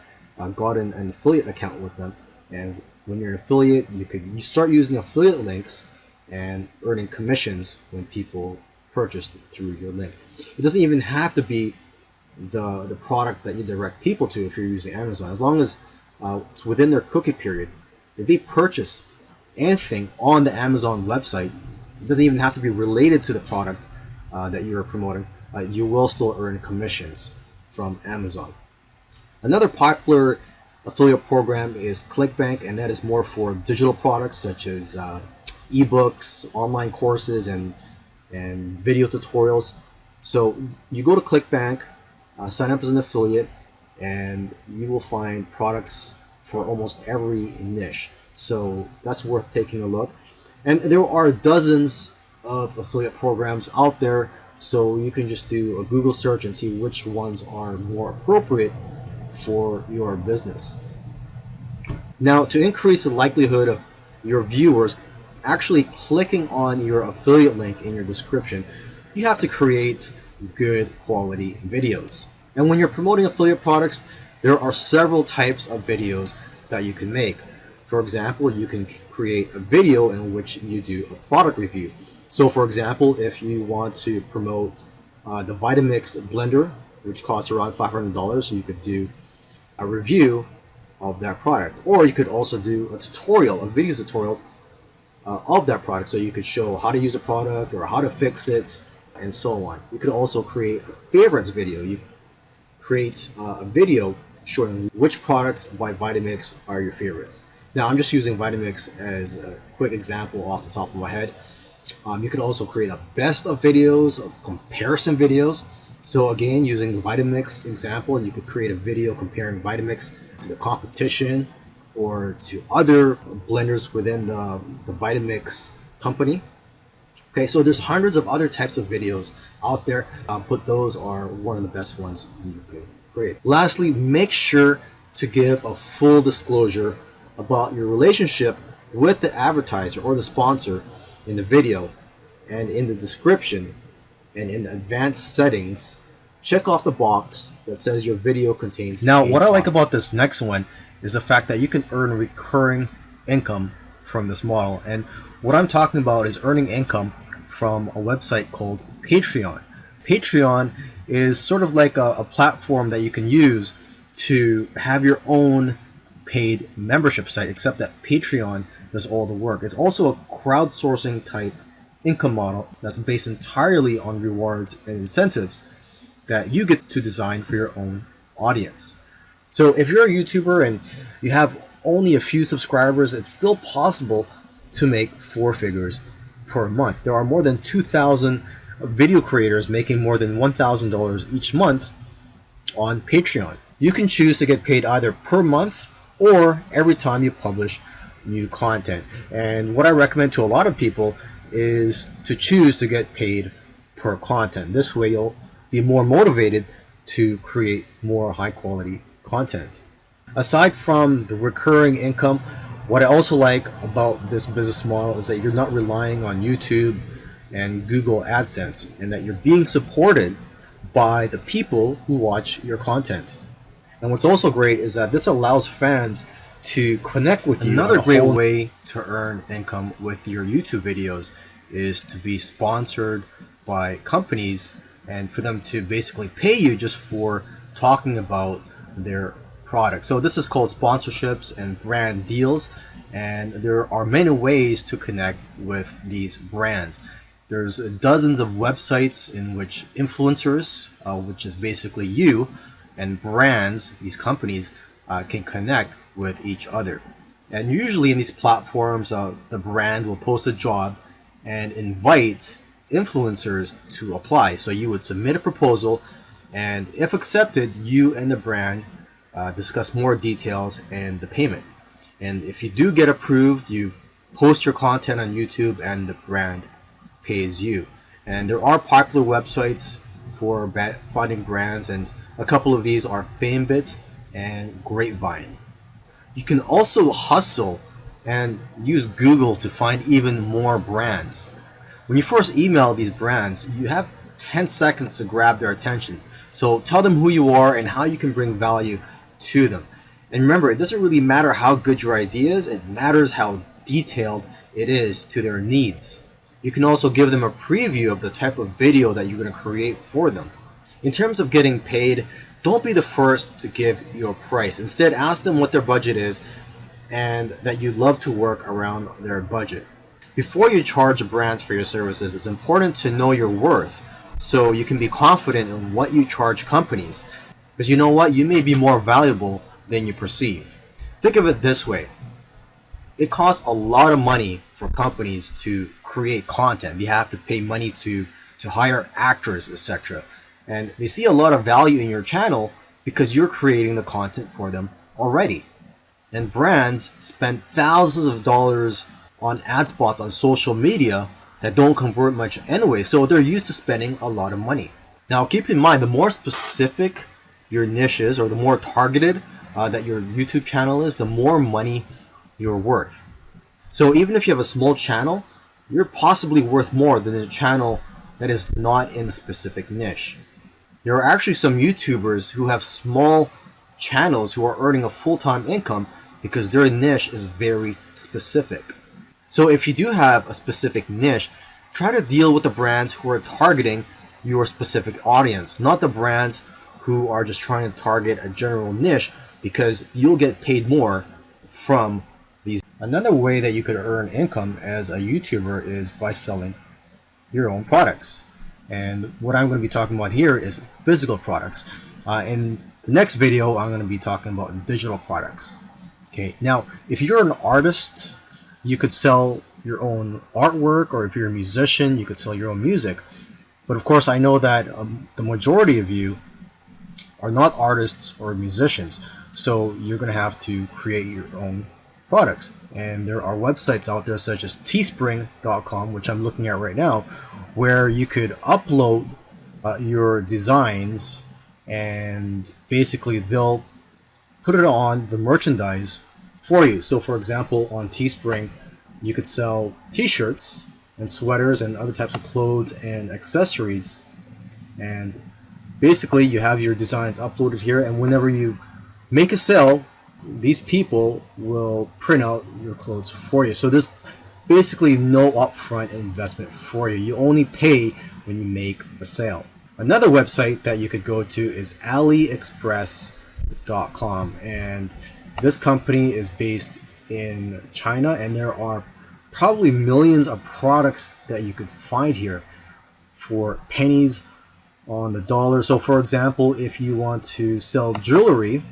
gotten an affiliate account with them. And when you're an affiliate, you start using affiliate links and earning commissions when people purchase through your link. It doesn't even have to be the product that you direct people to if you're using Amazon. As long as it's within their cookie period, if they purchase anything on the Amazon website, it doesn't even have to be related to the product that you're promoting. You will still earn commissions from Amazon. Another popular affiliate program is ClickBank, and that is more for digital products such as ebooks, online courses, and video tutorials. So you go to ClickBank, sign up as an affiliate, and you will find products for almost every niche. So that's worth taking a look. And there are dozens of affiliate programs out there, so you can just do a Google search and see which ones are more appropriate for your business. Now, to increase the likelihood of your viewers actually clicking on your affiliate link in your description, you have to create good quality videos. And when you're promoting affiliate products, there are several types of videos that you can make. For example, you can create a video in which you do a product review. So for example, if you want to promote the Vitamix blender, which costs around $500, you could do a review of that product. Or you could also do a tutorial, a video tutorial of that product. So you could show how to use a product or how to fix it and so on. You could also create a favorites video. You create a video showing which products by Vitamix are your favorites. Now I'm just using Vitamix as a quick example off the top of my head. You could also create a best of videos, comparison videos. So again, using the Vitamix example, you could create a video comparing Vitamix to the competition or to other blenders within the Vitamix company. Okay, so there's hundreds of other types of videos out there, but those are one of the best ones you can create. Lastly, make sure to give a full disclosure about your relationship with the advertiser or the sponsor in the video, and in the description and in the advanced settings, check off the box that says your video contains. Now, what I like about this next one is the fact that you can earn recurring income from this model. And what I'm talking about is earning income from a website called Patreon. Patreon is sort of like a platform that you can use to have your own paid membership site, except that Patreon does all the work. It's also a crowdsourcing type income model that's based entirely on rewards and incentives that you get to design for your own audience. So if you're a YouTuber and you have only a few subscribers, it's still possible to make 4 figures per month. There are more than 2,000 video creators making more than $1,000 each month on Patreon. You can choose to get paid either per month or every time you publish new content. And what I recommend to a lot of people is to choose to get paid per content. This way you'll be more motivated to create more high quality content. Aside from the recurring income, what I also like about this business model is that you're not relying on YouTube and Google AdSense, and that you're being supported by the people who watch your content. And what's also great is that this allows fans to connect with you. Another great way to earn income with your YouTube videos is to be sponsored by companies and for them to basically pay you just for talking about their product. So this is called sponsorships and brand deals, and there are many ways to connect with these brands. There's dozens of websites in which influencers, which is basically you, and brands, these companies, can connect with each other. And usually in these platforms, the brand will post a job and invite influencers to apply. So you would submit a proposal, and if accepted, you and the brand discuss more details and the payment. And if you do get approved, you post your content on YouTube and the brand pays you. And there are popular websites for finding brands, and a couple of these are FameBit and Grapevine. You can also hustle and use Google to find even more brands. When you first email these brands, you have 10 seconds to grab their attention. So tell them who you are and how you can bring value to them. And remember, it doesn't really matter how good your idea is, it matters how detailed it is to their needs. You can also give them a preview of the type of video that you're going to create for them. In terms of getting paid, don't be the first to give your price. Instead, ask them what their budget is and that you'd love to work around their budget. Before you charge brands for your services, it's important to know your worth so you can be confident in what you charge companies. Because you know what? You may be more valuable than you perceive. Think of it this way. It costs a lot of money for companies to create content. You have to pay money to hire actors, etc. And they see a lot of value in your channel because you're creating the content for them already. And brands spend thousands of dollars on ad spots on social media that don't convert much anyway, so they're used to spending a lot of money. Now keep in mind, the more specific your niche is, or the more targeted that your YouTube channel is, the more money you're worth. So even if you have a small channel, you're possibly worth more than a channel that is not in a specific niche. There are actually some YouTubers who have small channels who are earning a full-time income because their niche is very specific. So if you do have a specific niche, try to deal with the brands who are targeting your specific audience, not the brands who are just trying to target a general niche, because you'll get paid more from these. Another way that you could earn income as a YouTuber is by selling your own products. And what I'm going to be talking about here is physical products. In the next video, I'm going to be talking about digital products. Okay, now if you're an artist, you could sell your own artwork, or if you're a musician, you could sell your own music. But of course, I know that the majority of you are not artists or musicians, so you're going to have to create your own products. And there are websites out there such as teespring.com, which I'm looking at right now, where you could upload your designs, and basically they'll put it on the merchandise for you. So for example, on Teespring, you could sell t-shirts and sweaters and other types of clothes and accessories, and basically you have your designs uploaded here, and whenever you make a sale, these people will print out your clothes for you. So there's basically no upfront investment for you. You only pay when you make a sale. Another website that you could go to is aliexpress.com, and this company is based in China, and there are probably millions of products that you could find here for pennies on the dollar. So for example, if you want to sell jewelry,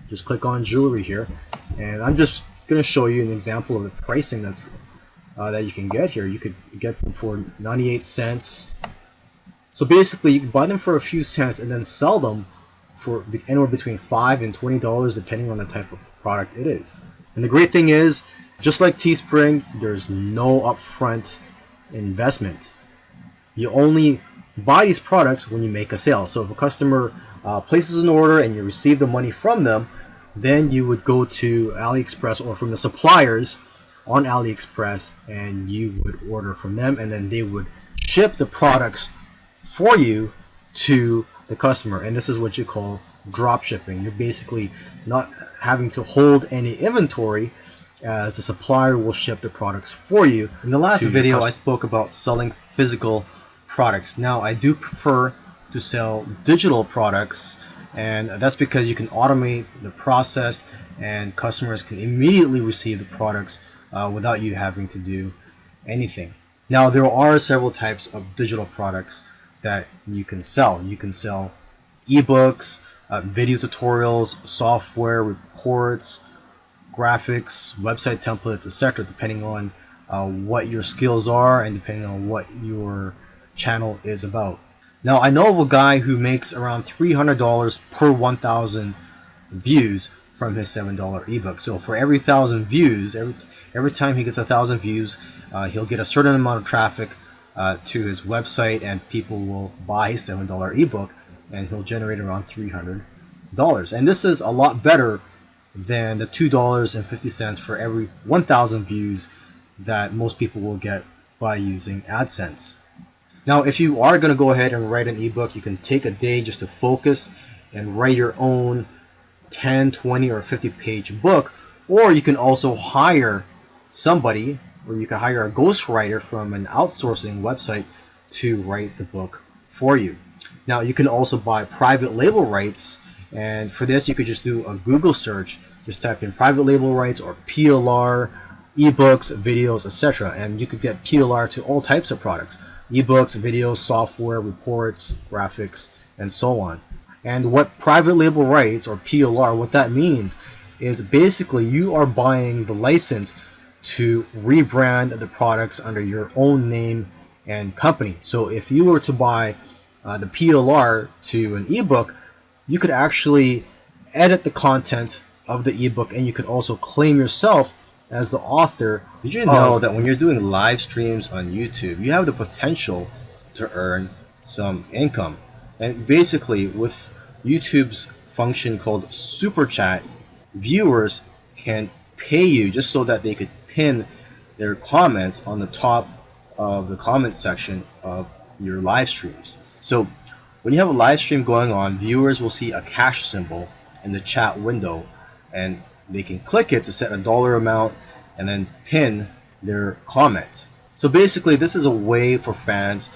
just click on jewelry here, and I'm just going to show you an example of the pricing that's that you can get here. You could get them for 98 cents. So basically you can buy them for a few cents and then sell them for anywhere between $5 and $20 depending on the type of product it is. And the great thing is, just like Teespring, there's no upfront investment. You only buy these products when you make a sale. So if a customer places an order and you receive the money from them, then you would go to AliExpress or from the suppliers on AliExpress, and you would order from them, and then they would ship the products for you to the customer. And this is what you call drop shipping. You're basically not having to hold any inventory, as the supplier will ship the products for you. In the last video, I spoke about selling physical products. Now, I do prefer to sell digital products, and that's because you can automate the process and customers can immediately receive the products without you having to do anything. Now, there are several types of digital products that you can sell. You can sell ebooks, video tutorials, software, reports, graphics, website templates, etc., depending on what your skills are and depending on what your channel is about. Now, I know of a guy who makes around $300 per 1,000 views from his $7 ebook. So for every 1,000 views, every time he gets 1,000 views, he'll get a certain amount of traffic to his website, and people will buy his $7 ebook, and he'll generate around $300. And this is a lot better than the $2.50 for every 1,000 views that most people will get by using AdSense. Now, if you are going to go ahead and write an ebook, you can take a day just to focus and write your own 10, 20, or 50-page book, or you can also hire somebody, or you can hire a ghostwriter from an outsourcing website to write the book for you. Now, you can also buy private label rights, and for this you could just do a Google search. Just type in private label rights or PLR, ebooks, videos, etc., and you could get PLR to all types of products: ebooks, videos, software, reports, graphics, and so on. And what private label rights or PLR, what that means is basically you are buying the license to rebrand the products under your own name and company. So if you were to buy the PLR to an ebook, you could actually edit the content of the ebook, and you could also claim yourself as the author. Did you know that when you're doing live streams on YouTube, you have the potential to earn some income? And basically, with YouTube's function called Super Chat, viewers can pay you just so that they could pin their comments on the top of the comment section of your live streams. So when you have a live stream going on, viewers will see a cash symbol in the chat window, and they can click it to set a dollar amount and then pin their comment. So basically, this is a way for fans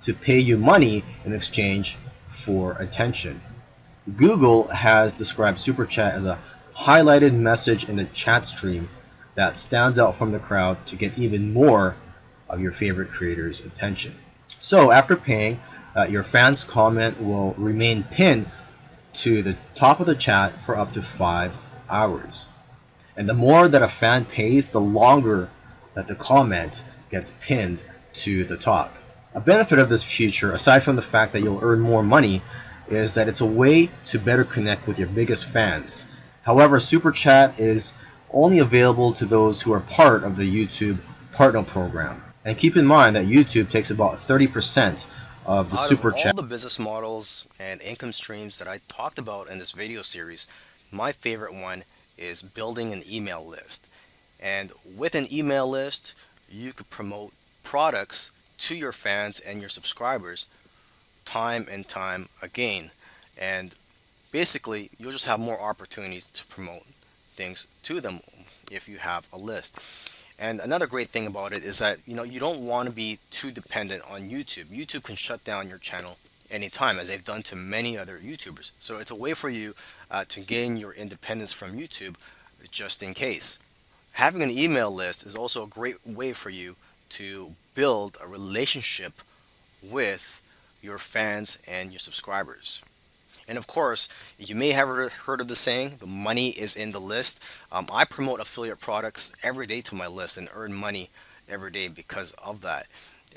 to pay you money in exchange for attention. Google has described Super Chat as a highlighted message in the chat stream that stands out from the crowd to get even more of your favorite creators' attention. So after paying, your fans' comment will remain pinned to the top of the chat for up to 5 hours. And the more that a fan pays, the longer that the comment gets pinned to the top. A benefit of this feature, aside from the fact that you'll earn more money, is that it's a way to better connect with your biggest fans. However, Super Chat is only available to those who are part of the YouTube Partner Program. And keep in mind that YouTube takes about 30% of the Super Chat. Out of all the business models and income streams that I talked about in this video series, my favorite one is building an email list. And with an email list, you could promote products to your fans and your subscribers time and time again. And basically, you'll just have more opportunities to promote things to them if you have a list. And another great thing about it is that you don't want to be too dependent on YouTube. YouTube can shut down your channel anytime, as they've done to many other YouTubers. So it's a way for you to gain your independence from YouTube just in case. Having an email list is also a great way for you to build a relationship with your fans and your subscribers. And of course, you may have heard of the saying, the money is in the list. I promote affiliate products every day to my list and earn money every day because of that.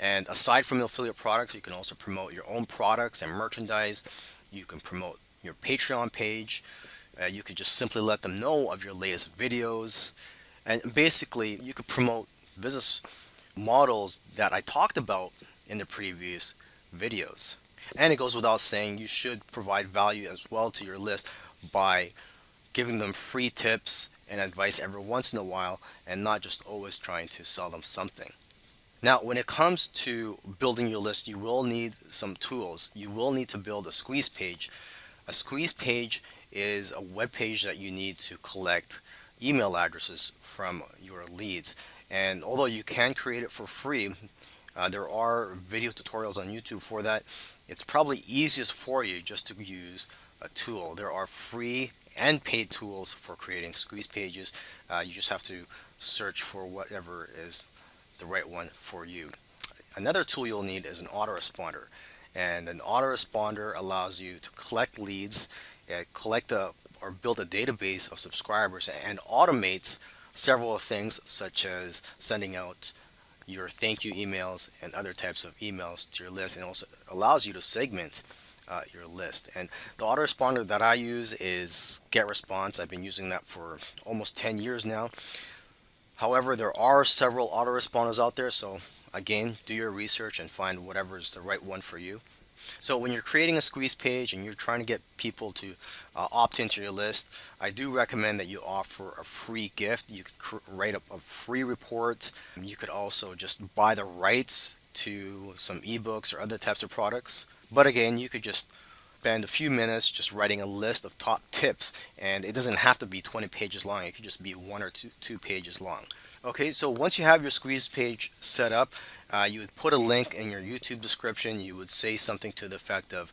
And aside from the affiliate products, you can also promote your own products and merchandise. You can promote your Patreon page. You could just simply let them know of your latest videos. And basically, you could promote business models that I talked about in the previous videos. And it goes without saying, you should provide value as well to your list by giving them free tips and advice every once in a while, and not just always trying to sell them something. Now, when it comes to building your list, you will need some tools. You will need to build a squeeze page. A squeeze page is a web page that you need to collect email addresses from your leads. And although you can create it for free, there are video tutorials on YouTube for that. It's probably easiest for you just to use a tool. There are free and paid tools for creating squeeze pages. You just have to search for whatever is the right one for you. Another tool you'll need is an autoresponder. And an autoresponder allows you to collect leads, or build a database of subscribers, and automates several things such as sending out your thank you emails and other types of emails to your list, and also allows you to segment your list. And the autoresponder that I use is GetResponse. I've been using that for almost 10 years now. However, there are several autoresponders out there, so again, do your research and find whatever is the right one for you. So when you're creating a squeeze page and you're trying to get people to opt into your list, I do recommend that you offer a free gift. You could write up a free report. You could also just buy the rights to some ebooks or other types of products. But again, you could just spend a few minutes just writing a list of top tips, and it doesn't have to be 20 pages long. It could just be 1 or 2 pages long. Okay, so once you have your squeeze page set up, you would put a link in your YouTube description. You would say something to the effect of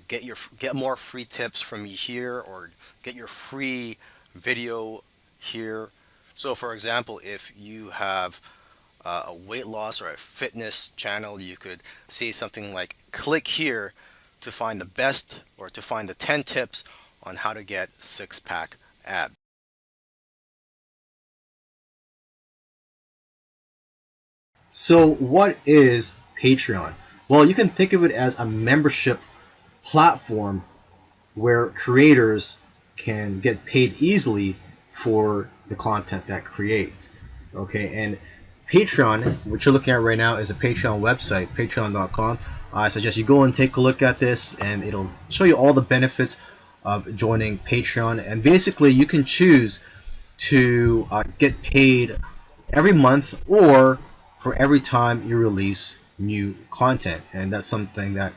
get more free tips from me here, or get your free video here. So for example, if you have a weight loss or a fitness channel, you could say something like, click here to find the best, or to find the 10 tips on how to get six-pack abs. So what is Patreon? Well, you can think of it as a membership platform where creators can get paid easily for the content that create. Okay, and Patreon, what you're looking at right now, is a Patreon website, patreon.com. I suggest you go and take a look at this, and it'll show you all the benefits of joining Patreon. And basically, you can choose to get paid every month, or for every time you release new content. And that's something that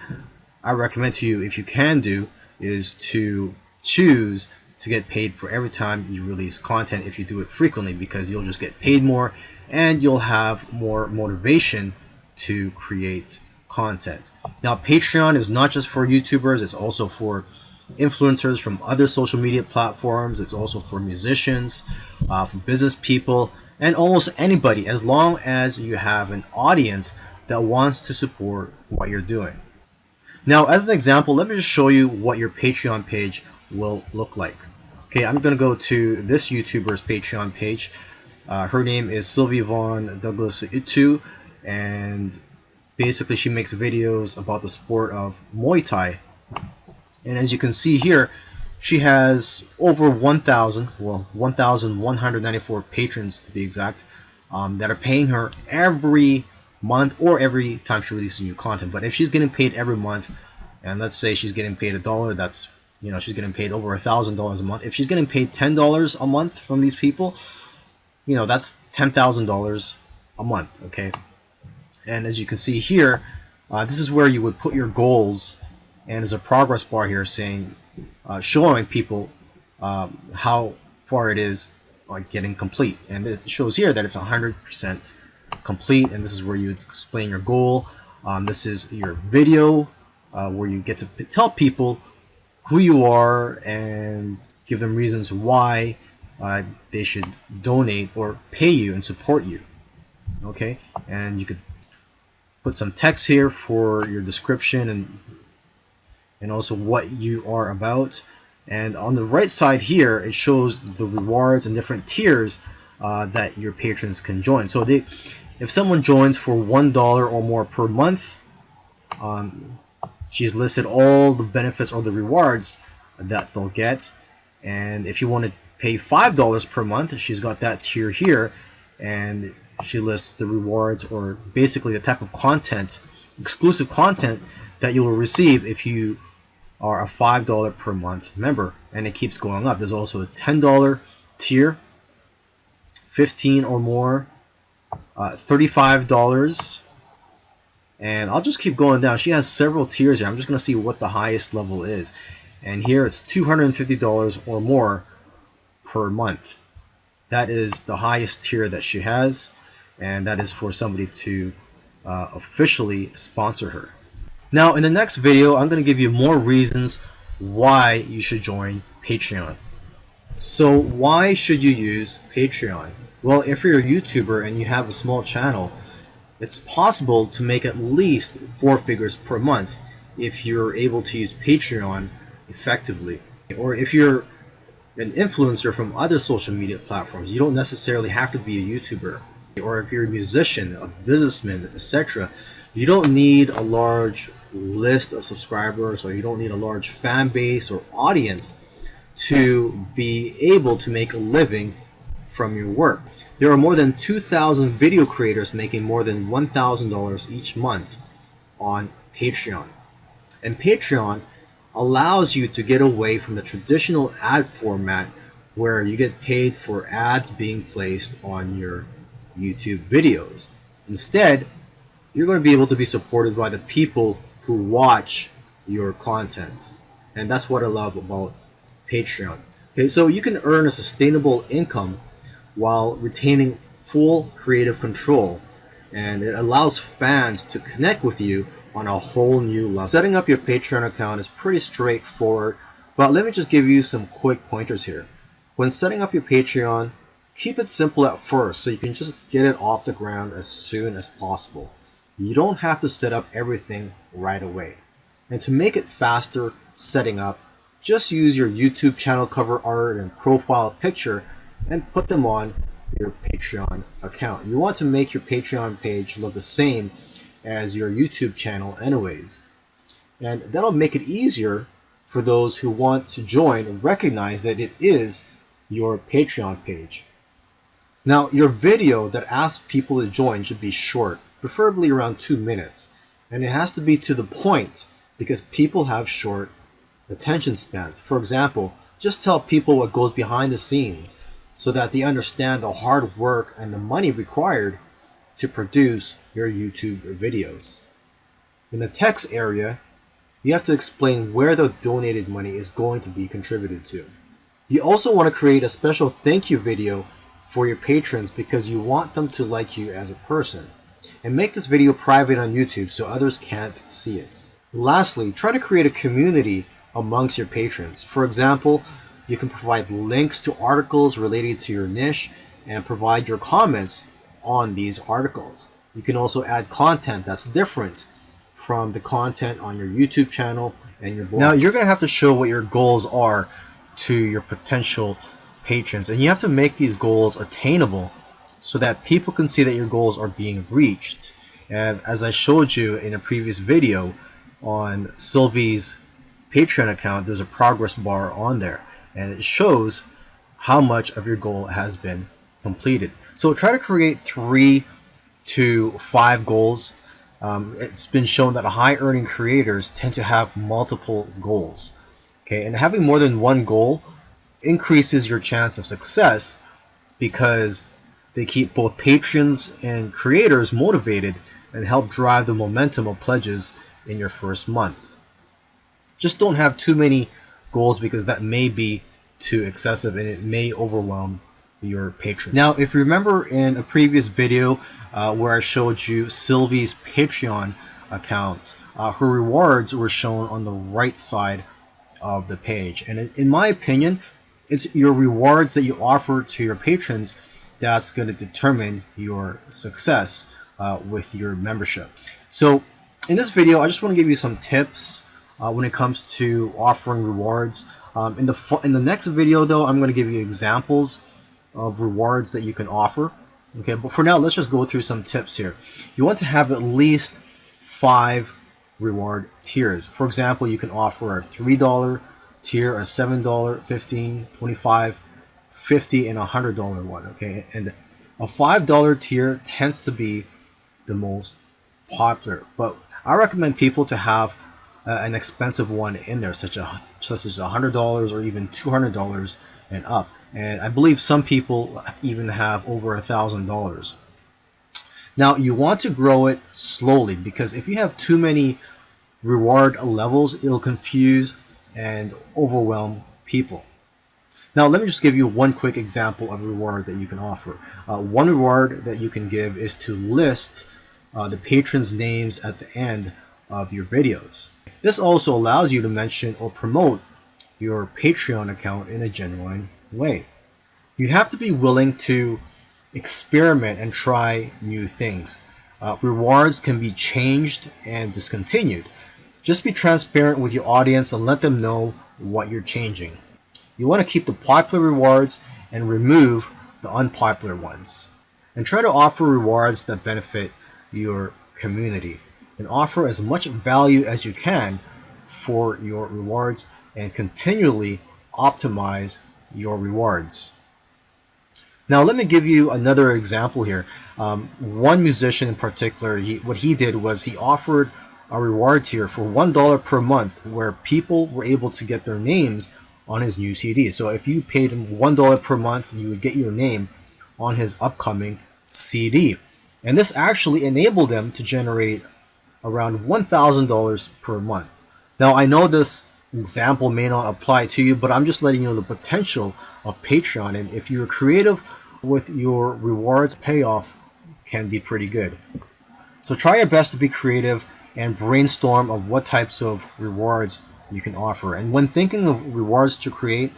I recommend to you, if you can do, is to choose to get paid for every time you release content if you do it frequently, because you'll just get paid more and you'll have more motivation to create content. Now, Patreon is not just for YouTubers, it's also for influencers from other social media platforms. It's also for musicians, for business people, and almost anybody, as long as you have an audience that wants to support what you're doing. Now, as an example, let me just show you what your Patreon page will look like. Okay, I'm going to go to this YouTuber's Patreon page. Her name is Sylvie Von Douglas Itu, and basically she makes videos about the sport of Muay Thai. And as you can see here, she has over 1,194 patrons to be exact, that are paying her every month or every time she releases new content. But if she's getting paid every month, and let's say she's getting paid $1, that's, she's getting paid over $1,000 a month. If she's getting paid $10 a month from these people, that's $10,000 a month. Okay, and as you can see here, this is where you would put your goals, and there's a progress bar here saying, showing people how far it is getting complete, and it shows here that it's 100% complete. And this is where you explain your goal. This is your video, where you get to tell people who you are and give them reasons why they should donate or pay you and support you. Okay, and you could put some text here for your description and also what you are about. And on the right side here, it shows the rewards and different tiers that your patrons can join. So if someone joins for $1 or more per month, she's listed all the benefits or the rewards that they'll get. And if you want to pay $5 per month, she's got that tier here, and she lists the rewards, or basically the type of content, exclusive content, that you will receive if you are a $5 per month member. And it keeps going up. There's also a $10 tier, $15 or more, $35, and I'll just keep going down. She has several tiers here. I'm just going to see what the highest level is. And here it's $250 or more per month. That is the highest tier that she has, and that is for somebody to officially sponsor her. Now in the next video, I'm going to give you more reasons why you should join Patreon. So why should you use Patreon? Well, if you're a YouTuber and you have a small channel, it's possible to make at least 4 figures per month if you're able to use Patreon effectively. Or if you're an influencer from other social media platforms, you don't necessarily have to be a YouTuber. Or if you're a musician, a businessman, etc., you don't need a large list of subscribers, or you don't need a large fan base or audience to be able to make a living from your work. There are more than 2,000 video creators making more than $1,000 each month on Patreon. And Patreon allows you to get away from the traditional ad format where you get paid for ads being placed on your YouTube videos. Instead, you're going to be able to be supported by the people who watch your content. And that's what I love about Patreon. Okay, so you can earn a sustainable income while retaining full creative control, and it allows fans to connect with you on a whole new level. Setting up your Patreon account is pretty straightforward, but let me just give you some quick pointers here. When setting up your Patreon, keep it simple at first so you can just get it off the ground as soon as possible. You don't have to set up everything right away. And to make it faster setting up, just use your YouTube channel cover art and profile picture and put them on your Patreon account. You want to make your Patreon page look the same as your YouTube channel anyways. And that'll make it easier for those who want to join and recognize that it is your Patreon page. Now, your video that asks people to join should be short, preferably around 2 minutes. And it has to be to the point because people have short attention spans. For example, just tell people what goes behind the scenes so that they understand the hard work and the money required to produce your YouTube videos. In the text area, you have to explain where the donated money is going to be contributed to. You also want to create a special thank you video for your patrons because you want them to like you as a person. And make this video private on YouTube so others can't see it. Lastly, try to create a community amongst your patrons. For example, you can provide links to articles related to your niche and provide your comments on these articles. You can also add content that's different from the content on your YouTube channel and your blog. Now, you're going to have to show what your goals are to your potential patrons, and you have to make these goals attainable so that people can see that your goals are being reached. And as I showed you in a previous video on Sylvie's Patreon account, there's a progress bar on there, and it shows how much of your goal has been completed. So try to create 3 to 5 goals. It's been shown that high earning creators tend to have multiple goals. Okay, and having more than one goal increases your chance of success because they keep both patrons and creators motivated and help drive the momentum of pledges in your first month. Just don't have too many goals because that may be too excessive and it may overwhelm your patrons. Now, if you remember in a previous video where I showed you Sylvie's Patreon account, her rewards were shown on the right side of the page. And in my opinion, it's your rewards that you offer to your patrons that's going to determine your success with your membership. So in this video, I just want to give you some tips when it comes to offering rewards. In the next video, though, I'm going to give you examples of rewards that you can offer. Okay, but for now, let's just go through some tips here. You want to have at least 5 reward tiers. For example, you can offer a $3 tier, a $7, $15, $25, $50, and $100 one. Okay, and a $5 tier tends to be the most popular, but I recommend people to have an expensive one in there, such as $100 or even $200 and up. And I believe some people even have over $1,000. Now, you want to grow it slowly because if you have too many reward levels, it'll confuse and overwhelm people. Now, let me just give you one quick example of reward that you can offer. One reward that you can give is to list the patrons' names at the end of your videos. This also allows you to mention or promote your Patreon account in a genuine way. You have to be willing to experiment and try new things. Rewards can be changed and discontinued. Just be transparent with your audience and let them know what you're changing. You want to keep the popular rewards and remove the unpopular ones. And try to offer rewards that benefit your community. And offer as much value as you can for your rewards and continually optimize your rewards. Now, let me give you another example here. One musician in particular, what he did was he offered a reward tier for $1 per month where people were able to get their names on his new CD. So if you paid him $1 per month, you would get your name on his upcoming CD. And this actually enabled them to generate around $1,000 per month. Now, I know this example may not apply to you, but I'm just letting you know the potential of Patreon. And if you're creative with your rewards, payoff can be pretty good. So try your best to be creative and brainstorm of what types of rewards you can offer. And when thinking of rewards to create,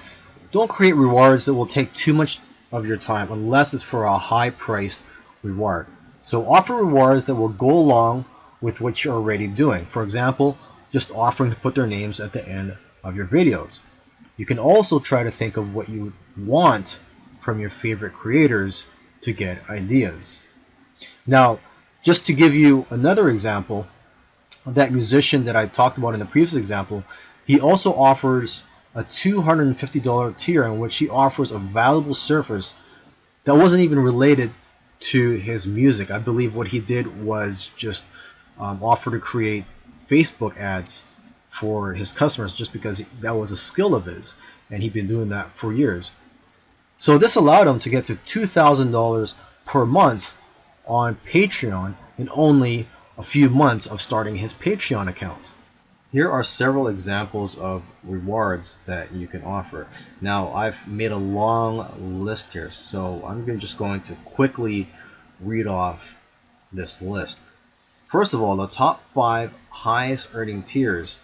don't create rewards that will take too much of your time unless it's for a high-priced reward. So offer rewards that will go along with what you're already doing. For example, just offering to put their names at the end of your videos. You can also try to think of what you want from your favorite creators to get ideas. Now, just to give you another example, that musician that I talked about in the previous example, he also offers a $250 tier in which he offers a valuable service that wasn't even related to his music. I believe what he did was just offer to create Facebook ads for his customers just because that was a skill of his, and he'd been doing that for years. So this allowed him to get to $2,000 per month on Patreon in only a few months of starting his Patreon account. Here are several examples of rewards that you can offer. Now, I've made a long list here, so I'm just going to quickly read off this list. First of all, the top 5 highest earning tiers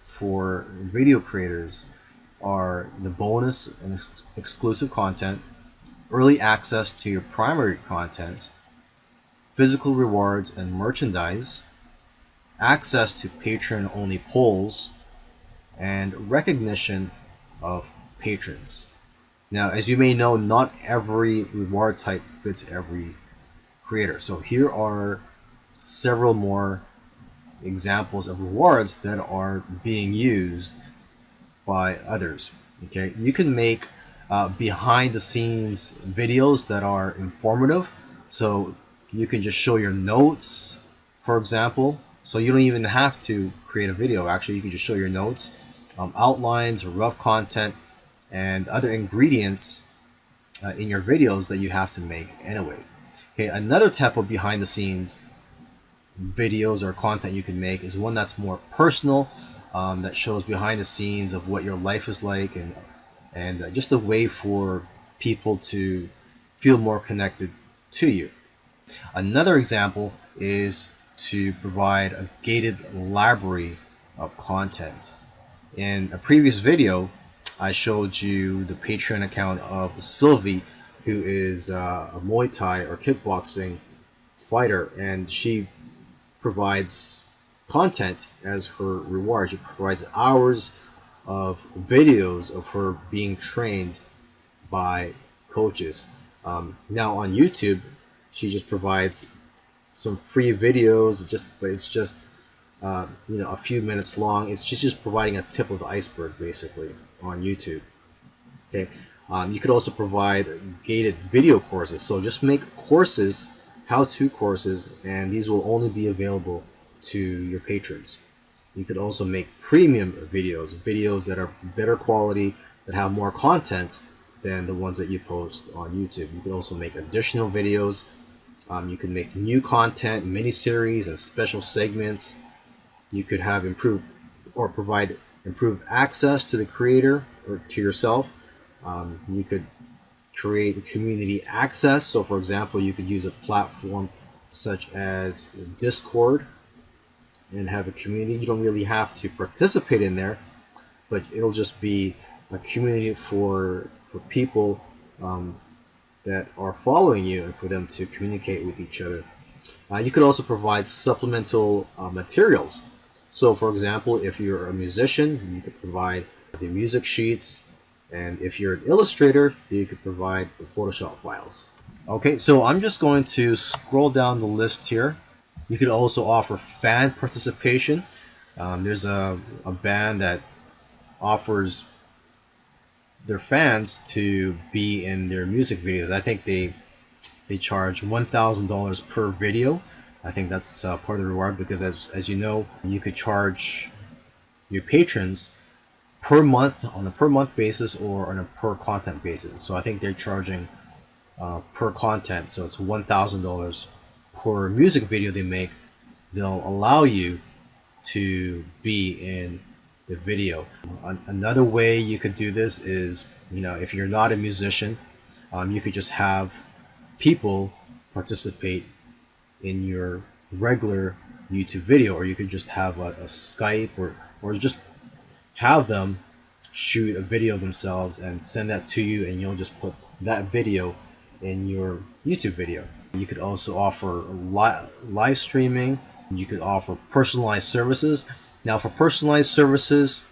for video creators are the bonus and exclusive content, early access to your primary content, physical rewards and merchandise, access to Patreon-only polls, and recognition of patrons. Now, as you may know, not every reward type fits every creator. So here are several more examples of rewards that are being used by others. Okay, you can make behind the scenes videos that are informative. So you can just show your notes, for example. So you don't even have to create a video. Actually, you can just show your notes, outlines, rough content, and other ingredients in your videos that you have to make anyways. Okay, another type of behind the scenes videos or content you can make is one that's more personal, that shows behind the scenes of what your life is like, and just a way for people to feel more connected to you. Another example is to provide a gated library of content. In a previous video, I showed you the Patreon account of Sylvie, who is a Muay Thai or kickboxing fighter, and she provides content as her reward. She provides hours of videos of her being trained by coaches. Now on YouTube, she just provides some free videos, but it's just a few minutes long. She's just providing a tip of the iceberg basically on YouTube. Okay, you could also provide gated video courses. So just make courses, how-to courses, and these will only be available to your patrons. You could also make premium videos that are better quality, that have more content than the ones that you post on YouTube. You could also make additional videos. You can make new content, mini-series, and special segments. You could have improved or provide improve access to the creator or to yourself. You could create community access. So for example, you could use a platform such as Discord and have a community. You don't really have to participate in there, but it'll just be a community for people that are following you and for them to communicate with each other. You could also provide supplemental materials. So for example, if you're a musician, you could provide the music sheets, and if you're an illustrator, you could provide the Photoshop files. Okay, so I'm just going to scroll down the list here. You could also offer fan participation. There's a band that offers their fans to be in their music videos. I think they charge $1,000 per video. I think that's part of the reward, because as you know, you could charge your patrons per month on a per month basis or on a per content basis. So I think they're charging per content, so it's $1,000 per music video they make. They'll allow you to be in the video. Another way you could do this is, if you're not a musician, you could just have people participate in your regular YouTube video, or you could just have a Skype or just have them shoot a video themselves and send that to you, and you'll just put that video in your YouTube video. You could also offer live streaming. You could offer personalized services. Now for personalized services,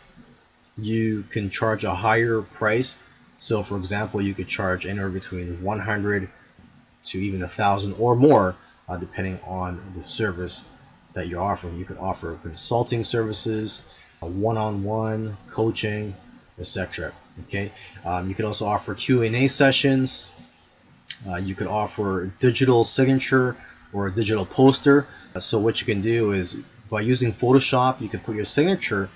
you can charge a higher price. So for example, you could charge anywhere between 100 to even 1,000 or more, depending on the service that you're offering. You could offer consulting services, one-on-one coaching, etc. Okay, you could also offer Q&A sessions. You could offer digital signature or a digital poster. So what you can do is, by using Photoshop, you can put your signature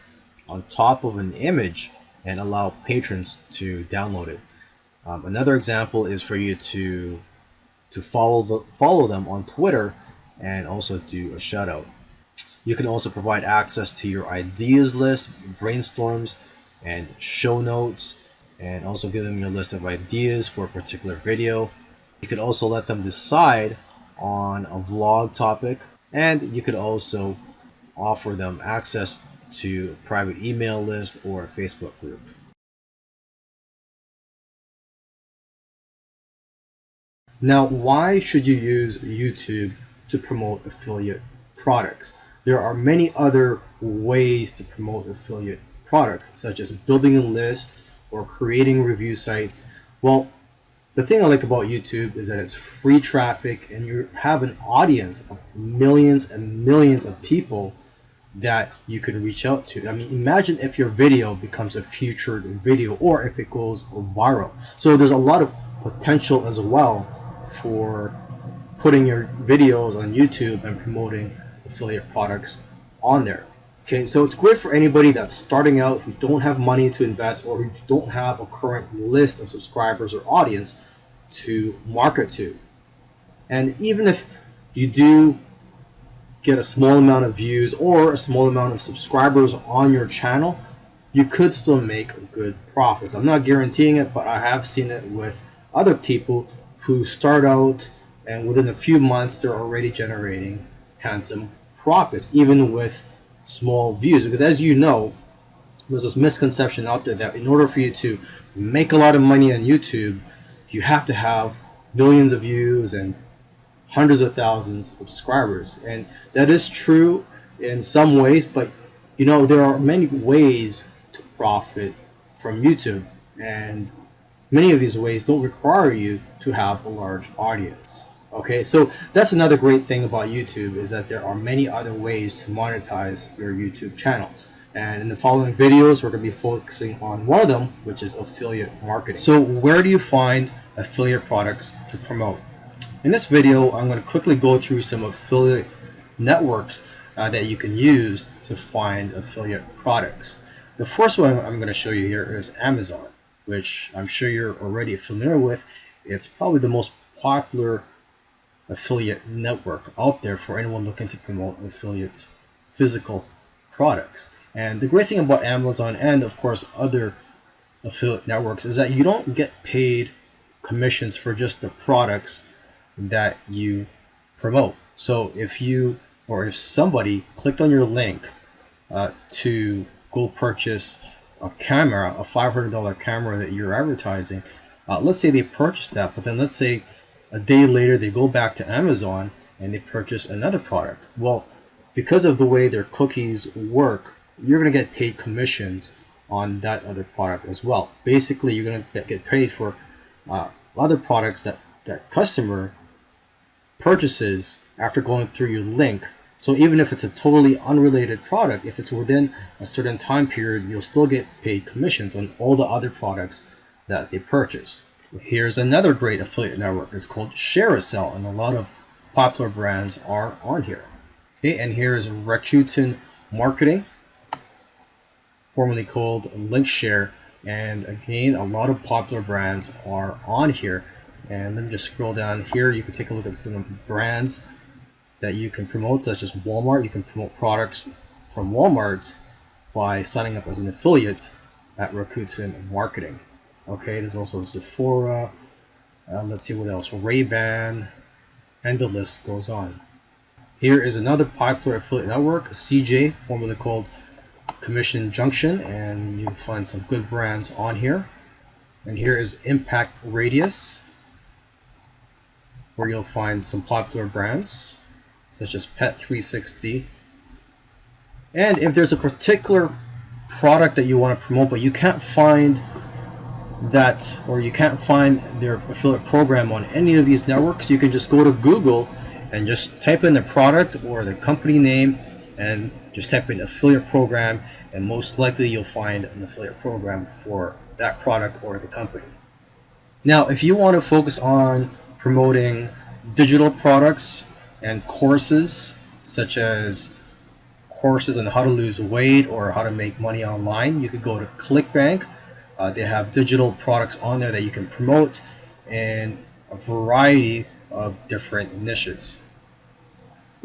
on top of an image and allow patrons to download it. Another example is for you to follow them on Twitter and also do a shout out. You can also provide access to your ideas list, brainstorms, and show notes, and also give them your list of ideas for a particular video. You could also let them decide on a vlog topic, and you could also offer them access to a private email list or a Facebook group. Now, why should you use YouTube to promote affiliate products? There are many other ways to promote affiliate products, such as building a list or creating review sites. Well, the thing I like about YouTube is that it's free traffic, and you have an audience of millions and millions of people that you can reach out to. I mean, imagine if your video becomes a featured video, or if it goes viral. So there's a lot of potential as well for putting your videos on YouTube and promoting affiliate products on there. Okay, so it's great for anybody that's starting out, who don't have money to invest, or who don't have a current list of subscribers or audience to market to. And even if you do get a small amount of views or a small amount of subscribers on your channel, you could still make good profits. I'm not guaranteeing it, but I have seen it with other people who start out and within a few months they're already generating handsome profits, even with small views. Because as you know, there's this misconception out there that in order for you to make a lot of money on YouTube, you have to have millions of views and hundreds of thousands of subscribers. And that is true in some ways, but there are many ways to profit from YouTube, and many of these ways don't require you to have a large audience. Okay, so that's another great thing about YouTube, is that there are many other ways to monetize your YouTube channel. And in the following videos, we're going to be focusing on one of them, which is affiliate marketing. So where do you find affiliate products to promote? In this video, I'm going to quickly go through some affiliate networks that you can use to find affiliate products. The first one I'm going to show you here is Amazon, which I'm sure you're already familiar with. It's probably the most popular affiliate network out there for anyone looking to promote affiliate physical products. And the great thing about Amazon and of course other affiliate networks is that you don't get paid commissions for just the products that you promote. So if you or if somebody clicked on your link to go purchase a camera, a $500 camera that you're advertising, let's say they purchased that, but then let's say a day later they go back to Amazon and they purchase another product. Well, because of the way their cookies work, you're going to get paid commissions on that other product as well. Basically, you're going to get paid for other products that customer purchases after going through your link. So even if it's a totally unrelated product, if it's within a certain time period, you'll still get paid commissions on all the other products that they purchase. Here's another great affiliate network. It's called ShareASell, and a lot of popular brands are on here. Okay, and here is Rakuten Marketing, formerly called LinkShare, and again, a lot of popular brands are on here. And let me just scroll down here. You can take a look at some of the brands that you can promote, such as Walmart. You can promote products from Walmart by signing up as an affiliate at Rakuten Marketing. Okay, there's also Sephora. Let's see what else. Ray-Ban, and the list goes on. Here is another popular affiliate network, CJ, formerly called Commission Junction, and you'll find some good brands on here. And here is Impact Radius, where you'll find some popular brands such as Pet 360. And if there's a particular product that you want to promote but you can't find that, or you can't find their affiliate program on any of these networks, you can just go to Google and just type in the product or the company name and just type in affiliate program, and most likely you'll find an affiliate program for that product or the company. Now, if you want to focus on promoting digital products and courses, such as courses on how to lose weight or how to make money online, you could go to ClickBank. They have digital products on there that you can promote in a variety of different niches.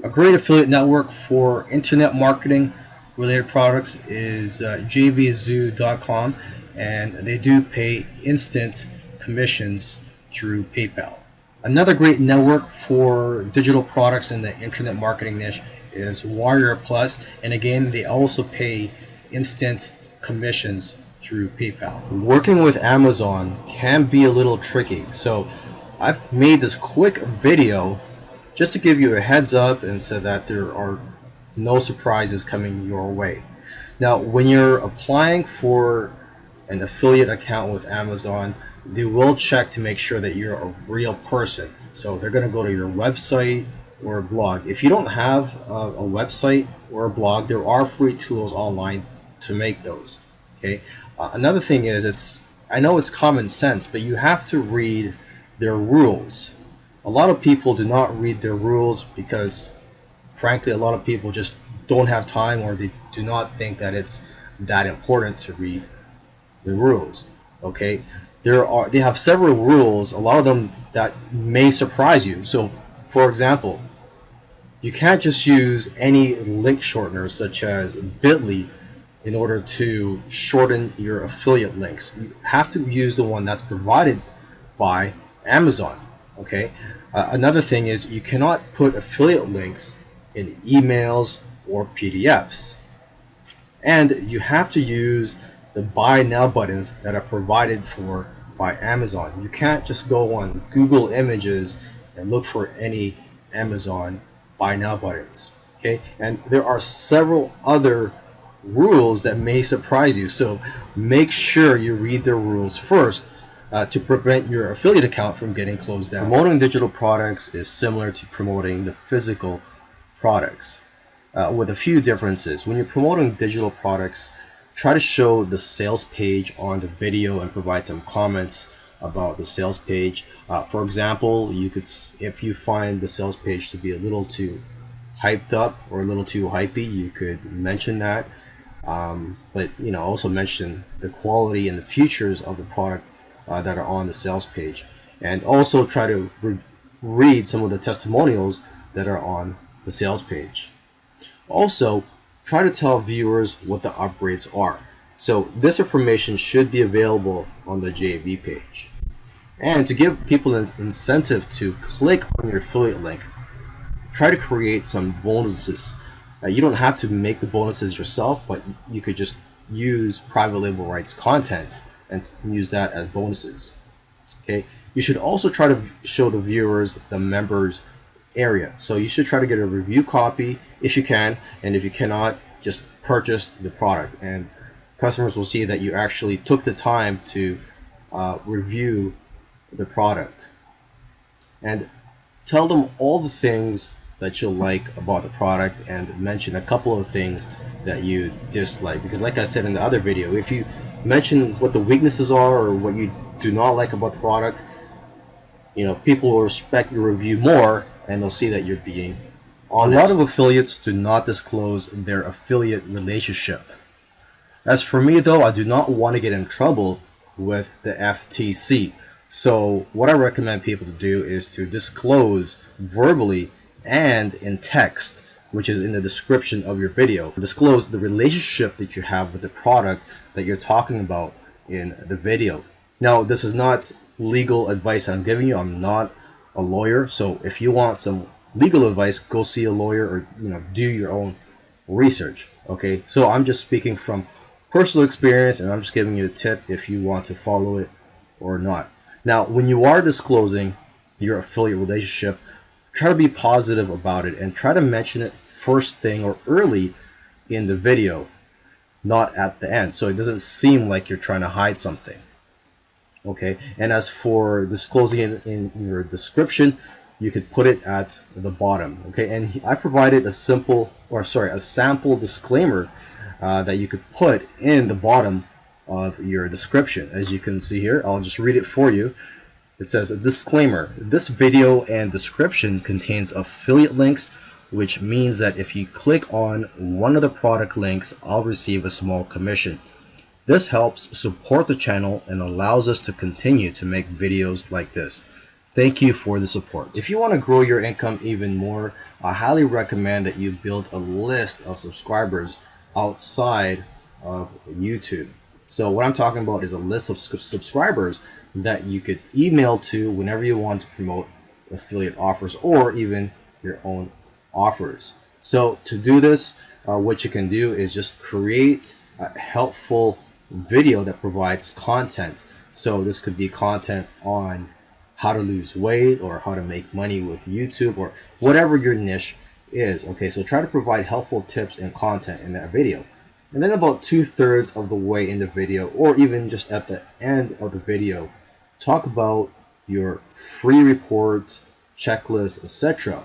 A great affiliate network for internet marketing related products is jvzoo.com, and they do pay instant commissions through PayPal. Another great network for digital products in the internet marketing niche is Warrior Plus, and again, they also pay instant commissions through PayPal. Working with Amazon can be a little tricky, so I've made this quick video just to give you a heads up and so that there are no surprises coming your way. Now, when you're applying for an affiliate account with Amazon, they will check to make sure that you're a real person. So they're going to go to your website or a blog. If you don't have a website or a blog, there are free tools online to make those. Okay. Another thing is, I know it's common sense, but you have to read their rules. A lot of people do not read their rules because, frankly, a lot of people just don't have time, or they do not think that it's that important to read the rules. Okay. They have several rules, a lot of them that may surprise you. So, for example, you can't just use any link shorteners such as Bitly in order to shorten your affiliate links. You have to use the one that's provided by Amazon. Okay. Another thing is, you cannot put affiliate links in emails or PDFs, and you have to use the buy now buttons that are provided for by Amazon. You can't just go on Google Images and look for any Amazon buy now buttons. Okay, and there are several other rules that may surprise you, so make sure you read the rules first to prevent your affiliate account from getting closed down. Promoting digital products is similar to promoting the physical products, with a few differences. When you're promoting digital products, try to show the sales page on the video and provide some comments about the sales page. For example, you could, if you find the sales page to be a little too hyped up or a little too hypey, you could mention that. But also mention the quality and the features of the product that are on the sales page, and also try to read some of the testimonials that are on the sales page. Also, try to tell viewers what the upgrades are. So this information should be available on the JV page. And to give people an incentive to click on your affiliate link, try to create some bonuses. You don't have to make the bonuses yourself, but you could just use private label rights content and use that as bonuses. Okay. You should also try to show the viewers the members area. So you should try to get a review copy if you can, and if you cannot, just purchase the product, and customers will see that you actually took the time to review the product. And tell them all the things that you like about the product, and mention a couple of things that you dislike, because like I said in the other video, if you mention what the weaknesses are or what you do not like about the product, people will respect your review more, and they'll see that you're being honest. A lot of affiliates do not disclose their affiliate relationship. As for me though, I do not want to get in trouble with the FTC. So what I recommend people to do is to disclose verbally and in text, which is in the description of your video. Disclose the relationship that you have with the product that you're talking about in the video. Now, this is not legal advice I'm giving you. I'm not a lawyer, so if you want some legal advice, go see a lawyer, or do your own research. Okay, so I'm just speaking from personal experience, and I'm just giving you a tip if you want to follow it or not. Now, when you are disclosing your affiliate relationship, try to be positive about it and try to mention it first thing or early in the video, not at the end, so it doesn't seem like you're trying to hide something. Okay, and as for disclosing it in your description, you could put it at the bottom. Okay, and I provided a sample disclaimer that you could put in the bottom of your description. As you can see here, I'll just read it for you. It says, a disclaimer: this video and description contains affiliate links, which means that if you click on one of the product links, I'll receive a small commission. This helps support the channel and allows us to continue to make videos like this. Thank you for the support. If you want to grow your income even more, I highly recommend that you build a list of subscribers outside of YouTube. So what I'm talking about is a list of subscribers that you could email to whenever you want to promote affiliate offers or even your own offers. So to do this, what you can do is just create a helpful video that provides content. So this could be content on how to lose weight or how to make money with YouTube or whatever your niche is. Okay, so try to provide helpful tips and content in that video. And then about 2/3 of the way in the video, or even just at the end of the video, talk about your free reports, checklists, etc.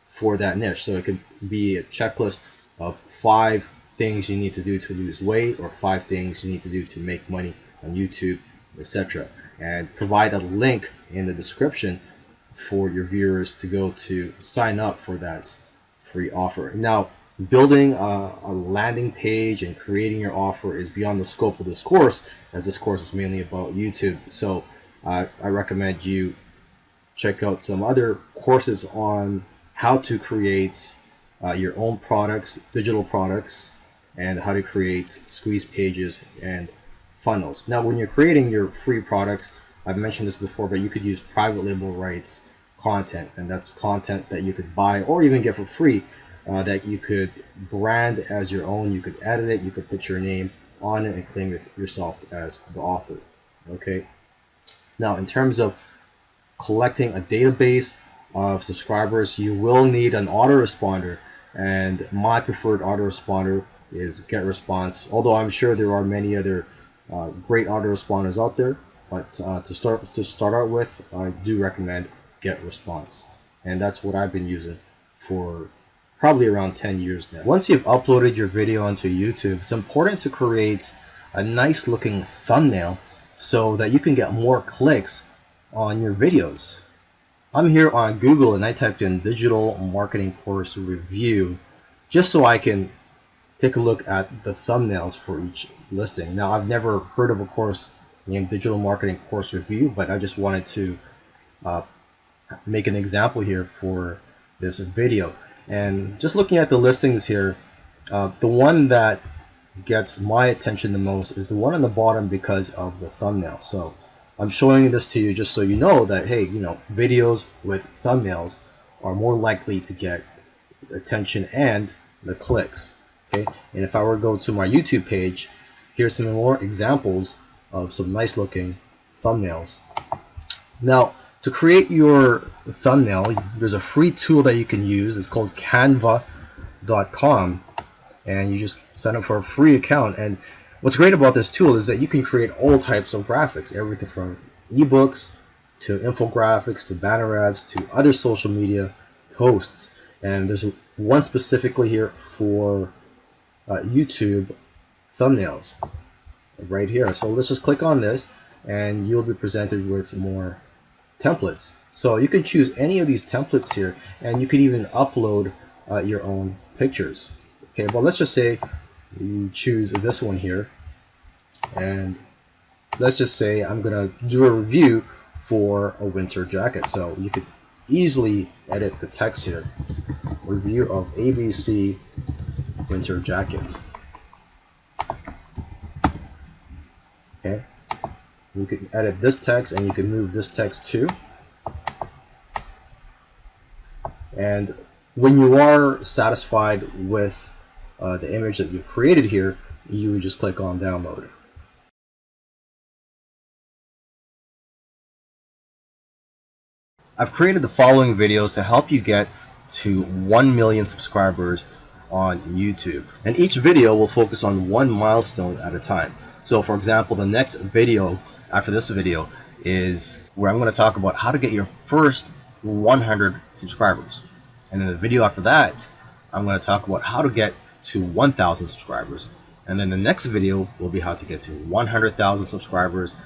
for that niche. So it could be a checklist of 5 things you need to do to lose weight, or 5 things you need to do to make money on YouTube, etc. And provide a link in the description for your viewers to go to sign up for that free offer. Now, building a landing page and creating your offer is beyond the scope of this course, as this course is mainly about YouTube. So I recommend you check out some other courses on how to create your own products, digital products, and how to create squeeze pages and funnels. Now, when you're creating your free products, I've mentioned this before, but you could use private label rights content, and that's content that you could buy or even get for free, that you could brand as your own. You could edit it, you could put your name on it and claim it yourself as the author. Okay. Now, in terms of collecting a database of subscribers, you will need an autoresponder, and my preferred autoresponder is GetResponse, although I'm sure there are many other great autoresponders out there, but to start out with, I do recommend GetResponse, and that's what I've been using for probably around 10 years now. Once you've uploaded your video onto YouTube, it's important to create a nice looking thumbnail so that you can get more clicks on your videos. I'm here on Google and I typed in digital marketing course review just so I can take a look at the thumbnails for each listing. Now, I've never heard of a course named digital marketing course review, but I just wanted to make an example here for this video. And just looking at the listings here, The one that gets my attention the most is the one on the bottom because of the thumbnail. So I'm showing this to you just so you know that, hey, videos with thumbnails are more likely to get attention and the clicks. Okay, and if I were to go to my YouTube page, here's some more examples of some nice looking thumbnails. Now, to create your thumbnail, there's a free tool that you can use. It's called canva.com, and you just sign up for a free account. And what's great about this tool is that you can create all types of graphics, everything from ebooks to infographics to banner ads to other social media posts. And there's one specifically here for YouTube thumbnails right here. So let's just click on this and you'll be presented with more templates. So you can choose any of these templates here, and you can even upload your own pictures. Okay, but let's just say you choose this one here, and let's just say I'm gonna do a review for a winter jacket. So you could easily edit the text here. Review of ABC winter jackets. Okay, you can edit this text and you can move this text too. And when you are satisfied with the image that you've created here, you just click on download. I've created the following videos to help you get to 1 million subscribers on YouTube. And each video will focus on one milestone at a time. So for example, the next video after this video is where I'm going to talk about how to get your first 100 subscribers. And then the video after that, I'm going to talk about how to get to 1,000 subscribers. And then the next video will be how to get to 100,000 subscribers.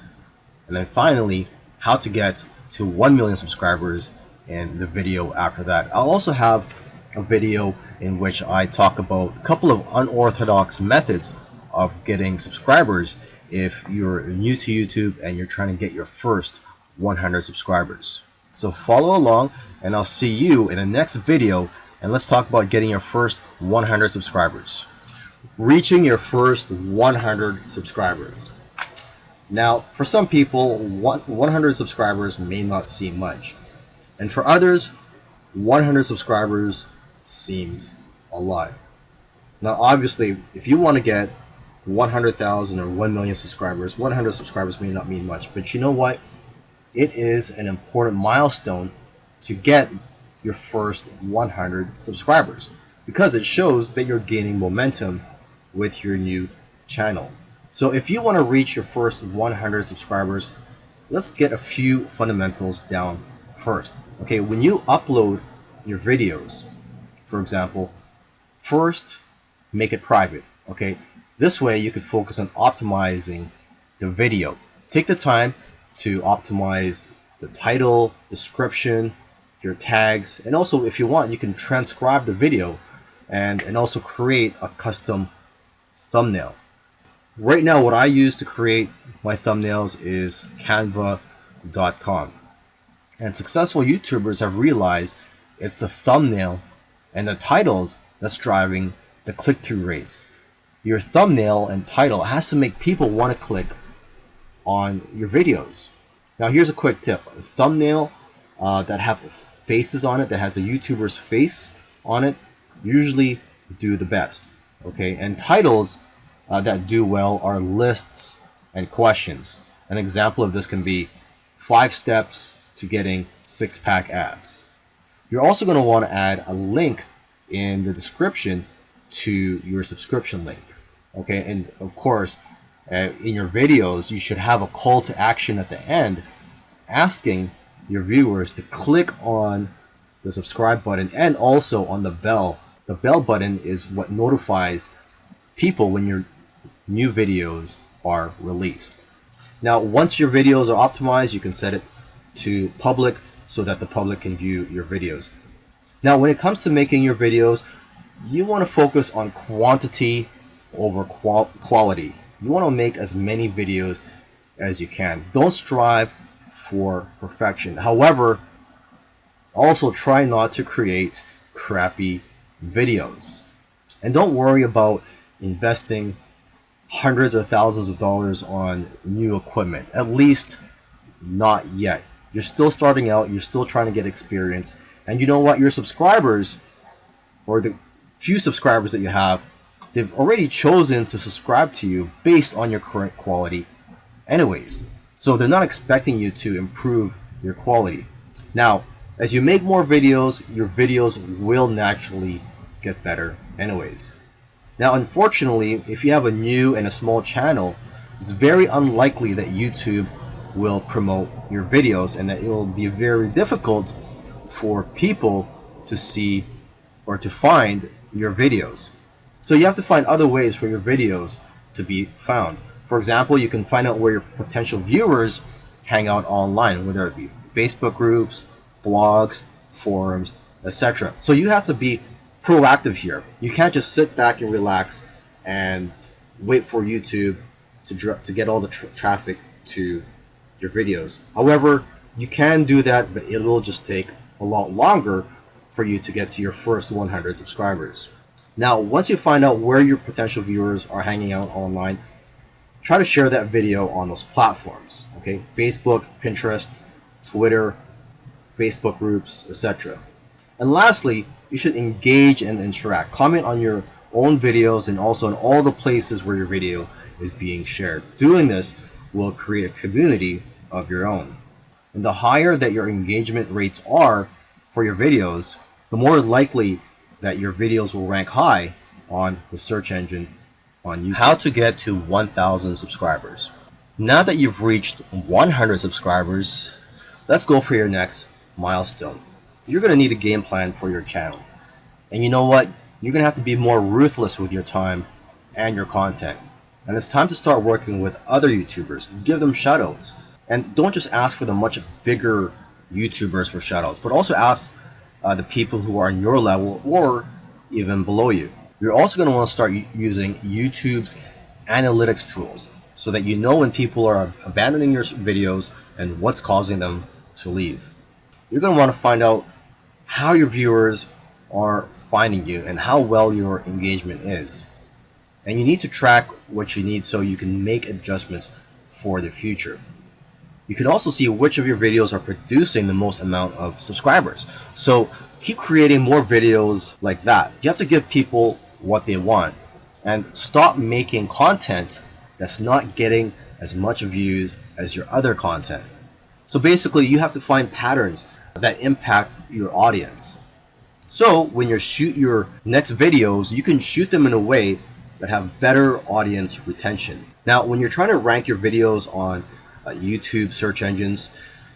And then finally, how to get to 1 million subscribers in the video after that. I'll also have a video in which I talk about a couple of unorthodox methods of getting subscribers if you're new to YouTube and you're trying to get your first 100 subscribers. So follow along and I'll see you in the next video, and let's talk about getting your first 100 subscribers. Reaching your first 100 subscribers. Now, for some people, 100 subscribers may not seem much. And for others, 100 subscribers seems a lot. Now, obviously, if you want to get 100,000 or 1 million subscribers, 100 subscribers may not mean much. But you know what? It is an important milestone to get your first 100 subscribers because it shows that you're gaining momentum with your new channel. So if you want to reach your first 100 subscribers, let's get a few fundamentals down first. Okay, when you upload your videos, for example, first make it private. Okay, this way you could focus on optimizing the video. Take the time to optimize the title, description, your tags, and also if you want, you can transcribe the video and also create a custom thumbnail. Right now, what I use to create my thumbnails is canva.com. And successful YouTubers have realized it's the thumbnail and the titles that's driving the click-through rates. Your thumbnail and title has to make people want to click on your videos. Now here's a quick tip. A thumbnail that have faces on it, that has the YouTuber's face on it, usually do the best. Okay, and titles that do well are lists and questions. An example of this can be 5 steps to getting 6-pack abs. You're also going to want to add a link in the description to your subscription link. Okay, and of course, in your videos, you should have a call to action at the end asking your viewers to click on the subscribe button and also on the bell. The bell button is what notifies people when your new videos are released. Now, once your videos are optimized, you can set it to public so that the public can view your videos. Now, when it comes to making your videos, you want to focus on quantity over quality. You want to make as many videos as you can. Don't strive for perfection. However, also try not to create crappy videos. And don't worry about investing hundreds or thousands of dollars on new equipment. At least not yet. You're still starting out, you're still trying to get experience. And you know what? Your subscribers, or the few subscribers that you have, they've already chosen to subscribe to you based on your current quality anyways. So they're not expecting you to improve your quality. Now, as you make more videos, your videos will naturally get better anyways. Now, unfortunately, if you have a new and a small channel, it's very unlikely that YouTube will promote your videos, and that it will be very difficult for people to see or to find your videos. So you have to find other ways for your videos to be found. For example, you can find out where your potential viewers hang out online, whether it be Facebook groups, blogs, forums, etc. So you have to be proactive here. You can't just sit back and relax and wait for YouTube to get all the traffic to your videos. However, you can do that, but it will just take a lot longer for you to get to your first 100 subscribers. Now, once you find out where your potential viewers are hanging out online, try to share that video on those platforms. Okay, Facebook, Pinterest, Twitter, Facebook groups, etc. And lastly, you should engage and interact. Comment on your own videos and also in all the places where your video is being shared. Doing this will create a community of your own. And the higher that your engagement rates are for your videos, the more likely that your videos will rank high on the search engine on YouTube. How to get to 1,000 subscribers. Now that you've reached 100 subscribers, let's go for your next milestone. You're going to need a game plan for your channel. And you know what? You're going to have to be more ruthless with your time and your content. And it's time to start working with other YouTubers. Give them shoutouts. And don't just ask for the much bigger YouTubers for shoutouts, but also ask the people who are on your level or even below you. You're also going to want to start using YouTube's analytics tools so that you know when people are abandoning your videos and what's causing them to leave. You're going to want to find out how your viewers are finding you and how well your engagement is. And you need to track what you need so you can make adjustments for the future. You can also see which of your videos are producing the most amount of subscribers. So keep creating more videos like that. You have to give people what they want and stop making content that's not getting as much views as your other content. So basically, you have to find patterns that impact your audience. So when you shoot your next videos, you can shoot them in a way that have better audience retention. Now, when you're trying to rank your videos on YouTube search engines,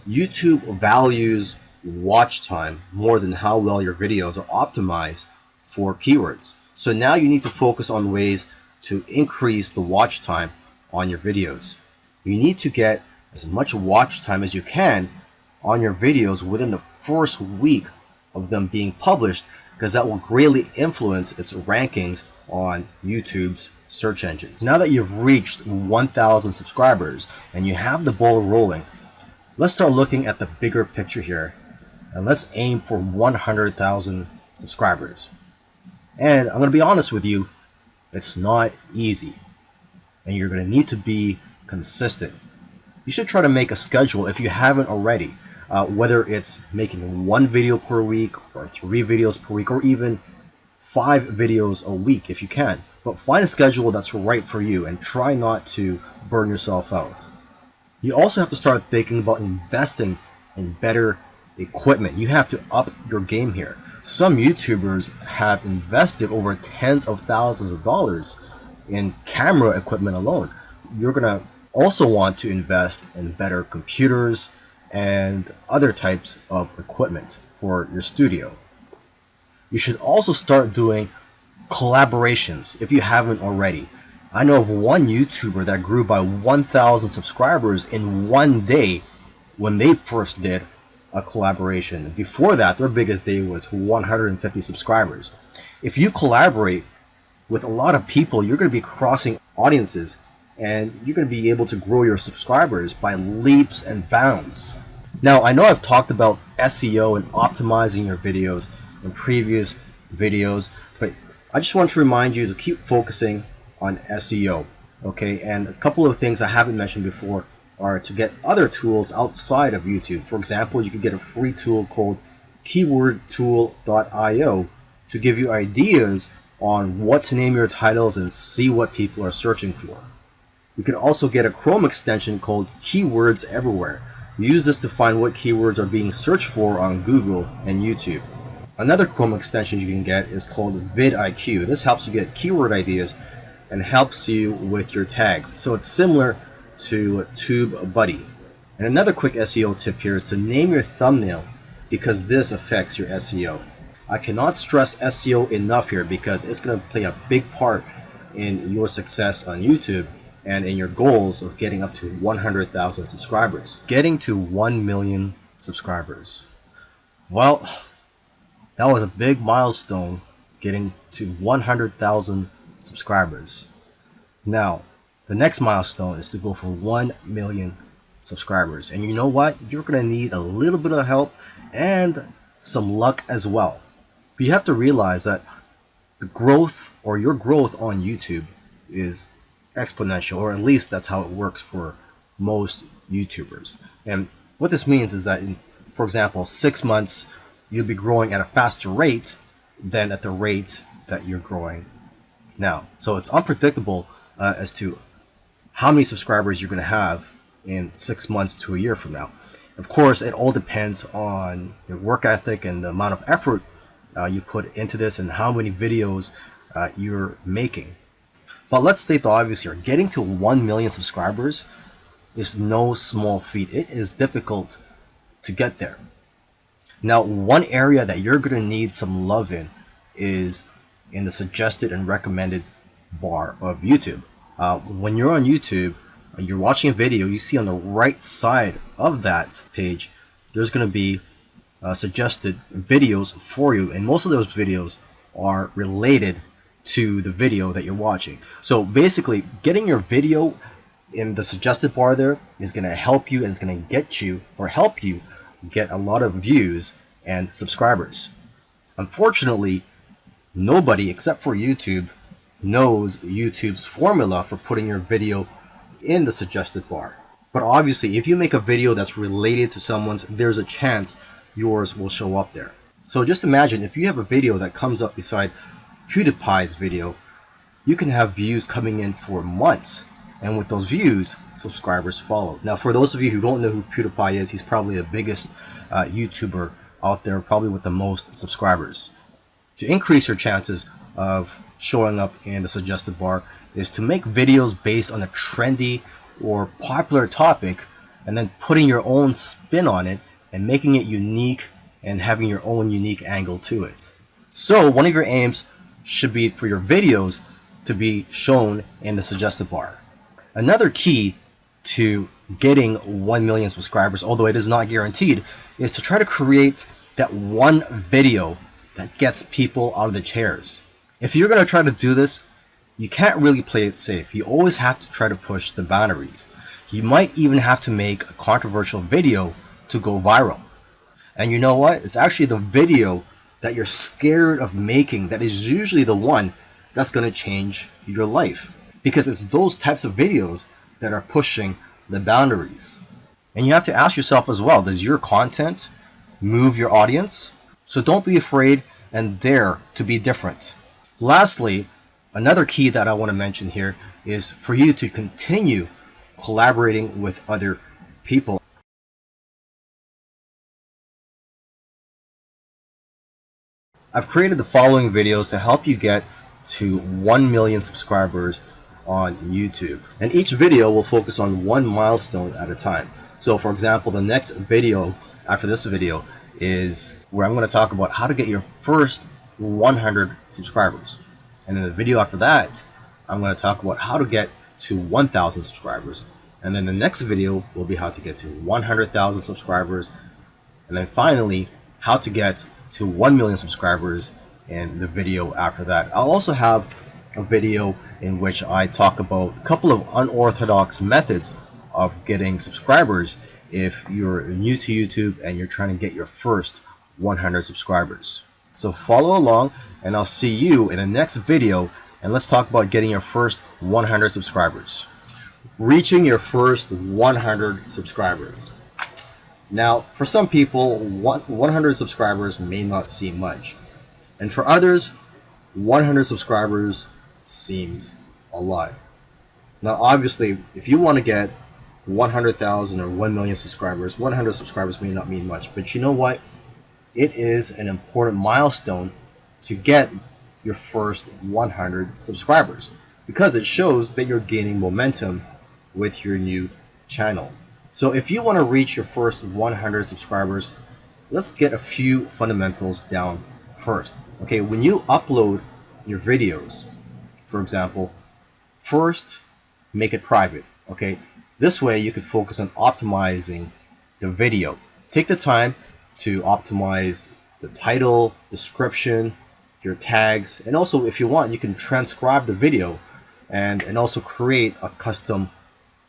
YouTube values watch time more than how well your videos are optimized for keywords. So now you need to focus on ways to increase the watch time on your videos. You need to get as much watch time as you can on your videos within the first week of them being published, because that will greatly influence its rankings on YouTube's search engines. Now that you've reached 1,000 subscribers and you have the ball rolling, let's start looking at the bigger picture here, and let's aim for 100,000 subscribers. And I'm going to be honest with you, it's not easy, and you're going to need to be consistent. You should try to make a schedule if you haven't already, whether it's making 1 video per week or 3 videos per week or even 5 videos a week if you can. But find a schedule that's right for you and try not to burn yourself out. You also have to start thinking about investing in better equipment. You have to up your game here. Some YouTubers have invested over tens of thousands of dollars in camera equipment alone. You're going to also want to invest in better computers and other types of equipment for your studio. You should also start doing collaborations if you haven't already. I know of one YouTuber that grew by 1,000 subscribers in one day when they first did a collaboration. Before that, their biggest day was 150 subscribers. If you collaborate with a lot of people, you're going to be crossing audiences and you're going to be able to grow your subscribers by leaps and bounds. Now, I know I've talked about SEO and optimizing your videos in previous videos, but I just want to remind you to keep focusing on SEO, okay? And a couple of things I haven't mentioned before are to get other tools outside of YouTube. For example, you can get a free tool called keywordtool.io to give you ideas on what to name your titles and see what people are searching for. You can also get a Chrome extension called Keywords Everywhere. Use this to find what keywords are being searched for on Google and YouTube. Another Chrome extension you can get is called vidIQ. This helps you get keyword ideas and helps you with your tags. So it's similar to TubeBuddy. And another quick SEO tip here is to name your thumbnail, because this affects your SEO. I cannot stress SEO enough here because it's going to play a big part in your success on YouTube and in your goals of getting up to 100,000 subscribers. Getting to 1 million subscribers. Well, that was a big milestone, getting to 100,000 subscribers. Now, the next milestone is to go for 1 million subscribers. And you know what? You're going to need a little bit of help and some luck as well. But you have to realize that the growth, or your growth on YouTube, is exponential, or at least that's how it works for most YouTubers. And what this means is that for example, 6 months, you'll be growing at a faster rate than at the rate that you're growing now. So it's unpredictable as to how many subscribers you're going to have in 6 months to a year from now. Of course, it all depends on your work ethic and the amount of effort you put into this and how many videos you're making. But let's state the obvious here. Getting to 1 million subscribers is no small feat. It is difficult to get there. Now, one area that you're going to need some love in is in the suggested and recommended bar of YouTube. When you're on YouTube, you're watching a video, you see on the right side of that page, there's going to be suggested videos for you. And most of those videos are related to the video that you're watching. So basically, getting your video in the suggested bar there is going to help you, and it's going to get you, or help you get a lot of views and subscribers. Unfortunately, nobody except for YouTube knows YouTube's formula for putting your video in the suggested bar. But obviously, if you make a video that's related to someone's, there's a chance yours will show up there. So just imagine if you have a video that comes up beside PewDiePie's video, you can have views coming in for months. And with those views, subscribers follow. Now, for those of you who don't know who PewDiePie is, he's probably the biggest YouTuber out there, probably with the most subscribers. To increase your chances of showing up in the suggested bar is to make videos based on a trendy or popular topic, and then putting your own spin on it and making it unique and having your own unique angle to it. So one of your aims should be for your videos to be shown in the suggested bar. Another key to getting 1 million subscribers, although it is not guaranteed, is to try to create that one video that gets people out of the chairs. If you're going to try to do this, you can't really play it safe. You always have to try to push the boundaries. You might even have to make a controversial video to go viral. And you know what? It's actually the video that you're scared of making that is usually the one that's going to change your life. Because it's those types of videos that are pushing the boundaries. And you have to ask yourself as well, does your content move your audience? So don't be afraid and dare to be different. Lastly, another key that I want to mention here is for you to continue collaborating with other people. I've created the following videos to help you get to 1 million subscribers on YouTube. And each video will focus on one milestone at a time. So for example, the next video after this video is where I'm going to talk about how to get your first 100 subscribers. And in the video after that, I'm going to talk about how to get to 1,000 subscribers. And then the next video will be how to get to 100,000 subscribers. And then finally, how to get to 1 million subscribers in the video after that. I'll also have a video in which I talk about a couple of unorthodox methods of getting subscribers if you're new to YouTube and you're trying to get your first 100 subscribers. So follow along and I'll see you in the next video, and let's talk about getting your first 100 subscribers. Reaching your first 100 subscribers. Now, for some people, 100 subscribers may not seem much. And for others, 100 subscribers seems a lot. Now, obviously, if you want to get 100,000 or 1 million subscribers, 100 subscribers may not mean much. But you know what? It is an important milestone to get your first 100 subscribers because it shows that you're gaining momentum with your new channel. So if you want to reach your first 100 subscribers, let's get a few fundamentals down first. Okay, when you upload your videos, for example, first make it private. Okay, this way you can focus on optimizing the video. Take the time to optimize the title, description, your tags, and also if you want, you can transcribe the video and also create a custom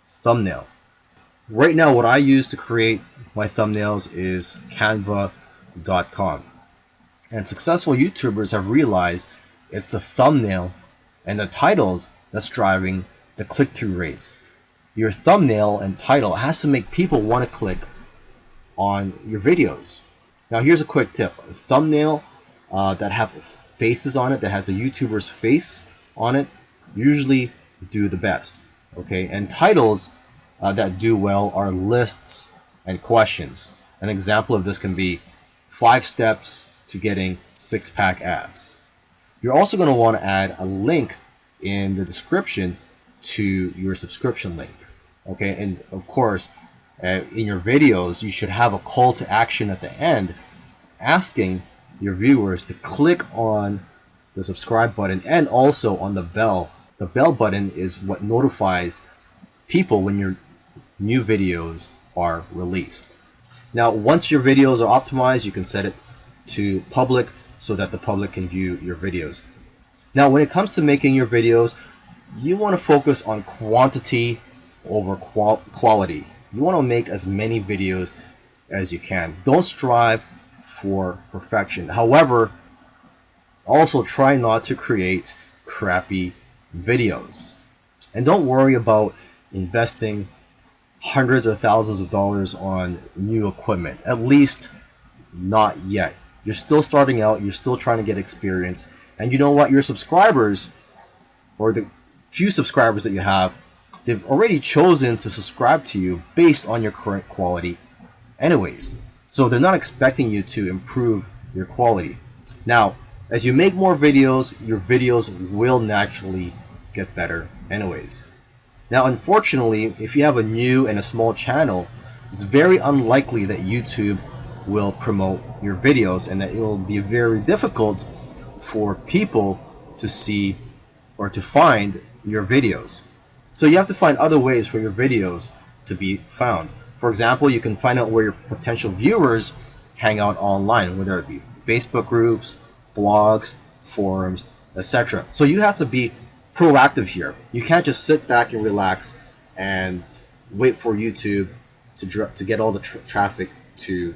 thumbnail. Right now, what I use to create my thumbnails is canva.com. And successful YouTubers have realized it's the thumbnail and the titles that's driving the click-through rates. Your thumbnail and title has to make people want to click on your videos. Now here's a quick tip. A thumbnail that have faces on it, that has the YouTuber's face on it, usually do the best. Okay, and titles that do well are lists and questions. An example of this can be 5 steps to getting 6-pack abs. You're also going to want to add a link in the description to your subscription link. Okay, and of course, in your videos, you should have a call to action at the end asking your viewers to click on the subscribe button and also on the bell. The bell button is what notifies people when your new videos are released. Now, once your videos are optimized, you can set it to public so that the public can view your videos. Now, when it comes to making your videos, you want to focus on quantity over quality. You want to make as many videos as you can. Don't strive for perfection. However, also try not to create crappy videos. And don't worry about investing hundreds or thousands of dollars on new equipment. At least not yet. You're still starting out, you're still trying to get experience. And you know what? Your subscribers, or the few subscribers that you have, they've already chosen to subscribe to you based on your current quality anyways. So they're not expecting you to improve your quality. Now, as you make more videos, your videos will naturally get better anyways. Now, unfortunately, if you have a new and a small channel, it's very unlikely that YouTube will promote your videos and that it will be very difficult for people to see or to find your videos. So you have to find other ways for your videos to be found. For example, you can find out where your potential viewers hang out online, whether it be Facebook groups, blogs, forums, etc. So you have to be proactive here. You can't just sit back and relax and wait for YouTube to get all the traffic to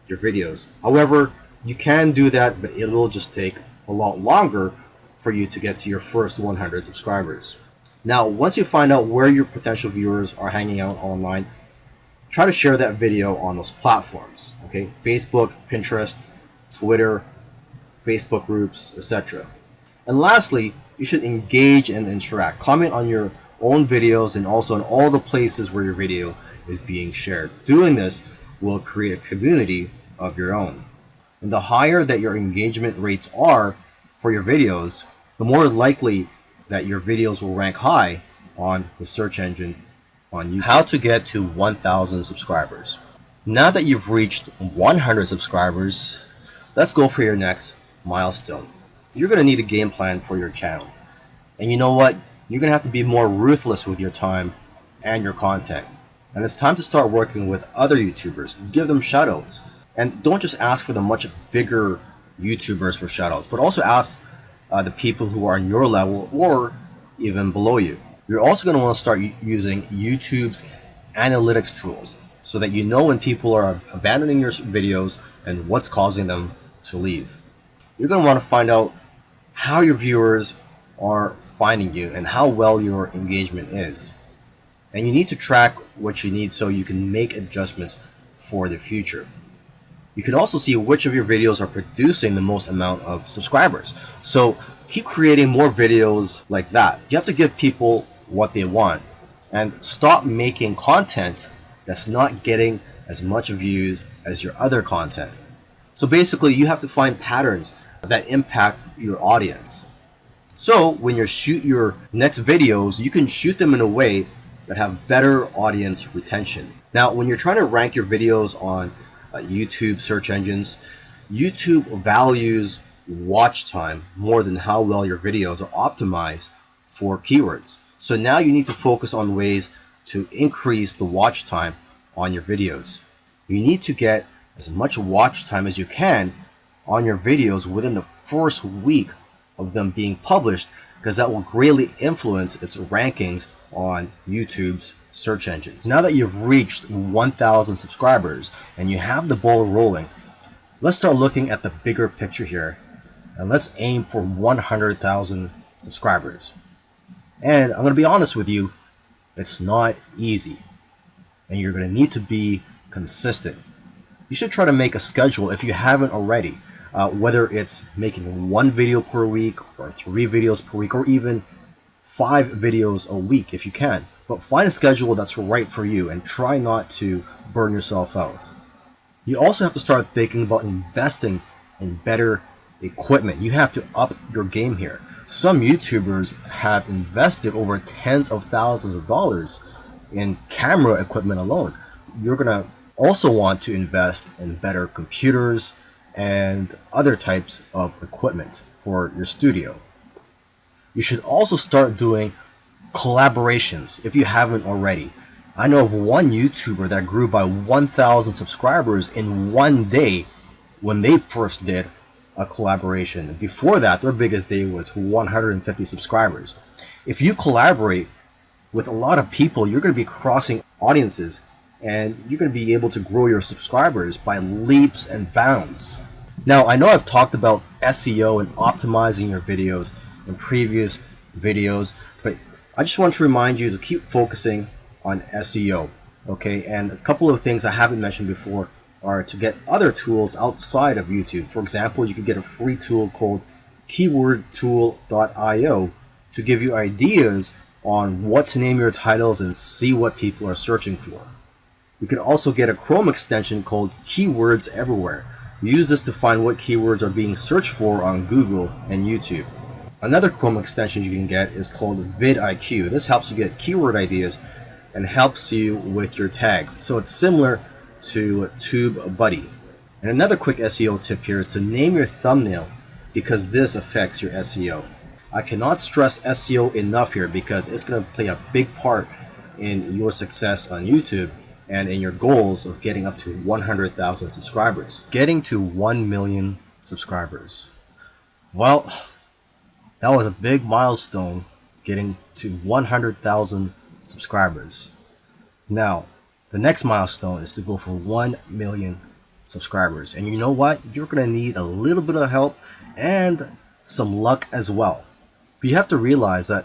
your videos. However, you can do that, but it will just take a lot longer for you to get to your first 100 subscribers. Now, once you find out where your potential viewers are hanging out online, try to share that video on those platforms. Okay, Facebook, Pinterest, Twitter, Facebook groups, etc. And lastly, you should engage and interact. Comment on your own videos and also on all the places where your video is being shared. Doing this will create a community of your own. And the higher that your engagement rates are for your videos, the more likely that your videos will rank high on the search engine on YouTube. How to get to 1,000 subscribers. Now that you've reached 100 subscribers, let's go for your next milestone. You're going to need a game plan for your channel. And you know what? You're going to have to be more ruthless with your time and your content. And it's time to start working with other YouTubers. Give them shoutouts. And don't just ask for the much bigger YouTubers for shoutouts, but also ask the people who are on your level or even below you. You're also going to want to start using YouTube's analytics tools so that you know when people are abandoning your videos and what's causing them to leave. You're going to want to find out how your viewers are finding you and how well your engagement is. And you need to track what you need so you can make adjustments for the future. You can also see which of your videos are producing the most amount of subscribers. So keep creating more videos like that. You have to give people what they want and stop making content that's not getting as much views as your other content. So basically, you have to find patterns that impact your audience. So when you shoot your next videos, you can shoot them in a way that have better audience retention. Now, when you're trying to rank your videos on YouTube search engines, YouTube values watch time more than how well your videos are optimized for keywords. So now you need to focus on ways to increase the watch time on your videos. You need to get as much watch time as you can on your videos within the first week of them being published, because that will greatly influence its rankings on YouTube's search engines. Now that you've reached 1,000 subscribers and you have the ball rolling, let's start looking at the bigger picture here, and let's aim for 100,000 subscribers. And I'm going to be honest with you, it's not easy, and you're going to need to be consistent. You should try to make a schedule if you haven't already, whether it's making 1 video per week or 3 videos per week or even 5 videos a week if you can. But find a schedule that's right for you and try not to burn yourself out. You also have to start thinking about investing in better equipment. You have to up your game here. Some YouTubers have invested over tens of thousands of dollars in camera equipment alone. You're going to also want to invest in better computers and other types of equipment for your studio. You should also start doing collaborations if you haven't already. I know of one YouTuber that grew by 1,000 subscribers in one day when they first did a collaboration. Before that, their biggest day was 150 subscribers. If you collaborate with a lot of people, you're going to be crossing audiences and you're going to be able to grow your subscribers by leaps and bounds. Now, I know I've talked about SEO and optimizing your videos in previous videos, but I just want to remind you to keep focusing on SEO, okay? And a couple of things I haven't mentioned before are to get other tools outside of YouTube. For example, you can get a free tool called keywordtool.io to give you ideas on what to name your titles and see what people are searching for. You can also get a Chrome extension called Keywords Everywhere. Use this to find what keywords are being searched for on Google and YouTube. Another Chrome extension you can get is called vidIQ. This helps you get keyword ideas and helps you with your tags. So it's similar to TubeBuddy. And another quick SEO tip here is to name your thumbnail, because this affects your SEO. I cannot stress SEO enough here because it's going to play a big part in your success on YouTube and in your goals of getting up to 100,000 subscribers. Getting to 1 million subscribers. Well, that was a big milestone, getting to 100,000 subscribers. Now, the next milestone is to go for 1 million subscribers. And you know what? You're going to need a little bit of help and some luck as well. But you have to realize that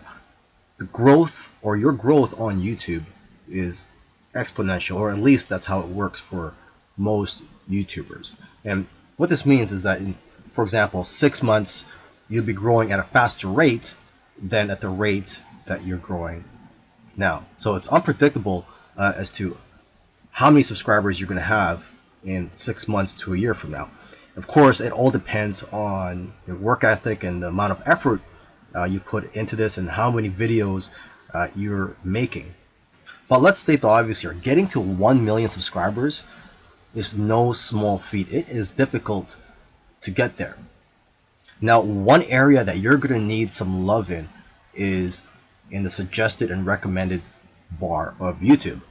the growth or your growth on YouTube is exponential, or at least that's how it works for most YouTubers. And what this means is that in, for example, 6 months, you'll be growing at a faster rate than at the rate that you're growing now. So it's unpredictable as to how many subscribers you're going to have in 6 months to a year from now. Of course, it all depends on your work ethic and the amount of effort you put into this and how many videos you're making. But let's state the obvious here. Getting to 1 million subscribers is no small feat. It is difficult to get there. Now, one area that you're going to need some love in is in the suggested and recommended bar of YouTube.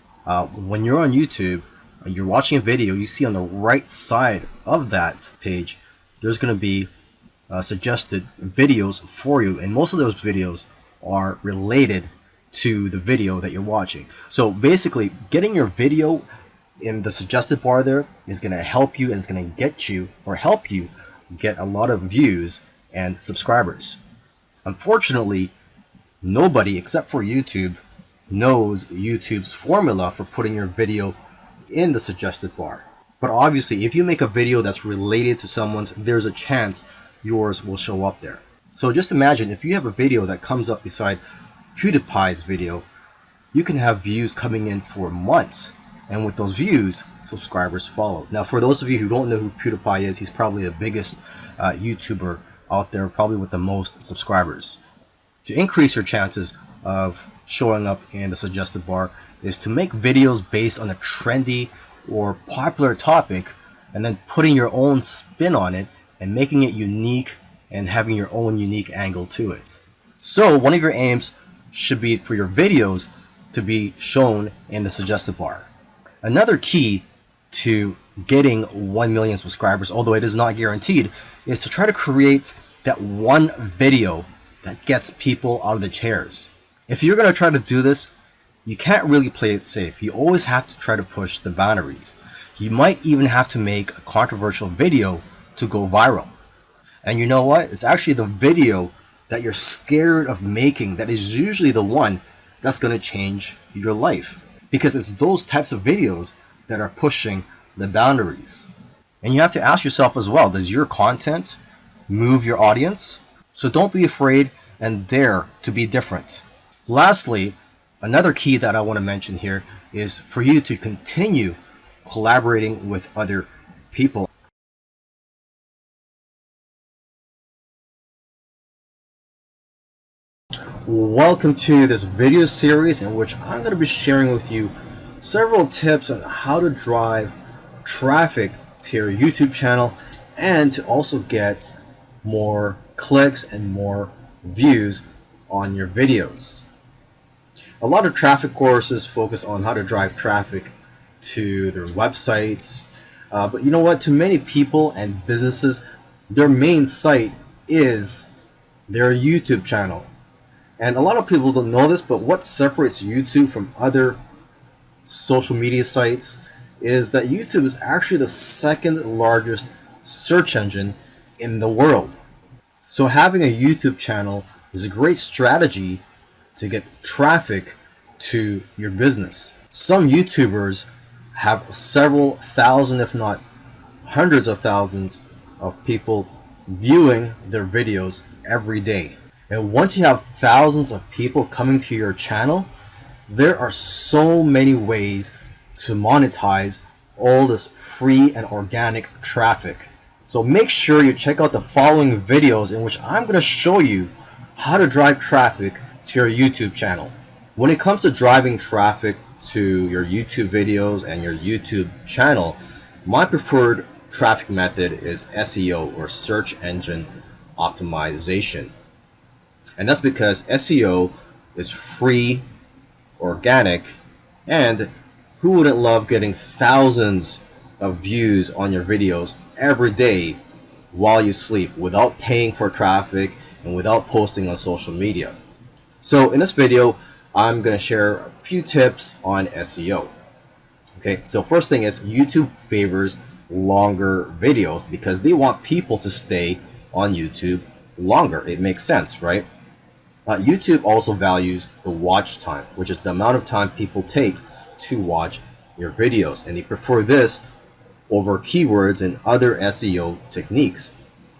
When you're on YouTube, you're watching a video, you see on the right side of that page, there's going to be suggested videos for you. And most of those videos are related to the video that you're watching. So basically, getting your video in the suggested bar there is going to help you, and it's going to get you or help you get a lot of views and subscribers. Unfortunately, nobody except for YouTube knows YouTube's formula for putting your video in the suggested bar. But obviously, if you make a video that's related to someone's, there's a chance yours will show up there. So just imagine if you have a video that comes up beside PewDiePie's video, you can have views coming in for months. And with those views, subscribers follow. Now, for those of you who don't know who PewDiePie is, he's probably the biggest YouTuber out there, probably with the most subscribers. To increase your chances of showing up in the suggested bar is to make videos based on a trendy or popular topic and then putting your own spin on it and making it unique and having your own unique angle to it. So one of your aims should be for your videos to be shown in the suggested bar. Another key to getting 1 million subscribers, although it is not guaranteed, is to try to create that one video that gets people out of the chairs. If you're going to try to do this, you can't really play it safe. You always have to try to push the boundaries. You might even have to make a controversial video to go viral. And you know what? It's actually the video that you're scared of making that is usually the one that's going to change your life. Because it's those types of videos that are pushing the boundaries. And you have to ask yourself as well, does your content move your audience? So don't be afraid and dare to be different. Lastly, another key that I want to mention here is for you to continue collaborating with other people. Welcome to this video series in which I'm going to be sharing with you several tips on how to drive traffic to your YouTube channel and to also get more clicks and more views on your videos. A lot of traffic courses focus on how to drive traffic to their websites, but you know what? To many people and businesses, their main site is their YouTube channel. And a lot of people don't know this, but what separates YouTube from other social media sites is that YouTube is actually the second largest search engine in the world. So having a YouTube channel is a great strategy to get traffic to your business. Some YouTubers have several thousand, if not hundreds of thousands of people viewing their videos every day. And once you have thousands of people coming to your channel, there are so many ways to monetize all this free and organic traffic. So make sure you check out the following videos in which I'm going to show you how to drive traffic to your YouTube channel. When it comes to driving traffic to your YouTube videos and your YouTube channel, my preferred traffic method is SEO, or search engine optimization. And that's because SEO is free, organic, and who wouldn't love getting thousands of views on your videos every day while you sleep without paying for traffic and without posting on social media? So in this video, I'm going to share a few tips on SEO. Okay, so first thing is YouTube favors longer videos because they want people to stay on YouTube longer. It makes sense, right? YouTube also values the watch time, which is the amount of time people take to watch your videos, and they prefer this over keywords and other SEO techniques.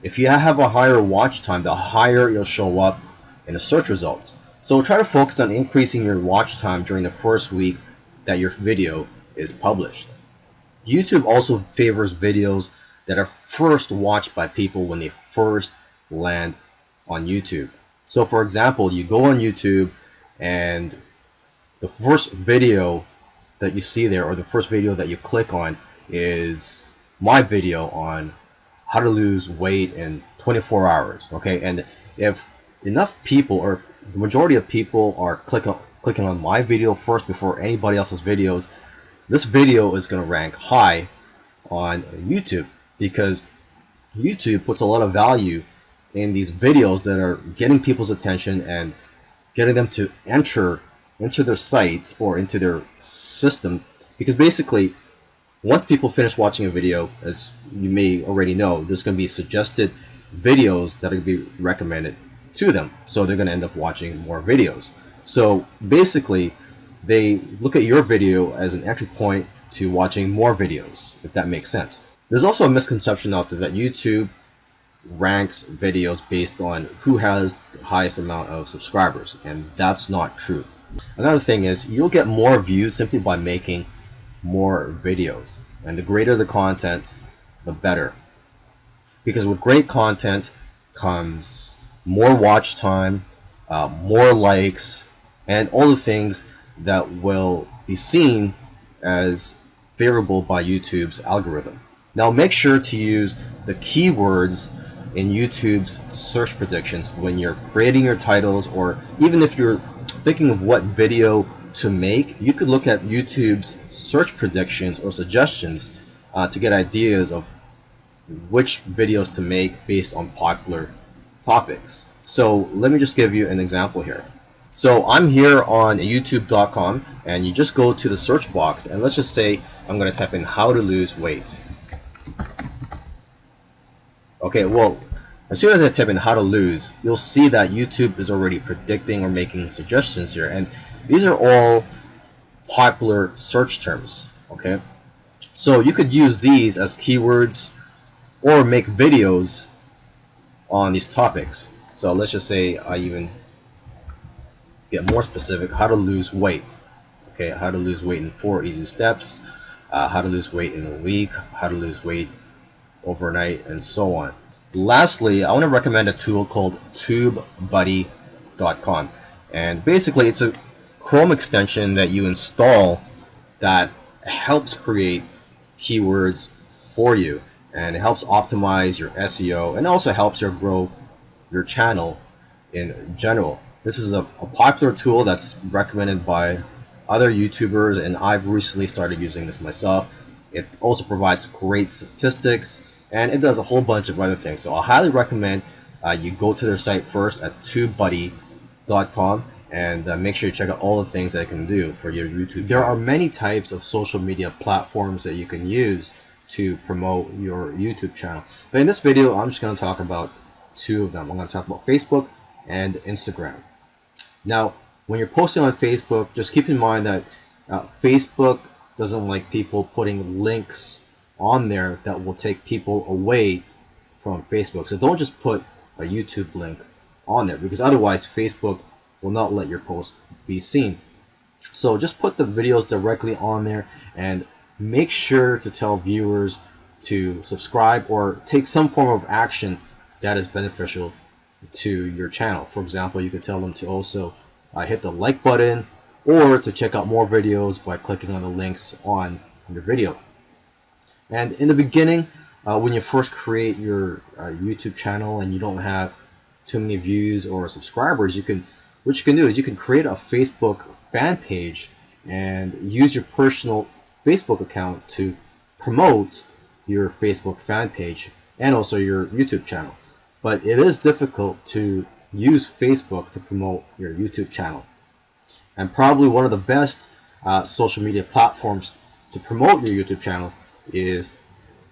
If you have a higher watch time, the higher you'll show up in the search results. So try to focus on increasing your watch time during the first week that your video is published. YouTube also favors videos that are first watched by people when they first land on YouTube. So for example, you go on YouTube and the first video that you see there, or the first video that you click on, is my video on how to lose weight in 24 hours. Okay, and if enough people, or the majority of people, are clicking on my video first before anybody else's videos, this video is going to rank high on YouTube because YouTube puts a lot of value in these videos that are getting people's attention and getting them to enter into their site or into their system. Because basically, once people finish watching a video, as you may already know, there's going to be suggested videos that are going to be recommended to them. So they're going to end up watching more videos. So basically, they look at your video as an entry point to watching more videos, if that makes sense. There's also a misconception out there that YouTube ranks videos based on who has the highest amount of subscribers, and that's not true. Another thing is you'll get more views simply by making more videos, and the greater the content, the better, because with great content comes more watch time, more likes, and all the things that will be seen as favorable by YouTube's algorithm. Now make sure to use the keywords in YouTube's search predictions when you're creating your titles, or even if you're thinking of what video to make, you could look at YouTube's search predictions or suggestions to get ideas of which videos to make based on popular topics. So let me just give you an example here. So I'm here on youtube.com, and you just go to the search box, and let's just say I'm going to type in how to lose weight. Okay, well, as soon as I type in how to lose, you'll see that YouTube is already predicting or making suggestions here, and these are all popular search terms. Okay, so you could use these as keywords or make videos on these topics. So let's just say I even get more specific: how to lose weight. Okay, how to lose weight in 4 easy steps, how to lose weight in a week, how to lose weight overnight, and so on. Lastly, I want to recommend a tool called TubeBuddy.com, and basically it's a Chrome extension that you install that helps create keywords for you, and it helps optimize your SEO, and also helps you grow your channel in general. This is a popular tool that's recommended by other YouTubers, and I've recently started using this myself. It also provides great statistics, and it does a whole bunch of other things. So I highly recommend you go to their site first at TubeBuddy.com, and make sure you check out all the things that it can do for your YouTube. There are many types of social media platforms that you can use to promote your YouTube channel. But in this video, I'm just going to talk about 2 of them. I'm going to talk about Facebook and Instagram. Now, when you're posting on Facebook, just keep in mind that Facebook doesn't like people putting links on there that will take people away from Facebook. So don't just put a YouTube link on there, because otherwise Facebook will not let your post be seen. So just put the videos directly on there, and make sure to tell viewers to subscribe or take some form of action that is beneficial to your channel. For example, you could tell them to also hit the like button, or to check out more videos by clicking on the links on your video. And in the beginning, when you first create your YouTube channel and you don't have too many views or subscribers, what you can do is you can create a Facebook fan page and use your personal Facebook account to promote your Facebook fan page and also your YouTube channel. But it is difficult to use Facebook to promote your YouTube channel. And probably one of the best social media platforms to promote your YouTube channel is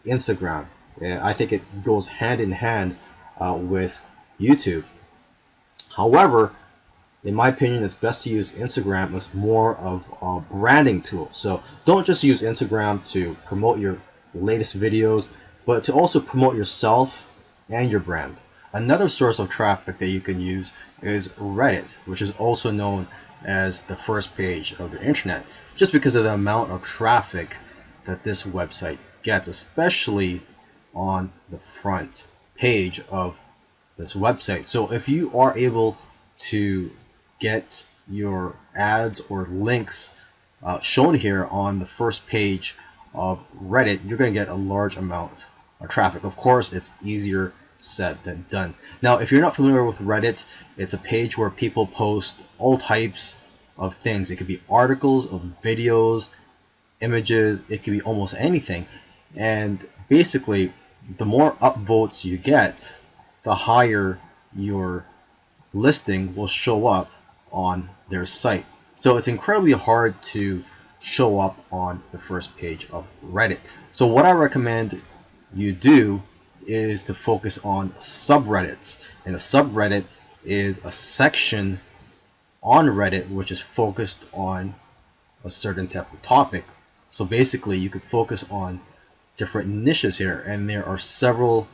Instagram. I think it goes hand in hand with YouTube. However, in my opinion, it's best to use Instagram as more of a branding tool. So don't just use Instagram to promote your latest videos, but to also promote yourself and your brand. Another source of traffic that you can use is Reddit, which is also known as the first page of the internet, just because of the amount of traffic that this website gets, especially on the front page of this website. So if you are able to get your ads or links shown here on the first page of Reddit, you're going to get a large amount of traffic. Of course, it's easier said than done. Now, if you're not familiar with Reddit, it's a page where people post all types of things. It could be articles, of videos, images, it could be almost anything. And basically, the more upvotes you get, the higher your listing will show up on their site. So it's incredibly hard to show up on the first page of Reddit. So what I recommend you do is to focus on subreddits. And a subreddit is a section on Reddit which is focused on a certain type of topic. So basically you could focus on different niches here, and there are several,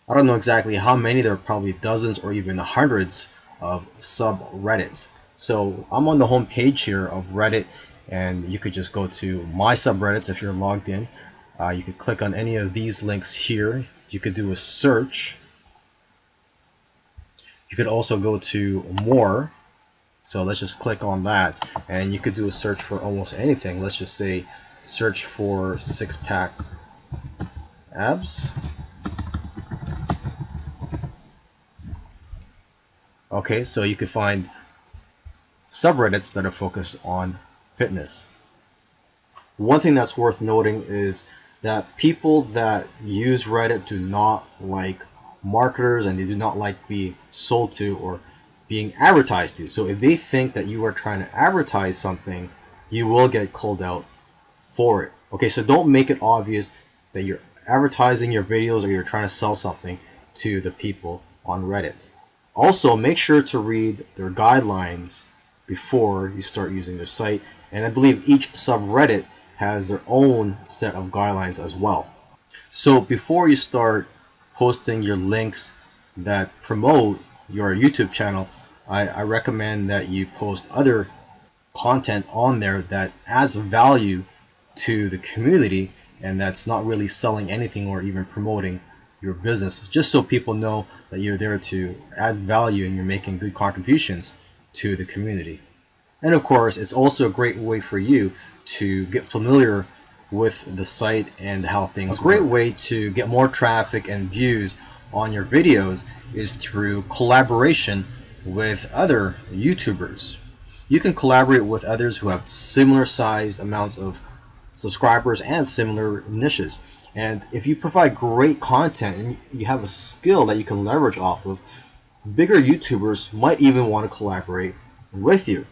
I don't know exactly how many, there are probably dozens or even hundreds of subreddits. So I'm on the home page here of Reddit, and you could just go to my subreddits if you're logged in. You could click on any of these links here. You could do a search. You could also go to more. So let's just click on that, and you could do a search for almost anything. Let's just say search for six-pack abs. Okay, so you could find subreddits that are focused on fitness. One thing that's worth noting is that people that use Reddit do not like marketers, and they do not like being sold to or being advertised to. So if they think that you are trying to advertise something, you will get called out for it. Okay, so don't make it obvious that you're advertising your videos or you're trying to sell something to the people on Reddit. Also, make sure to read their guidelines before you start using their site. And I believe each subreddit has their own set of guidelines as well. So before you start posting your links that promote your YouTube channel, I recommend that you post other content on there that adds value to the community and that's not really selling anything or even promoting your business, just so people know that you're there to add value and you're making good contributions to the community. And of course, it's also a great way for you to get familiar with the site and how things work. A great way to get more traffic and views on your videos is through collaboration with other YouTubers. You can collaborate with others who have similar sized amounts of subscribers and similar niches. And if you provide great content and you have a skill that you can leverage off of, bigger YouTubers might even want to collaborate with you.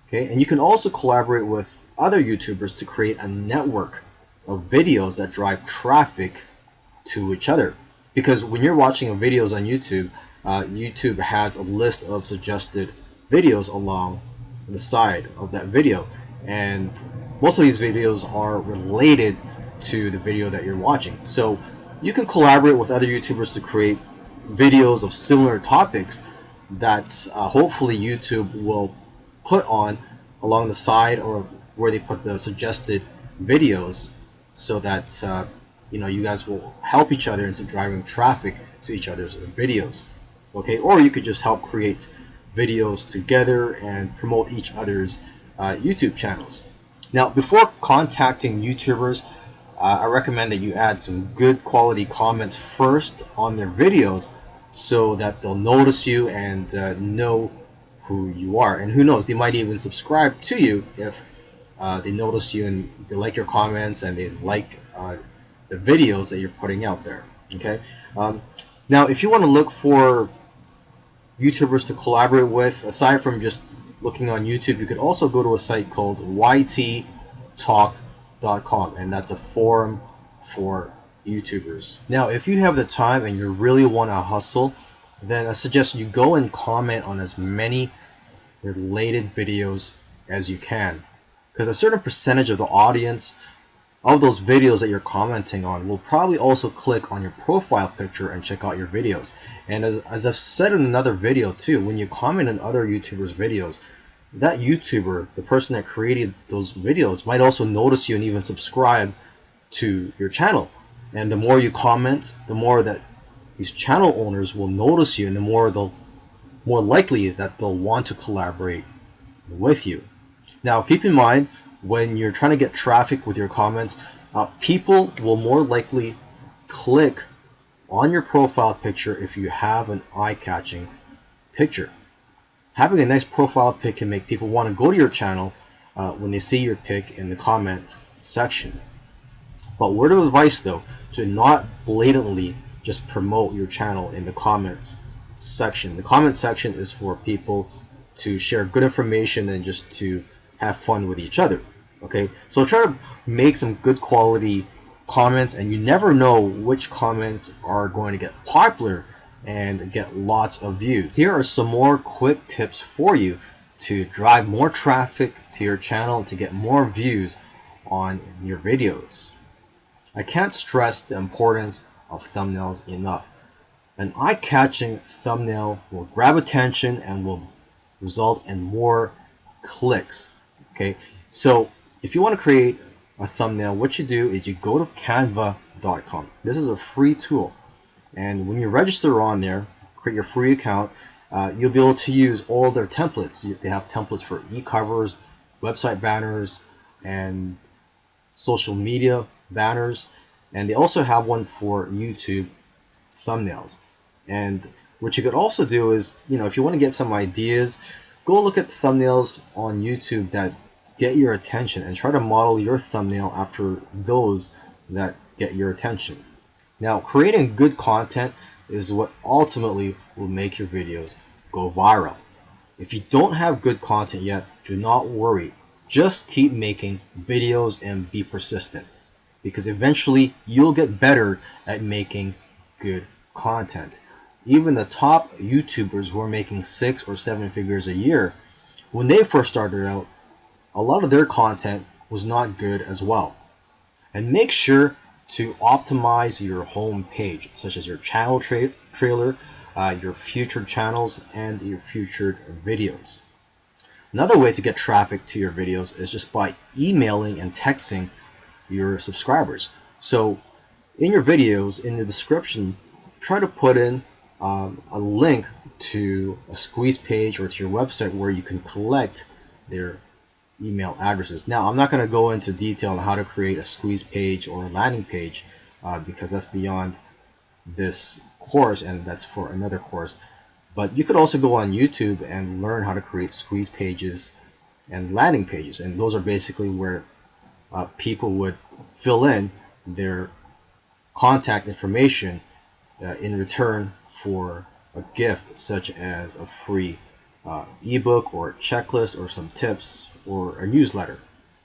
Okay, and you can also collaborate with other YouTubers to create a network of videos that drive traffic to each other. Because when you're watching videos on YouTube, YouTube has a list of suggested videos along the side of that video, and most of these videos are related to the video that you're watching. So you can collaborate with other YouTubers to create videos of similar topics that hopefully YouTube will put on along the side or where they put the suggested videos, so that you guys will help each other into driving traffic to each other's videos. Okay, or you could just help create videos together and promote each other's YouTube channels. Now, before contacting YouTubers, I recommend that you add some good quality comments first on their videos so that they'll notice you and know who you are. And who knows, they might even subscribe to you if they notice you and they like your comments and they like the videos that you're putting out there. Okay. Now, if you want to look for YouTubers to collaborate with, aside from just looking on YouTube, you could also go to a site called yttalk.com, and that's a forum for YouTubers. Now, if you have the time and you really want to hustle, then I suggest you go and comment on as many related videos as you can, because a certain percentage of the audience of those videos that you're commenting on will probably also click on your profile picture and check out your videos. And as I've said in another video too, when you comment on other YouTubers' videos, that YouTuber, the person that created those videos, might also notice you and even subscribe to your channel. And the more you comment, the more that these channel owners will notice you, and the more likely that they'll want to collaborate with you. Now, keep in mind, when you're trying to get traffic with your comments, people will more likely click on your profile picture if you have an eye-catching picture. Having a nice profile pic can make people want to go to your channel when they see your pic in the comment section. But word of advice though, to not blatantly just promote your channel in the comments section. The comment section is for people to share good information and just to have fun with each other. Okay, so try to make some good quality comments, and you never know which comments are going to get popular and get lots of views. Here are some more quick tips for you to drive more traffic to your channel to get more views on your videos. I can't stress the importance of thumbnails enough. An eye-catching thumbnail will grab attention and will result in more clicks. Okay, so if you want to create a thumbnail, what you do is you go to canva.com. This is a free tool, and when you register on there, create your free account, you'll be able to use all their templates. They have templates for e-covers, website banners, and social media banners, and they also have one for YouTube thumbnails. And what you could also do is, if you want to get some ideas, go look at thumbnails on YouTube that get your attention and try to model your thumbnail after those that get your attention. Now, creating good content is what ultimately will make your videos go viral. If you don't have good content yet, do not worry. Just keep making videos and be persistent, because eventually you'll get better at making good content. Even the top YouTubers who are making 6 or 7 figures a year, when they first started out, a lot of their content was not good as well. And make sure to optimize your home page, such as your channel trailer, your featured channels, and your featured videos. Another way to get traffic to your videos is just by emailing and texting your subscribers. So in your videos, in the description, try to put in a link to a squeeze page or to your website where you can collect their email addresses. Now, I'm not going to go into detail on how to create a squeeze page or a landing page because that's beyond this course, and that's for another course. But you could also go on YouTube and learn how to create squeeze pages and landing pages, and those are basically where people would fill in their contact information in return for a gift, such as a free ebook or a checklist or some tips or a newsletter.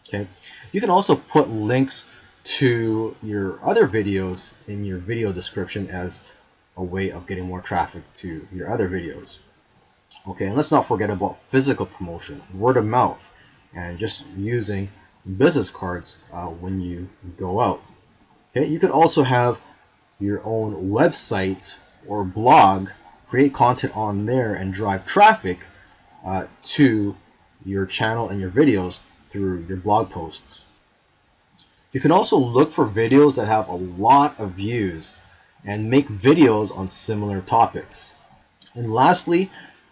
Okay, you can also put links to your other videos in your video description as a way of getting more traffic to your other videos. Okay, and let's not forget about physical promotion, word of mouth, and just using business cards when you go out. Okay, you could also have your own website or blog, create content on there and drive traffic to your channel and your videos through your blog posts. You can also look for videos that have a lot of views and make videos on similar topics. And lastly,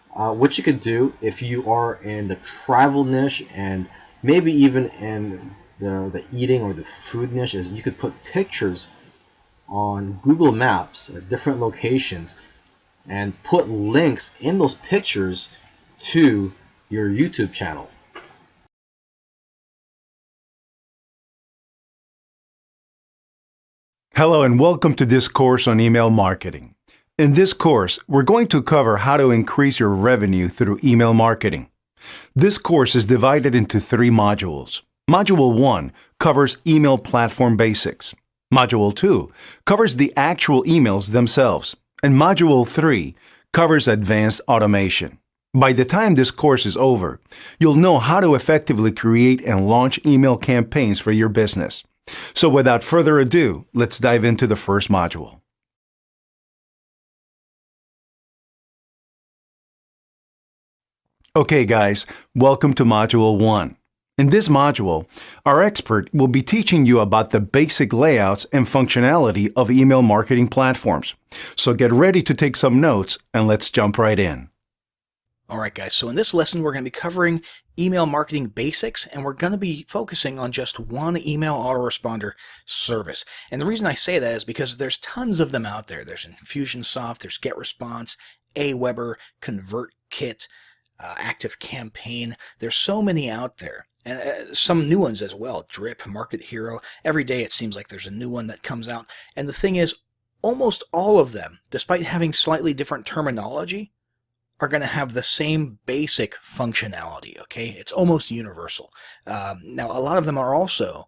what you could do if you are in the travel niche and maybe even in the eating or the food niche is you could put pictures on Google Maps at different locations and put links in those pictures to your YouTube channel. Hello and welcome to this course on email marketing. In this course, we're going to cover how to increase your revenue through email marketing. This course is divided into 3 modules. Module 1 covers email platform basics. Module 2 covers the actual emails themselves. And Module 3 covers advanced automation. By the time this course is over, you'll know how to effectively create and launch email campaigns for your business. So without further ado, let's dive into the first module. Okay guys, welcome to Module 1. In this module, our expert will be teaching you about the basic layouts and functionality of email marketing platforms. So get ready to take some notes and let's jump right in. Alright guys, so in this lesson we're going to be covering email marketing basics, and we're going to be focusing on just one email autoresponder service. And the reason I say that is because there's tons of them out there. There's Infusionsoft, there's GetResponse, Aweber, ConvertKit, ActiveCampaign. There's so many out there. And some new ones as well, Drip, Market Hero. Every day it seems like there's a new one that comes out. And the thing is, almost all of them, despite having slightly different terminology, are going to have the same basic functionality, okay? It's almost universal. Now, a lot of them are also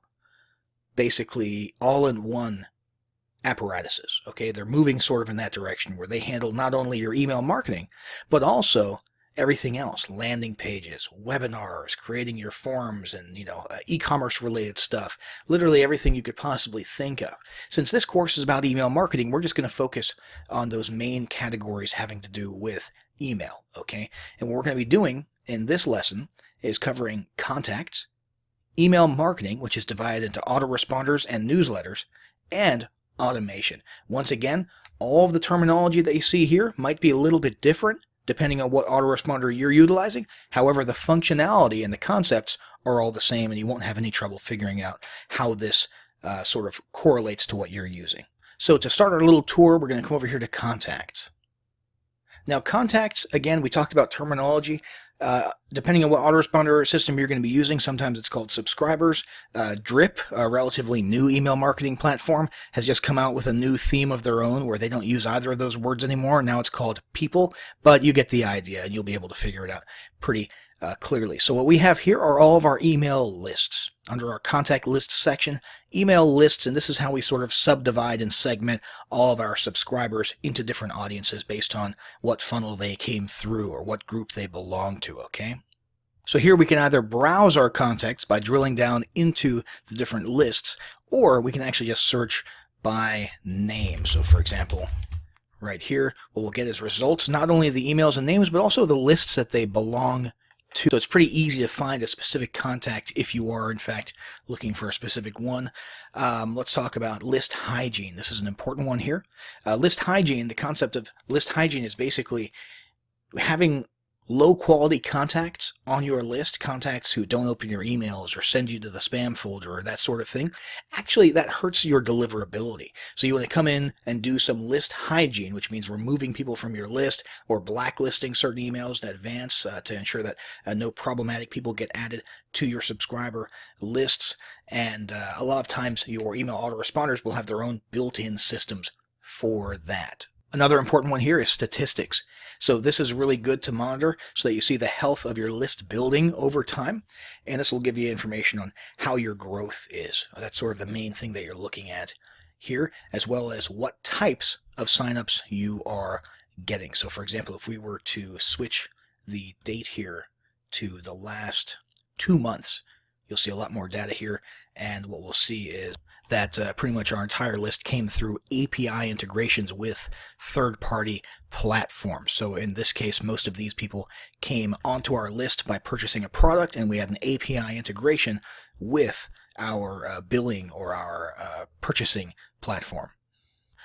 basically all-in-one apparatuses. Okay, they're moving sort of in that direction where they handle not only your email marketing, but also everything else: landing pages, webinars, creating your forms, and e-commerce related stuff. Literally everything you could possibly think of. Since this course is about email marketing, we're just going to focus on those main categories having to do with email. Okay, and what we're going to be doing in this lesson is covering contacts, email marketing, which is divided into autoresponders and newsletters, and automation. Once again, all of the terminology that you see here might be a little bit different depending on what autoresponder you're utilizing. However, the functionality and the concepts are all the same, and you won't have any trouble figuring out how this sort of correlates to what you're using. So to start our little tour, we're going to come over here to contacts. Now, contacts, again, we talked about terminology. Depending on what autoresponder system you're going to be using, sometimes it's called subscribers. Drip, a relatively new email marketing platform, has just come out with a new theme of their own where they don't use either of those words anymore. Now it's called people, but you get the idea, and you'll be able to figure it out pretty clearly. So what we have here are all of our email lists. Under our contact list section, email lists, and this is how we sort of subdivide and segment all of our subscribers into different audiences based on what funnel they came through or what group they belong to, okay? So here we can either browse our contacts by drilling down into the different lists, or we can actually just search by name. So for example, right here, what we'll get is results, not only the emails and names, but also the lists that they belong to. So it's pretty easy to find a specific contact if you are, in fact, looking for a specific one. Let's talk about list hygiene. This is an important one here. List hygiene, the concept of list hygiene is basically having low-quality contacts on your list, contacts who don't open your emails or send you to the spam folder or that sort of thing. Actually, that hurts your deliverability. So you want to come in and do some list hygiene, which means removing people from your list or blacklisting certain emails in advance to ensure that no problematic people get added to your subscriber lists. And a lot of times your email autoresponders will have their own built-in systems for that. Another important one here is statistics. So this is really good to monitor so that you see the health of your list building over time. And this will give you information on how your growth is. That's sort of the main thing that you're looking at here, as well as what types of signups you are getting. So for example, if we were to switch the date here to the last 2 months, you'll see a lot more data here. And what we'll see is that pretty much our entire list came through API integrations with third-party platforms. So in this case, most of these people came onto our list by purchasing a product, and we had an API integration with our billing or our purchasing platform.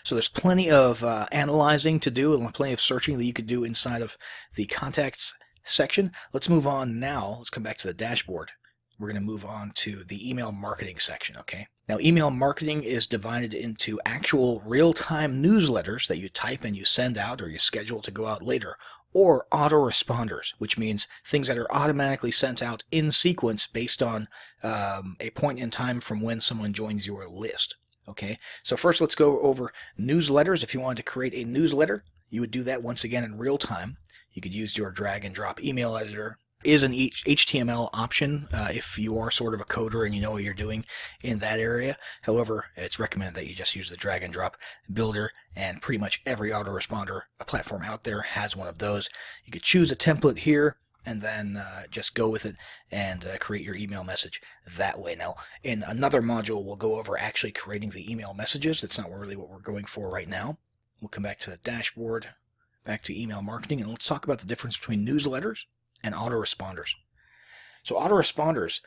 So there's plenty of analyzing to do and plenty of searching that you could do inside of the contacts section. Let's move on now. Let's come back to the dashboard. We're going to move on to the email marketing section, okay? Now, email marketing is divided into actual real-time newsletters that you type and you send out or you schedule to go out later, or autoresponders, which means things that are automatically sent out in sequence based on a point in time from when someone joins your list, okay? So first, let's go over newsletters. If you wanted to create a newsletter, you would do that once again in real time. You could use your drag-and-drop email editor. Is an HTML option if you are sort of a coder and you know what you're doing in that area. However, it's recommended that you just use the drag and drop builder, and pretty much every autoresponder platform out there has one of those. You could choose a template here and then just go with it and create your email message that way. Now, in another module, we'll go over actually creating the email messages. That's not really what we're going for right now. We'll come back to the dashboard, back to email marketing, and let's talk about the difference between newsletters and autoresponders. So autoresponders,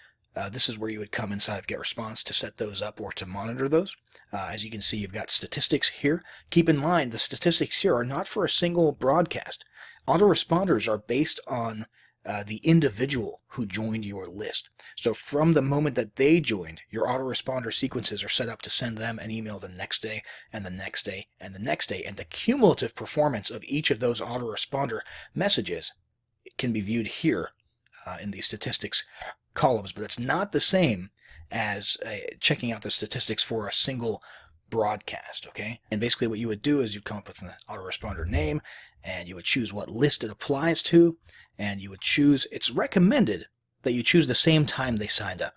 this is where you would come inside of GetResponse to set those up or to monitor those. As you can see, you've got statistics here. Keep in mind, the statistics here are not for a single broadcast. Autoresponders are based on the individual who joined your list. So from the moment that they joined, your autoresponder sequences are set up to send them an email the next day and the next day and the next day. And the cumulative performance of each of those autoresponder messages can be viewed here in the statistics columns, but it's not the same as checking out the statistics for a single broadcast, okay? And basically what you would do is you'd come up with an autoresponder name, and you would choose what list it applies to, and you would choose, it's recommended that you choose the same time they signed up.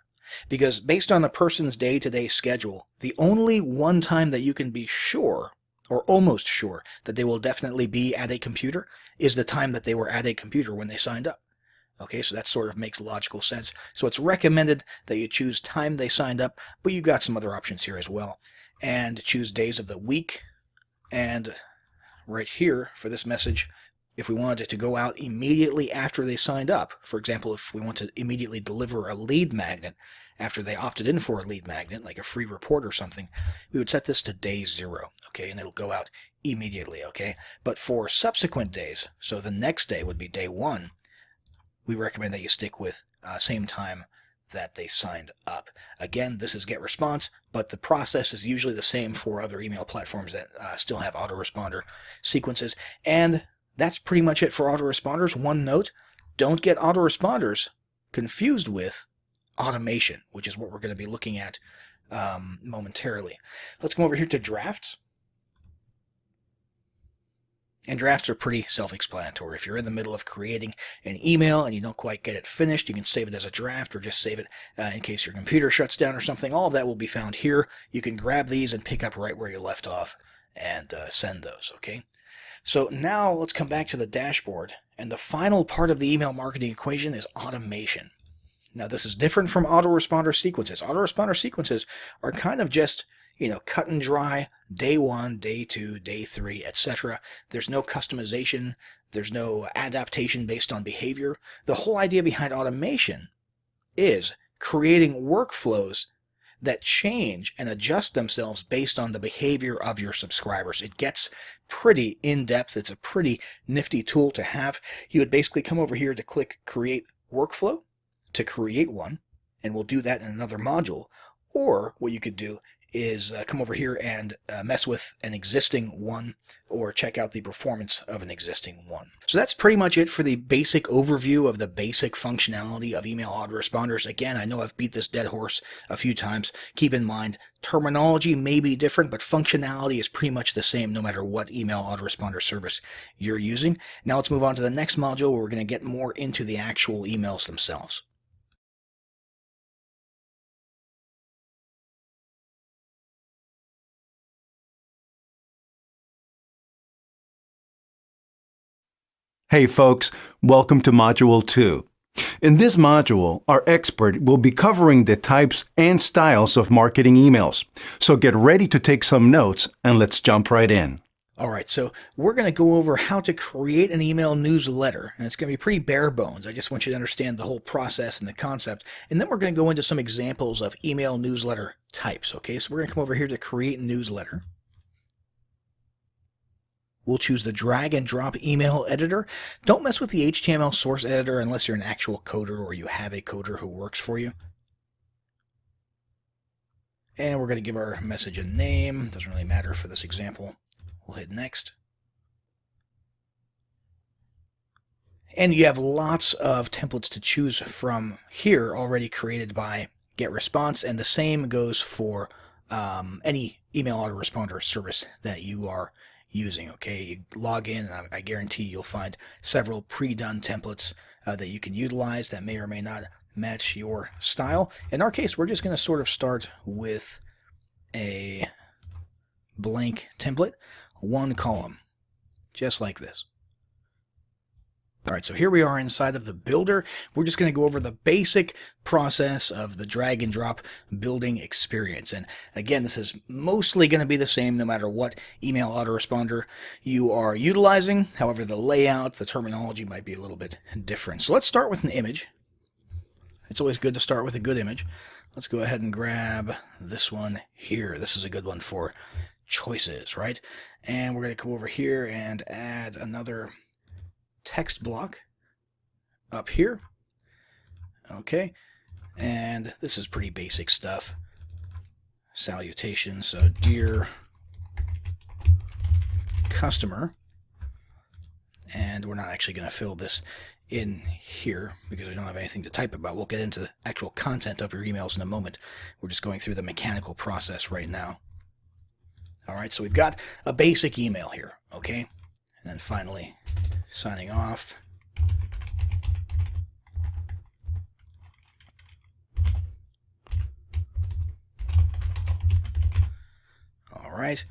Because based on the person's day-to-day schedule, the only one time that you can be sure, or almost sure, that they will definitely be at a computer is the time that they were at a computer when they signed up. Okay, so that sort of makes logical sense. So it's recommended that you choose time they signed up, but you've got some other options here as well. And choose days of the week. And right here for this message, if we wanted it to go out immediately after they signed up, for example, if we want to immediately deliver a lead magnet after they opted in for a lead magnet, like a free report or something, we would set this to day 0, okay, and it'll go out immediately, okay? But for subsequent days, so the next day would be day 1, we recommend that you stick with same time that they signed up. Again, this is GetResponse, but the process is usually the same for other email platforms that still have autoresponder sequences. And that's pretty much it for autoresponders. One note, don't get autoresponders confused with automation, which is what we're going to be looking at momentarily. Let's come over here to drafts. And drafts are pretty self-explanatory. If you're in the middle of creating an email and you don't quite get it finished, you can save it as a draft or just save it in case your computer shuts down or something. All of that will be found here. You can grab these and pick up right where you left off and send those, okay? So now let's come back to the dashboard. And the final part of the email marketing equation is automation. Now this is different from autoresponder sequences. Autoresponder sequences are kind of just, you know, cut and dry, day 1, day 2, day 3, etc. There's no customization. There's no adaptation based on behavior. The whole idea behind automation is creating workflows that change and adjust themselves based on the behavior of your subscribers. It gets pretty in-depth. It's a pretty nifty tool to have. You would basically come over here to click Create Workflow to create one, and we'll do that in another module. Or what you could do is come over here and mess with an existing one or check out the performance of an existing one. So that's pretty much it for the basic overview of the basic functionality of email autoresponders. Again, I know I've beat this dead horse a few times. Keep in mind, terminology may be different, but functionality is pretty much the same no matter what email autoresponder service you're using. Now let's move on to the next module where we're going to get more into the actual emails themselves. Hey folks, welcome to Module 2. In this module, our expert will be covering the types and styles of marketing emails. So get ready to take some notes and let's jump right in. All right, so we're going to go over how to create an email newsletter, and it's going to be pretty bare bones. I just want you to understand the whole process and the concept, and then we're going to go into some examples of email newsletter types, okay? So we're going to come over here to create newsletter. We'll choose the drag and drop email editor. Don't mess with the HTML source editor unless you're an actual coder or you have a coder who works for you. And we're going to give our message a name. Doesn't really matter for this example. We'll hit next. And you have lots of templates to choose from here already created by GetResponse, and the same goes for any email autoresponder service that you are using. Okay, you log in and I guarantee you'll find several pre-done templates that you can utilize that may or may not match your style. In our case, we're just going to sort of start with a blank template, one column, just like this. All right, so here we are inside of the builder. We're just going to go over the basic process of the drag and drop building experience. And again, this is mostly going to be the same no matter what email autoresponder you are utilizing. However, the layout, the terminology might be a little bit different. So let's start with an image. It's always good to start with a good image. Let's go ahead and grab this one here. This is a good one for choices, right? And we're going to come over here and add another text block up here. Okay, and this is pretty basic stuff. Salutation, so dear customer, and we're not actually going to fill this in here because we don't have anything to type about. We'll get into the actual content of your emails in a moment. We're just going through the mechanical process right now. All right, so we've got a basic email here, okay? And then finally, signing off. All right.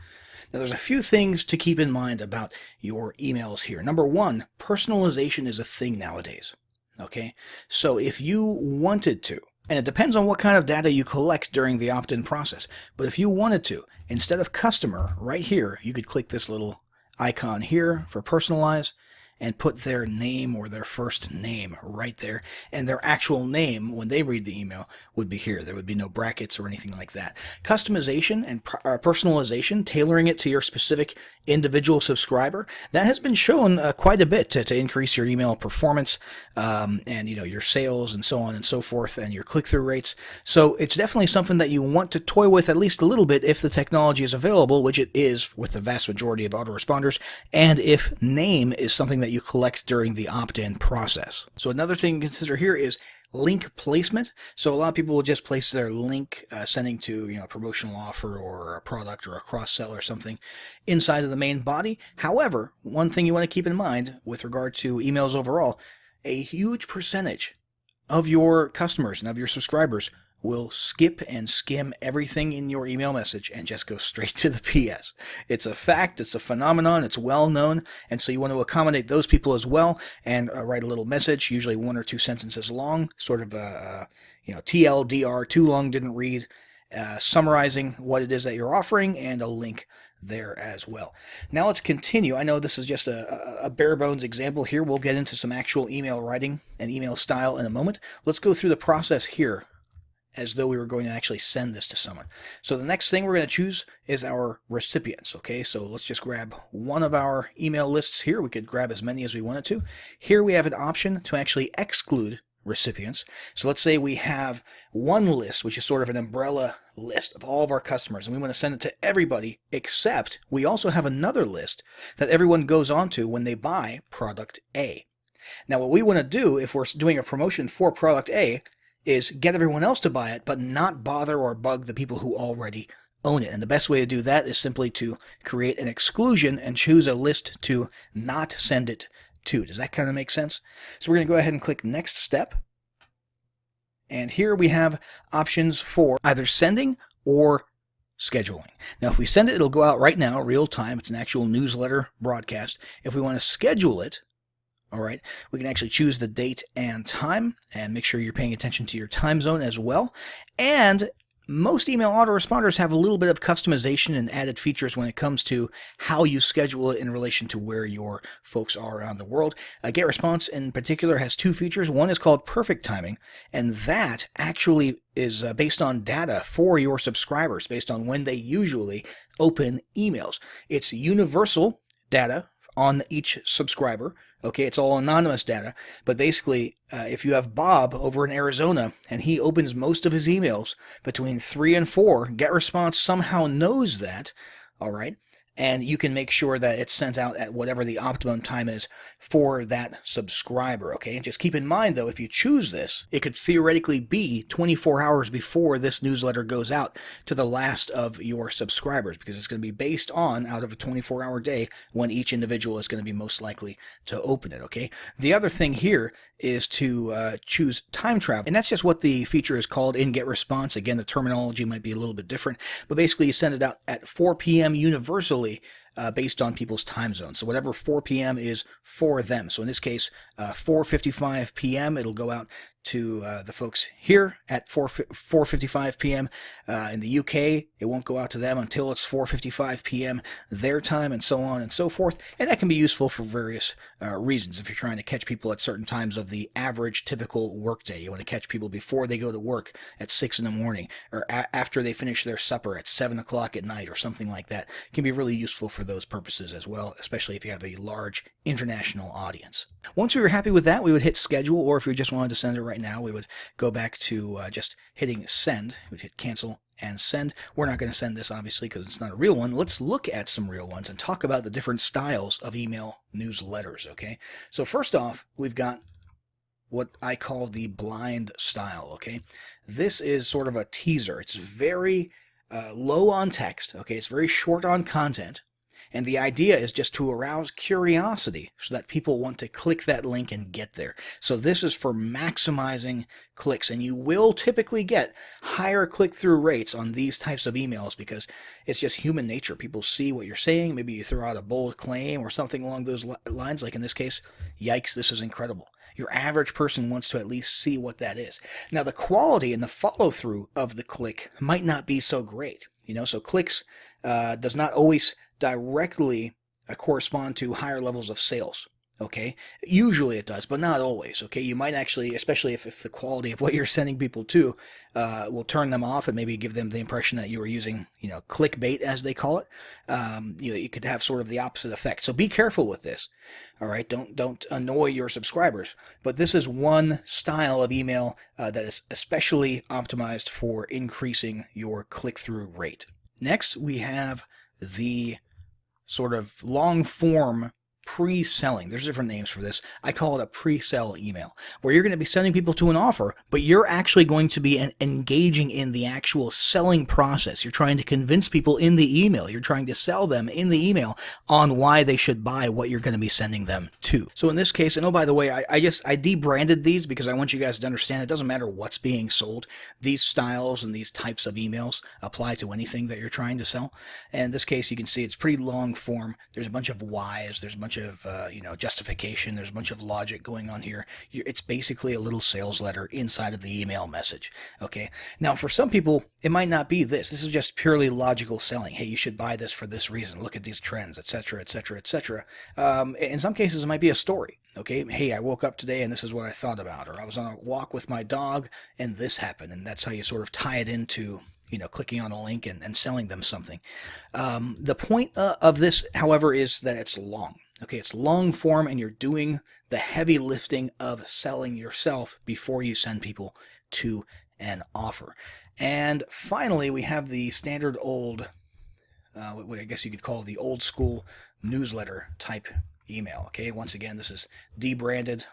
Now, there's a few things to keep in mind about your emails here. Number one, personalization is a thing nowadays. Okay, so if you wanted to, and it depends on what kind of data you collect during the opt-in process, but if you wanted to, instead of customer, right here, you could click this little icon here for personalize and put their name or their first name right there, and their actual name when they read the email would be here. There would be no brackets or anything like that. Customization and personalization, tailoring it to your specific individual subscriber, that has been shown quite a bit to increase your email performance and your sales and so on and so forth, and your click-through rates. So it's definitely something that you want to toy with at least a little bit if the technology is available, which it is with the vast majority of autoresponders, and if name is something that you collect during the opt-in process. So another thing to consider here is link placement. So a lot of people will just place their link sending to a promotional offer or a product or a cross-sell or something inside of the main body. However, one thing you want to keep in mind with regard to emails overall, a huge percentage of your customers and of your subscribers will skip and skim everything in your email message and just go straight to the PS. It's a fact, it's a phenomenon, it's well known, and so you want to accommodate those people as well and write a little message, usually 1 or 2 sentences long, sort of a TLDR, too long didn't read, summarizing what it is that you're offering, and a link there as well. Now let's continue. I know this is just a bare bones example here. We'll get into some actual email writing and email style in a moment. Let's go through the process here as though we were going to actually send this to someone. So the next thing we're going to choose is our recipients. Okay, so let's just grab one of our email lists here. We could grab as many as we wanted to. Here we have an option to actually exclude recipients. So let's say we have one list, which is sort of an umbrella list of all of our customers, and we want to send it to everybody, except we also have another list that everyone goes onto when they buy product A. Now what we want to do if we're doing a promotion for product A is get everyone else to buy it, but not bother or bug the people who already own it. And the best way to do that is simply to create an exclusion and choose a list to not send it to. Does that kind of make sense? So we're going to go ahead and click Next Step. And here we have options for either sending or scheduling. Now, if we send it, it'll go out right now, real time. It's an actual newsletter broadcast. If we want to schedule it, all right, we can actually choose the date and time, and make sure you're paying attention to your time zone as well. And most email autoresponders have a little bit of customization and added features when it comes to how you schedule it in relation to where your folks are around the world. GetResponse in particular has 2 features. One is called Perfect Timing, and that actually is based on data for your subscribers, based on when they usually open emails. It's universal data on each subscriber. Okay, it's all anonymous data, but basically, if you have Bob over in Arizona and he opens most of his emails between 3 and 4, GetResponse somehow knows that, all right, and you can make sure that it's sent out at whatever the optimum time is for that subscriber, okay? And just keep in mind, though, if you choose this, it could theoretically be 24 hours before this newsletter goes out to the last of your subscribers, because it's going to be based on, out of a 24-hour day, when each individual is going to be most likely to open it, okay? The other thing here is to choose time travel, and that's just what the feature is called in GetResponse. Again, the terminology might be a little bit different, but basically you send it out at 4 p.m. universally, based on people's time zones. So whatever 4 p.m. is for them. So in this case, 4:55 p.m. it'll go out to the folks here at 4:55 p.m. In the UK, it won't go out to them until it's 4:55 p.m. their time, and so on and so forth. And that can be useful for various reasons. If you're trying to catch people at certain times of the average typical workday, you want to catch people before they go to work at 6 in the morning, or after they finish their supper at 7 o'clock at night, or something like that. It can be really useful for those purposes as well, especially if you have a large international audience. Once we were happy with that, we would hit schedule, or if we just wanted to send it right now, we would go back to just hitting send. We'd hit cancel and send. We're not going to send this, obviously, because it's not a real one. Let's look at some real ones and talk about the different styles of email newsletters, okay? So first off, we've got what I call the blind style, okay? This is sort of a teaser. It's very low on text, okay? It's very short on content, And the idea is just to arouse curiosity so that people want to click that link and get there. So this is for maximizing clicks, and you will typically get higher click-through rates on these types of emails because it's just human nature. People see what you're saying. Maybe you throw out a bold claim or something along those lines, like in this case, yikes, this is incredible. Your average person wants to at least see what that is. Now, the quality and the follow-through of the click might not be so great. So clicks does not always directly correspond to higher levels of sales. Okay, usually it does, but not always. Okay, you might actually, especially if the quality of what you're sending people to will turn them off and maybe give them the impression that you were using, clickbait, as they call it. You could have sort of the opposite effect. So be careful with this. All right, don't annoy your subscribers. But this is one style of email that is especially optimized for increasing your click-through rate. Next, we have the sort of long-form pre-selling. There's different names for this. I call it a pre-sell email, where you're going to be sending people to an offer, but you're actually going to be engaging in the actual selling process. You're trying to convince people in the email. You're trying to sell them in the email on why they should buy what you're going to be sending them to. So in this case, and oh, by the way, I debranded these because I want you guys to understand it doesn't matter what's being sold. These styles and these types of emails apply to anything that you're trying to sell. And in this case, you can see it's pretty long form. There's a bunch of whys. There's a bunch of justification. There's a bunch of logic going on here. It's basically a little sales letter inside of the email message. Okay. Now, for some people, it might not be this. This is just purely logical selling. Hey, you should buy this for this reason. Look at these trends, etc., etc., etc. In some cases, it might be a story. Okay. Hey, I woke up today and this is what I thought about, or I was on a walk with my dog and this happened, and that's how you sort of tie it into clicking on a link and selling them something. The point of this, however, is that it's long. Okay, it's long form, and you're doing the heavy lifting of selling yourself before you send people to an offer. And finally, we have the standard old, I guess you could call it the old school newsletter type email. Okay, once again, this is debranded,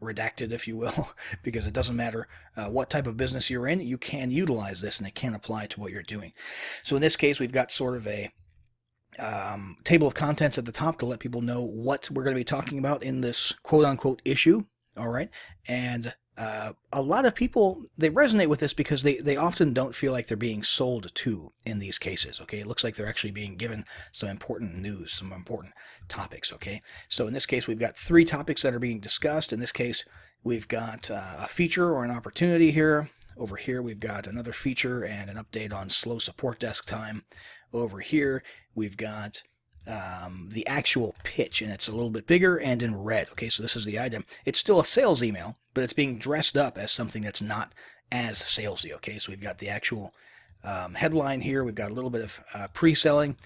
redacted, if you will, because it doesn't matter what type of business you're in, you can utilize this and it can apply to what you're doing. So in this case, we've got sort of a table of contents at the top to let people know what we're going to be talking about in this quote-unquote issue. All right, and a lot of people, they resonate with this because they often don't feel like they're being sold to in these cases. Okay, it looks like they're actually being given some important news, some important topics. Okay, so in this case, we've got 3 topics that are being discussed. In this case, we've got a feature or an opportunity here. Over here, we've got another feature and an update on slow support desk time. Over here, we've got the actual pitch, and it's a little bit bigger and in red. Okay, so this is the item. It's still a sales email, but it's being dressed up as something that's not as salesy. Okay, so we've got the actual headline here. We've got a little bit of pre-selling,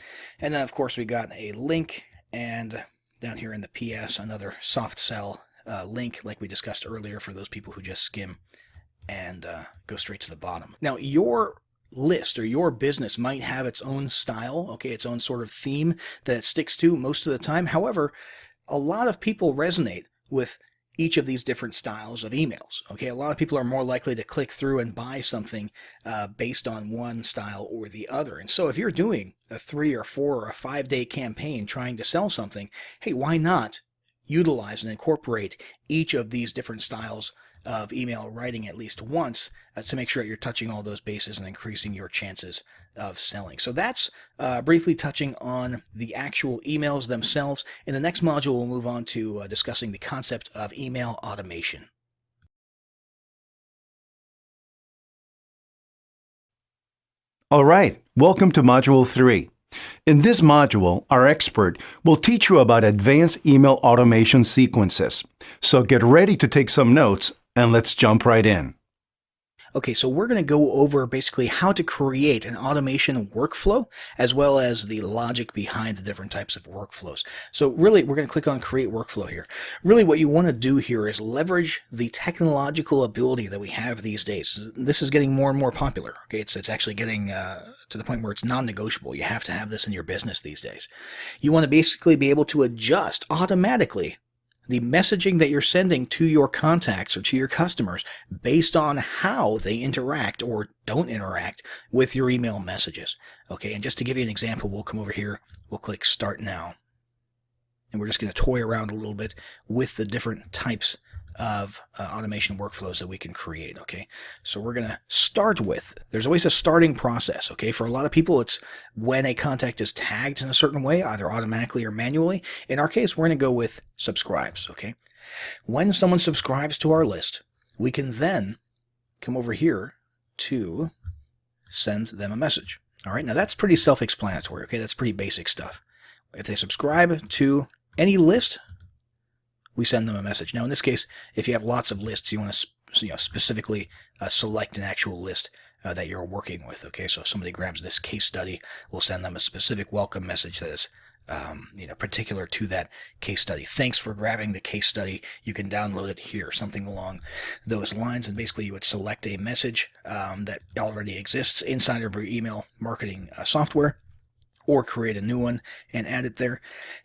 and then of course we got a link, and down here in the PS, another soft sell link like we discussed earlier for those people who just skim and go straight to the bottom. Now, your list or your business might have its own style, okay, its own sort of theme that it sticks to most of the time. However, a lot of people resonate with each of these different styles of emails. Okay, a lot of people are more likely to click through and buy something based on one style or the other. And so if you're doing a 3 or 4 or a 5-day campaign trying to sell something, hey, why not utilize and incorporate each of these different styles of email writing at least once to make sure that you're touching all those bases and increasing your chances of selling. So that's briefly touching on the actual emails themselves. In the next module, we'll move on to discussing the concept of email automation. All right, welcome to Module 3. In this module, our expert will teach you about advanced email automation sequences. So get ready to take some notes, and let's jump right in. Okay, so we're going to go over basically how to create an automation workflow, as well as the logic behind the different types of workflows. So really, we're going to click on Create Workflow here. Really, what you want to do here is leverage the technological ability that we have these days. This is getting more and more popular. Okay, it's actually getting to the point where it's non-negotiable. You have to have this in your business these days. You want to basically be able to adjust automatically the messaging that you're sending to your contacts or to your customers based on how they interact or don't interact with your email messages. Okay, and just to give you an example, we'll come over here, we'll click Start Now, and we're just going to toy around a little bit with the different types of automation workflows that we can create. Okay, so we're going to start with, there's always a starting process. Okay, for a lot of people, it's when a contact is tagged in a certain way, either automatically or manually. In our case, we're going to go with subscribes. Okay, when someone subscribes to our list, we can then come over here to send them a message. All right, now that's pretty self-explanatory. Okay, that's pretty basic stuff. If they subscribe to any list, we send them a message. Now, in this case, if you have lots of lists, you want to specifically select an actual list that you're working with. Okay, so if somebody grabs this case study, we'll send them a specific welcome message that is particular to that case study. Thanks for grabbing the case study. You can download it here, something along those lines. And basically, you would select a message that already exists inside of your email marketing software, or create a new one and add it there.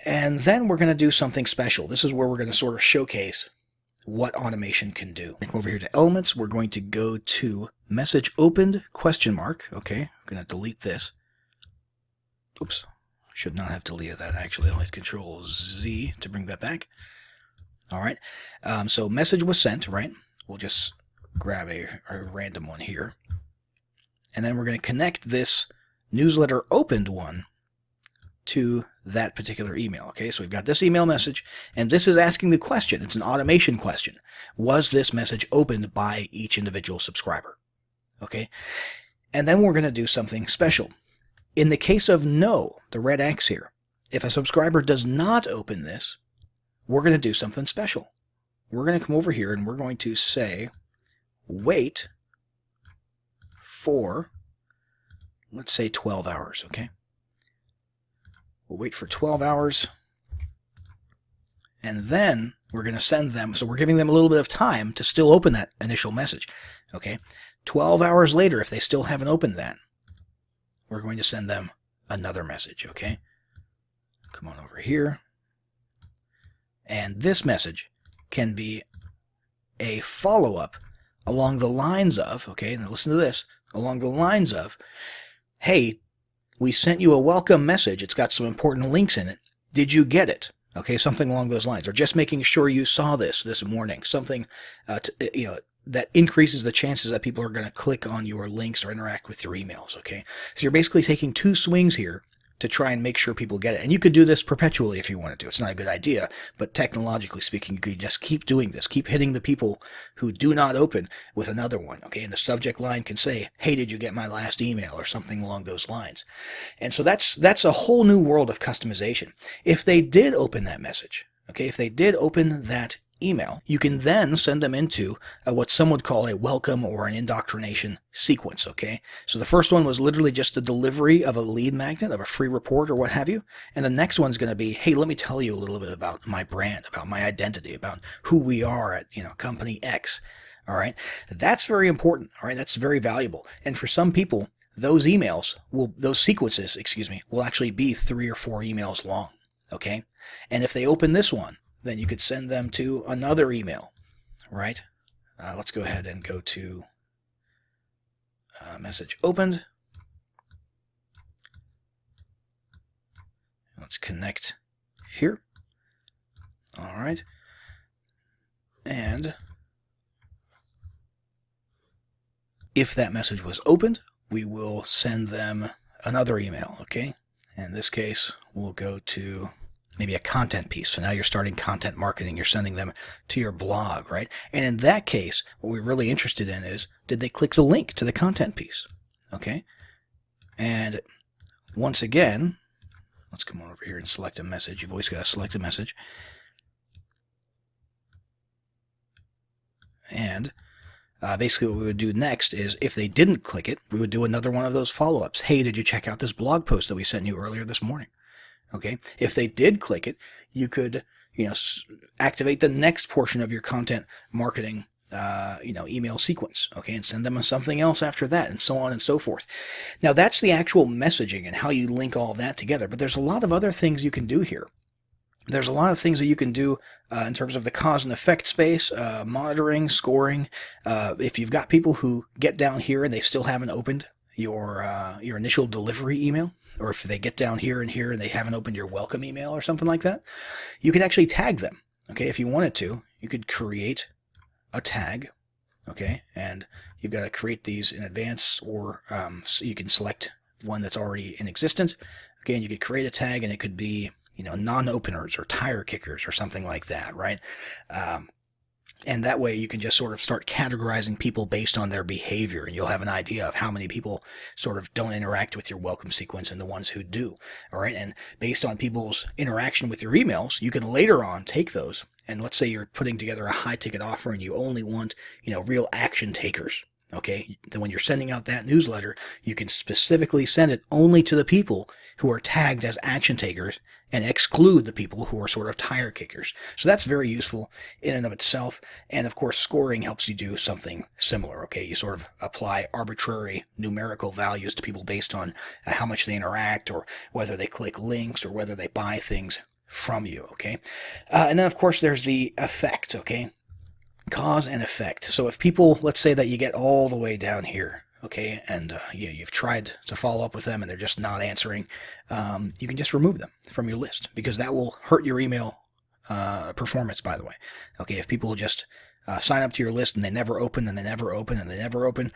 And then we're going to do something special. This is where we're going to sort of showcase what automation can do. Come over here to Elements. We're going to go to Message Opened ? Okay, I'm going to delete this. Oops, should not have deleted that actually. I'll hit Control Z to bring that back. All right, so message was sent, right? We'll just grab a random one here. And then we're going to connect this newsletter opened one to that particular email. Okay, so we've got this email message, and this is asking the question. It's an automation question. Was this message opened by each individual subscriber? Okay, and then we're going to do something special. In the case of no, the red X here, if a subscriber does not open this, we're going to do something special. We're going to come over here and we're going to say, wait for, let's say 12 hours, okay? We'll wait for 12 hours, and then we're going to send them, so we're giving them a little bit of time to still open that initial message, okay? 12 hours later, if they still haven't opened that, we're going to send them another message, okay? Come on over here. And this message can be a follow-up along the lines of, okay, now listen to this, along the lines of, hey, we sent you a welcome message. It's got some important links in it. Did you get it? Okay, something along those lines. Or just making sure you saw this morning. Something that increases the chances that people are going to click on your links or interact with your emails. Okay, so you're basically taking two swings here to try and make sure people get it. And you could do this perpetually if you wanted to. It's not a good idea, but technologically speaking, you could just keep doing this. Keep hitting the people who do not open with another one, okay? And the subject line can say, hey, did you get my last email, or something along those lines. And so that's a whole new world of customization. If they did open that message, okay, if they did open that email, you can then send them into what some would call a welcome or an indoctrination sequence, okay? So the first one was literally just the delivery of a lead magnet, of a free report or what have you. And the next one's going to be, hey, let me tell you a little bit about my brand, about my identity, about who we are at, company X, all right? That's very important, all right? That's very valuable. And for some people, those sequences, will actually be 3 or 4 emails long, okay? And if they open this one, then you could send them to another email, right? Let's go ahead and go to message opened. Let's connect here. All right. And if that message was opened, we will send them another email, okay? In this case, we'll go to maybe a content piece. So now you're starting content marketing. You're sending them to your blog, right? And in that case, what we're really interested in is, did they click the link to the content piece? Okay. And once again, let's come on over here and select a message. You've always got to select a message. And basically what we would do next is, if they didn't click it, we would do another one of those follow-ups. Hey, did you check out this blog post that we sent you earlier this morning? Okay, if they did click it, you could, activate the next portion of your content marketing, email sequence, okay, and send them something else after that, and so on and so forth. Now, that's the actual messaging and how you link all of that together, but there's a lot of other things you can do here. There's a lot of things that you can do in terms of the cause and effect space, monitoring, scoring. If you've got people who get down here and they still haven't opened your initial delivery email, or if they get down here and they haven't opened your welcome email or something like that, you can actually tag them. Okay, if you wanted to, you could create a tag. Okay, and you've got to create these in advance, or so you can select one that's already in existence. Okay, and you could create a tag, and it could be, you know, non-openers or tire kickers or something like that, right? And that way you can just sort of start categorizing people based on their behavior, and you'll have an idea of how many people sort of don't interact with your welcome sequence and the ones who do. All right, and based on people's interaction with your emails, you can later on take those, and let's say you're putting together a high ticket offer and you only want, you know, real action takers. Okay, then when you're sending out that newsletter, you can specifically send it only to the people who are tagged as action takers and exclude the people who are sort of tire kickers. So that's very useful in and of itself. And of course, scoring helps you do something similar. Okay, you sort of apply arbitrary numerical values to people based on how much they interact, or whether they click links, or whether they buy things from you. Okay, and then of course there's the effect. Okay, cause and effect. So if people, let's say that you get all the way down here, okay, and you've tried to follow up with them and they're just not answering, you can just remove them from your list, because that will hurt your email performance, by the way. Okay, if people just sign up to your list and they never open and they never open and they never open,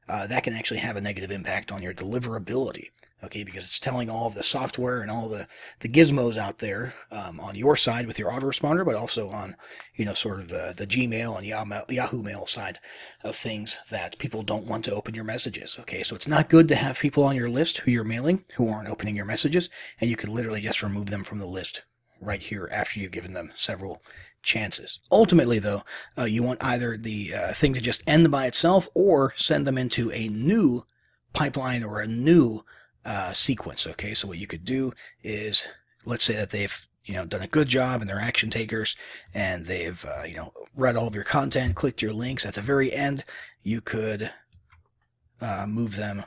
that can actually have a negative impact on your deliverability. Okay, because it's telling all of the software and all the gizmos out there on your side with your autoresponder, but also on, you know, sort of the Gmail and Yahoo Mail side of things, that people don't want to open your messages. Okay, so it's not good to have people on your list who you're mailing who aren't opening your messages, and you could literally just remove them from the list right here after you've given them several chances. Ultimately, though, you want either the thing to just end by itself, or send them into a new pipeline or a new sequence. Okay, so what you could do is, let's say that they've, you know, done a good job and they're action takers, and they've you know, read all of your content, clicked your links. At the very end, you could move them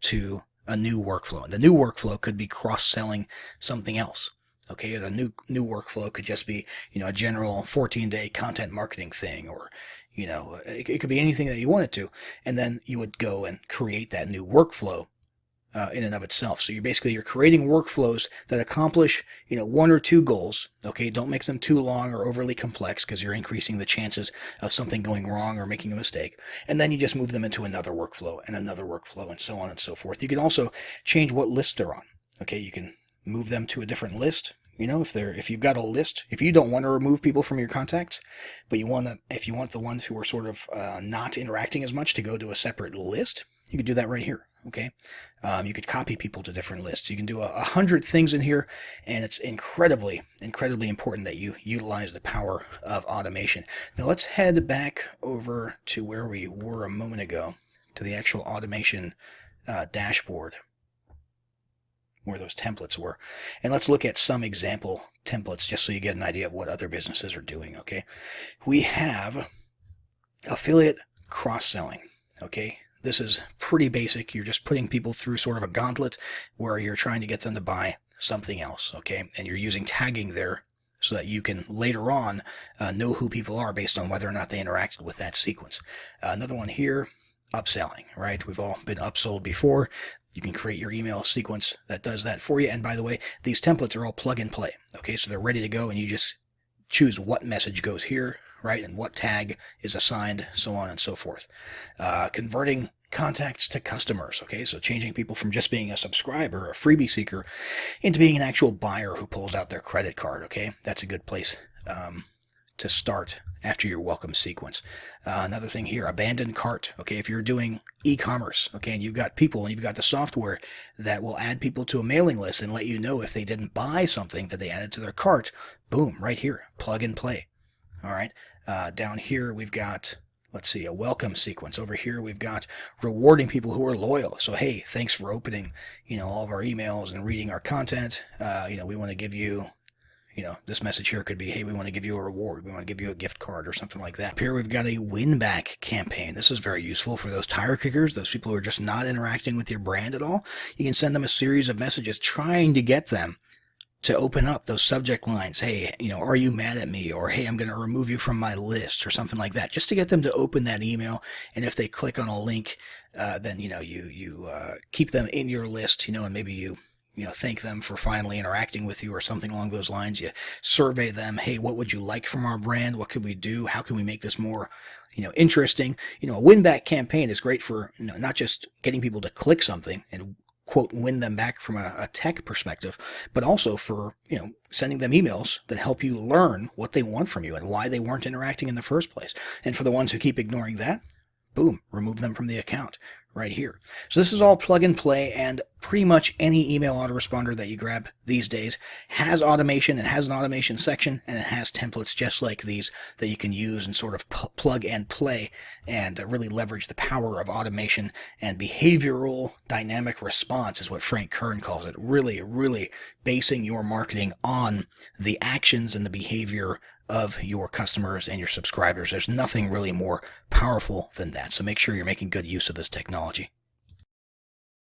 to a new workflow. And the new workflow could be cross-selling something else. Okay, or the new workflow could just be, you know, a general 14-day content marketing thing, or, you know, it could be anything that you want it to, and then you would go and create that new workflow in and of itself. So you're creating workflows that accomplish, you know, one or two goals. Okay, don't make them too long or overly complex, because you're increasing the chances of something going wrong or making a mistake. And then you just move them into another workflow and so on and so forth. You can also change what list they're on. Okay, you can move them to a different list. You know, if you've got a list, if you don't want to remove people from your contacts, but if you want the ones who are sort of not interacting as much to go to a separate list, you could do that right here. Okay, you could copy people to different lists. You can do 100 things in here, and it's incredibly important that you utilize the power of automation. Now let's head back over to where we were a moment ago, to the actual automation dashboard, where those templates were. And let's look at some example templates just so you get an idea of what other businesses are doing. Okay, we have affiliate cross-selling. Okay, this is pretty basic. You're just putting people through sort of a gauntlet where you're trying to get them to buy something else. Okay, and you're using tagging there so that you can later on know who people are based on whether or not they interacted with that sequence. Another one here, upselling, right? We've all been upsold before. You can create your email sequence that does that for you. And by the way, these templates are all plug and play. Okay, so they're ready to go, and you just choose what message goes here, right, and what tag is assigned, so on and so forth. Converting contacts to customers. Okay, so changing people from just being a subscriber, a freebie seeker, into being an actual buyer who pulls out their credit card. Okay, that's a good place to start after your welcome sequence. Another thing here, abandoned cart. Okay, if you're doing e-commerce, okay, and you've got people and you've got the software that will add people to a mailing list and let you know if they didn't buy something that they added to their cart, boom, right here, plug and play. All right, down here we've got, let's see, a welcome sequence. Over here we've got rewarding people who are loyal. So hey, thanks for opening, you know, all of our emails and reading our content. You know, we want to give you, you know, this message here could be, hey, we want to give you a reward. We want to give you a gift card or something like that. Here we've got a win back campaign. This is very useful for those tire kickers, those people who are just not interacting with your brand at all. You can send them a series of messages trying to get them to open up those subject lines. Hey, are you mad at me? Or, hey, I'm going to remove you from my list, or something like that, just to get them to open that email. And if they click on a link, then, you keep them in your list, and maybe you thank them for finally interacting with you or something along those lines. You survey them. Hey, what would you like from our brand? What could we do? How can we make this more, interesting? A win-back campaign is great for, not just getting people to click something and quote win them back from a tech perspective, but also for, sending them emails that help you learn what they want from you and why they weren't interacting in the first place. And for the ones who keep ignoring that, boom, remove them from the account right here. So this is all plug and play, and pretty much any email autoresponder that you grab these days has automation. It has an automation section, and it has templates just like these that you can use and sort of plug and play and really leverage the power of automation. And behavioral dynamic response is what Frank Kern calls it. Really, really basing your marketing on the actions and the behavior of your customers and your subscribers. There's nothing really more powerful than that. So make sure you're making good use of this technology.